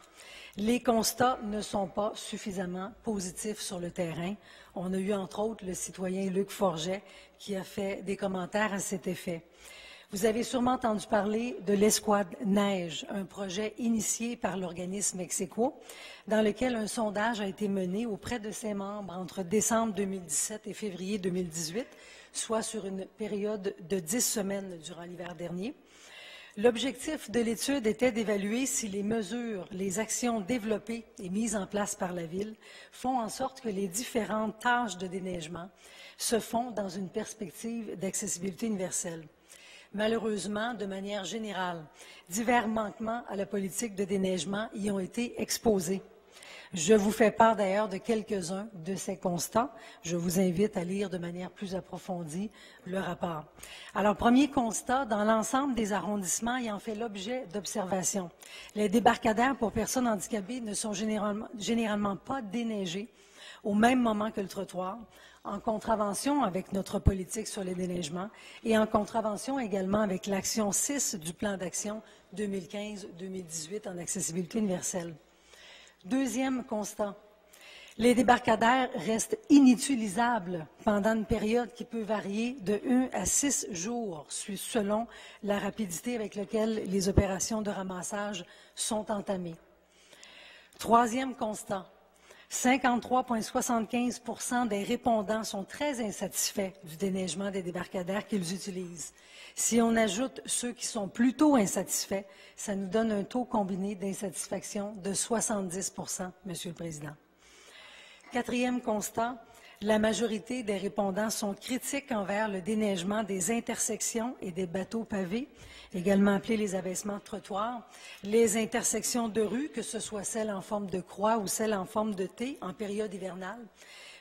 [SPEAKER 19] les constats ne sont pas suffisamment positifs sur le terrain. On a eu entre autres le citoyen Luc Forget qui a fait des commentaires à cet effet. Vous avez sûrement entendu parler de l'Escouade Neige, un projet initié par l'organisme Exequo, dans lequel un sondage a été mené auprès de ses membres entre décembre 2017 et février 2018, soit sur une période de 10 semaines durant l'hiver dernier. L'objectif de l'étude était d'évaluer si les mesures, les actions développées et mises en place par la Ville font en sorte que les différentes tâches de déneigement se font dans une perspective d'accessibilité universelle. Malheureusement, de manière générale, divers manquements à la politique de déneigement y ont été exposés. Je vous fais part d'ailleurs de quelques-uns de ces constats. Je vous invite à lire de manière plus approfondie le rapport. Alors, premier constat, dans l'ensemble des arrondissements ayant fait l'objet d'observations, les débarcadères pour personnes handicapées ne sont généralement pas déneigés au même moment que le trottoir, en contravention avec notre politique sur les déneigements et en contravention également avec l'action 6 du plan d'action 2015-2018 en accessibilité universelle. Deuxième constat, les débarcadères restent inutilisables pendant une période qui peut varier de 1 à 6 jours selon la rapidité avec laquelle les opérations de ramassage sont entamées. Troisième constat, 53,75% des répondants sont très insatisfaits du déneigement des débarcadères qu'ils utilisent. Si on ajoute ceux qui sont plutôt insatisfaits, ça nous donne un taux combiné d'insatisfaction de 70%, Monsieur le Président. Quatrième constat, la majorité des répondants sont critiques envers le déneigement des intersections et des bateaux pavés, également appelés les abaissements de trottoirs, les intersections de rue, que ce soit celles en forme de croix ou celles en forme de T en période hivernale,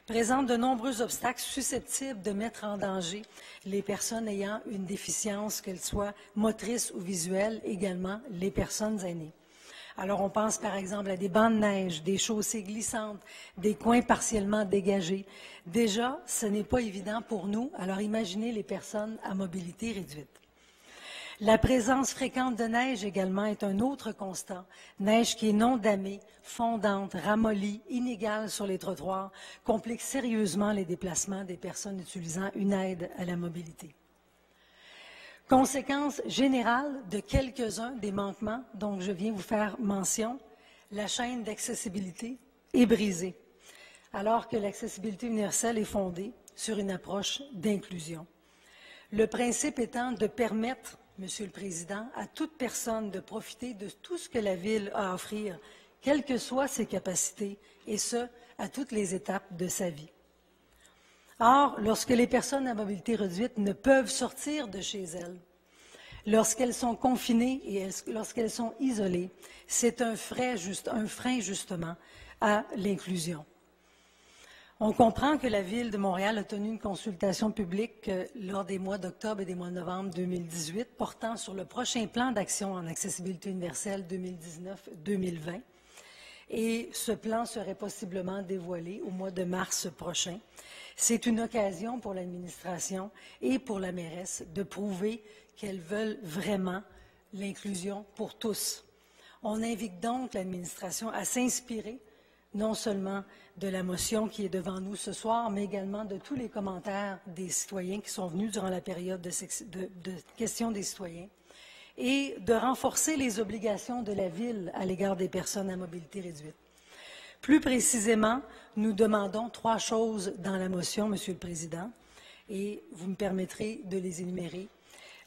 [SPEAKER 19] présentent de nombreux obstacles susceptibles de mettre en danger les personnes ayant une déficience, qu'elle soit motrice ou visuelle, également les personnes aînées. Alors, on pense par exemple à des bancs de neige, des chaussées glissantes, des coins partiellement dégagés. Déjà, ce n'est pas évident pour nous, alors imaginez les personnes à mobilité réduite. La présence fréquente de neige également est un autre constat. Neige qui est non damée, fondante, ramollie, inégale sur les trottoirs, complique sérieusement les déplacements des personnes utilisant une aide à la mobilité. Conséquence générale de quelques-uns des manquements dont je viens vous faire mention, la chaîne d'accessibilité est brisée, alors que l'accessibilité universelle est fondée sur une approche d'inclusion. Le principe étant de permettre, Monsieur le Président, à toute personne de profiter de tout ce que la Ville a à offrir, quelles que soient ses capacités, et ce, à toutes les étapes de sa vie. Or, lorsque les personnes à mobilité réduite ne peuvent sortir de chez elles, lorsqu'elles sont confinées et lorsqu'elles sont isolées, c'est un frein justement à l'inclusion. On comprend que la Ville de Montréal a tenu une consultation publique lors des mois d'octobre et des mois de novembre 2018 portant sur le prochain plan d'action en accessibilité universelle 2019-2020. Et ce plan serait possiblement dévoilé au mois de mars prochain. C'est une occasion pour l'administration et pour la mairesse de prouver qu'elles veulent vraiment l'inclusion pour tous. On invite donc l'administration à s'inspirer non seulement de la motion qui est devant nous ce soir, mais également de tous les commentaires des citoyens qui sont venus durant la période de questions des citoyens, et de renforcer les obligations de la Ville à l'égard des personnes à mobilité réduite. Plus précisément, nous demandons 3 choses dans la motion, Monsieur le Président, et vous me permettrez de les énumérer.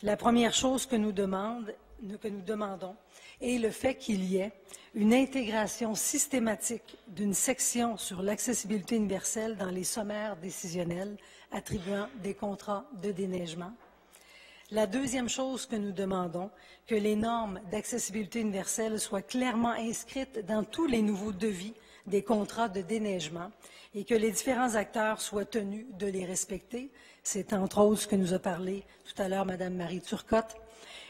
[SPEAKER 19] La première chose que nous demandons est le fait qu'il y ait une intégration systématique d'une section sur l'accessibilité universelle dans les sommaires décisionnels attribuant des contrats de déneigement. La deuxième chose que nous demandons, que les normes d'accessibilité universelle soient clairement inscrites dans tous les nouveaux devis des contrats de déneigement et que les différents acteurs soient tenus de les respecter. C'est entre autres ce que nous a parlé tout à l'heure Mme Marie Turcotte.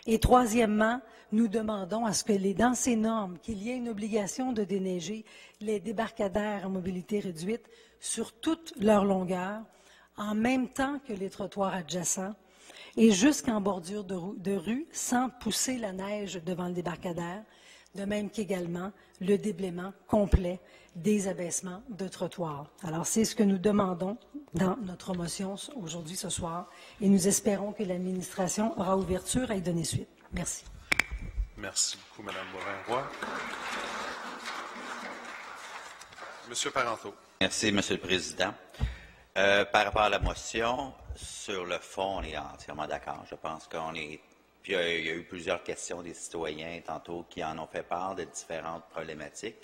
[SPEAKER 19] Et troisièmement, nous demandons à ce que dans ces normes, qu'il y ait une obligation de déneiger les débarcadères à mobilité réduite sur toute leur longueur, en même temps que les trottoirs adjacents, et jusqu'en bordure de rue, sans pousser la neige devant le débarcadère, de même qu'également le déblaiement complet des abaissements de trottoirs. Alors, c'est ce que nous demandons dans notre motion aujourd'hui, ce soir, et nous espérons que l'administration aura ouverture à y donner suite. Merci.
[SPEAKER 20] Merci beaucoup, Mme Morin-Roy. Monsieur Parenteau.
[SPEAKER 9] Merci, Monsieur le Président. Par rapport à la motion, sur le fond, on est entièrement d'accord. Je pense qu'on est... Puis il y a eu plusieurs questions des citoyens tantôt qui en ont fait part de différentes problématiques.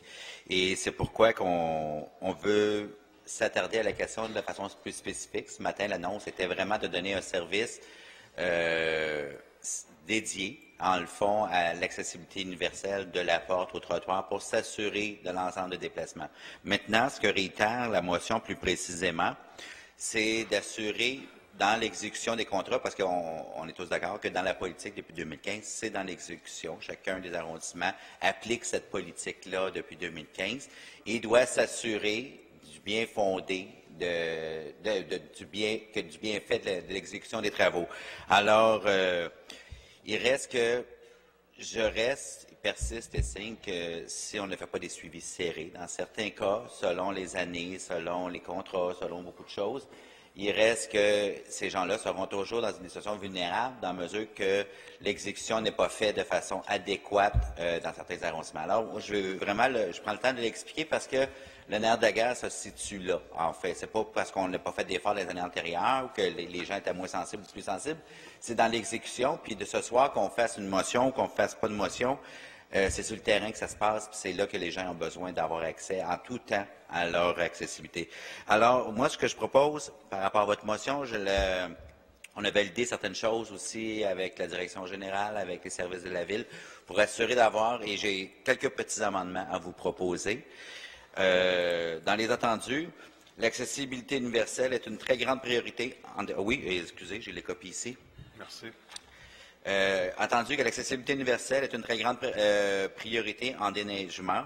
[SPEAKER 9] Et c'est pourquoi qu'on veut s'attarder à la question de façon plus spécifique. Ce matin, l'annonce était vraiment de donner un service dédié, en le fond, à l'accessibilité universelle de la porte au trottoir pour s'assurer de l'ensemble des déplacements. Maintenant, ce que réitère la motion plus précisément, c'est d'assurer dans l'exécution des contrats, parce qu'on est tous d'accord que dans la politique depuis 2015, c'est dans l'exécution. Chacun des arrondissements applique cette politique-là depuis 2015 et doit s'assurer du bien fondé, du bien fait de l'exécution des travaux. Alors, il reste que persiste et signe que si on ne fait pas des suivis serrés, dans certains cas, selon les années, selon les contrats, selon beaucoup de choses, il reste que ces gens-là seront toujours dans une situation vulnérable dans la mesure que l'exécution n'est pas faite de façon adéquate dans certains arrondissements. Alors, je prends le temps de l'expliquer parce que le nerf de la guerre se situe là, en fait. C'est pas parce qu'on n'a pas fait d'efforts les années antérieures ou que les gens étaient moins sensibles ou plus sensibles. C'est dans l'exécution, puis de ce soir, qu'on fasse une motion ou qu'on ne fasse pas de motion, c'est sur le terrain que ça se passe, puis c'est là que les gens ont besoin d'avoir accès en tout temps à leur accessibilité. Alors, moi, ce que je propose par rapport à votre motion, on a validé certaines choses aussi avec la direction générale, avec les services de la Ville, pour assurer d'avoir, et j'ai quelques petits amendements à vous proposer. Dans les attendus, l'accessibilité universelle est une très grande priorité. Oui, excusez, j'ai les copies ici.
[SPEAKER 20] Merci.
[SPEAKER 9] Entendu que l'accessibilité universelle est une très grande priorité en déneigement,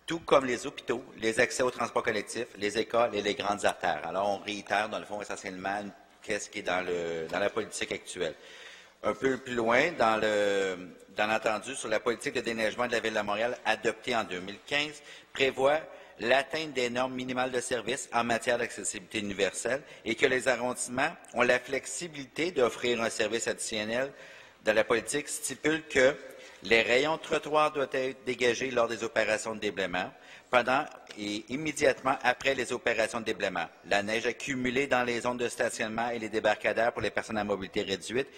[SPEAKER 9] tout comme les hôpitaux, les accès aux transports collectifs, les écoles et les grandes artères. Alors, on réitère, dans le fond, essentiellement, qu'est-ce qui est dans la politique actuelle. Un peu plus loin, dans l'entendu sur la politique de déneigement de la Ville de Montréal, adoptée en 2015, prévoit l'atteinte des normes minimales de service en matière d'accessibilité universelle et que les arrondissements ont la flexibilité d'offrir un service additionnel. Dans la politique, stipule que les rayons de trottoir doivent être dégagés lors des opérations de déblaiement, pendant et immédiatement après les opérations de déblaiement. La neige accumulée dans les zones de stationnement et les débarcadères pour les personnes à mobilité réduite,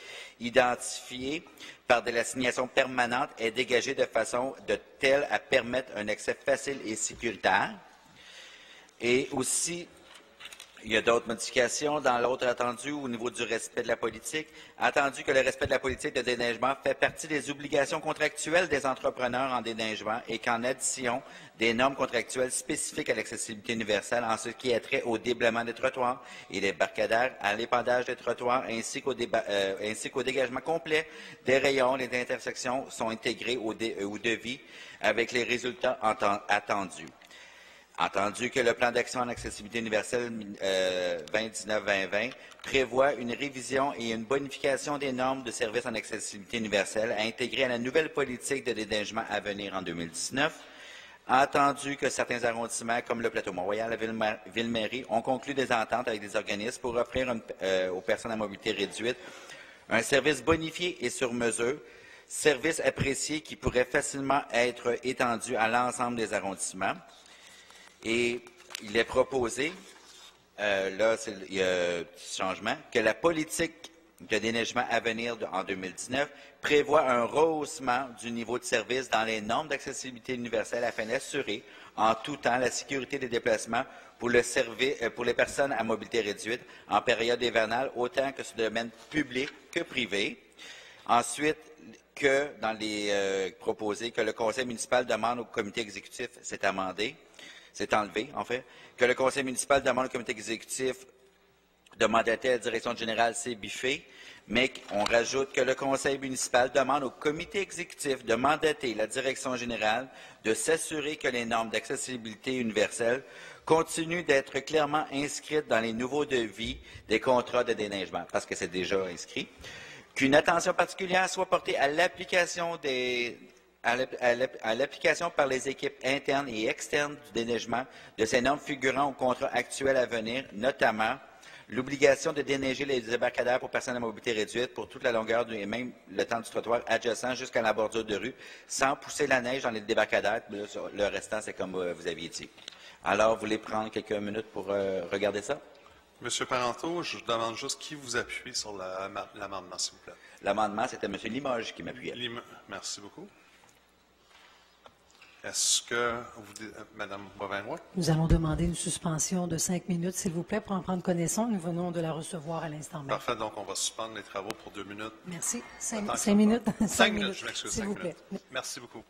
[SPEAKER 9] identifiée par de l'assignation permanente, est dégagée de façon telle à permettre un accès facile et sécuritaire. Et aussi, il y a d'autres modifications dans l'autre attendu au niveau du respect de la politique. Attendu que le respect de la politique de déneigement fait partie des obligations contractuelles des entrepreneurs en déneigement et qu'en addition des normes contractuelles spécifiques à l'accessibilité universelle en ce qui a trait au déblaiement des trottoirs et des barcadères, à l'épandage des trottoirs ainsi qu'au dégagement complet des rayons, les intersections sont intégrées au devis avec les résultats attendus. Entendu que le plan d'action en accessibilité universelle 2019-2020 prévoit une révision et une bonification des normes de services en accessibilité universelle à intégrer à la nouvelle politique de déneigement à venir en 2019. Entendu que certains arrondissements, comme le Plateau Mont-Royal, la Ville-Mairie, ont conclu des ententes avec des organismes pour offrir aux personnes à mobilité réduite un service bonifié et sur mesure, service apprécié qui pourrait facilement être étendu à l'ensemble des arrondissements. Et il est proposé, là, il y a un petit changement, que la politique de déneigement à venir en 2019 prévoit un rehaussement du niveau de service dans les normes d'accessibilité universelle afin d'assurer en tout temps la sécurité des déplacements pour les personnes à mobilité réduite en période hivernale, autant que sur le domaine public que privé. Ensuite, que dans les proposés, que le conseil municipal demande au comité exécutif, c'est amendé, c'est enlevé en fait, que le conseil municipal demande au comité exécutif de mandater la direction générale C. Biffé, mais on rajoute que le conseil municipal demande au comité exécutif de mandater la direction générale de s'assurer que les normes d'accessibilité universelle continuent d'être clairement inscrites dans les nouveaux devis des contrats de déneigement, parce que c'est déjà inscrit, qu'une attention particulière soit portée à l'application par les équipes internes et externes du déneigement de ces normes figurant au contrat actuel à venir, notamment l'obligation de déneiger les débarcadères pour personnes à mobilité réduite pour toute la longueur et même le temps du trottoir adjacent jusqu'à la bordure de rue, sans pousser la neige dans les débarcadères. Le restant, c'est comme vous aviez dit. Alors, vous voulez prendre quelques minutes pour regarder ça?
[SPEAKER 20] Monsieur Parenteau, je vous demande juste qui vous appuie sur l'amendement, s'il vous plaît.
[SPEAKER 9] L'amendement, c'était M. Limoges qui m'appuyait.
[SPEAKER 20] Merci beaucoup. Est-ce que Mme Bovin-Roy?
[SPEAKER 19] Nous allons demander une suspension de 5 minutes, s'il vous plaît, pour en prendre connaissance. Nous venons de la recevoir à l'instant même.
[SPEAKER 20] Parfait, donc on va suspendre les travaux pour 2 minutes.
[SPEAKER 19] Merci. 5 minutes.
[SPEAKER 20] 5 minutes, je m'excuse.
[SPEAKER 19] S'il vous plaît.
[SPEAKER 20] Merci beaucoup.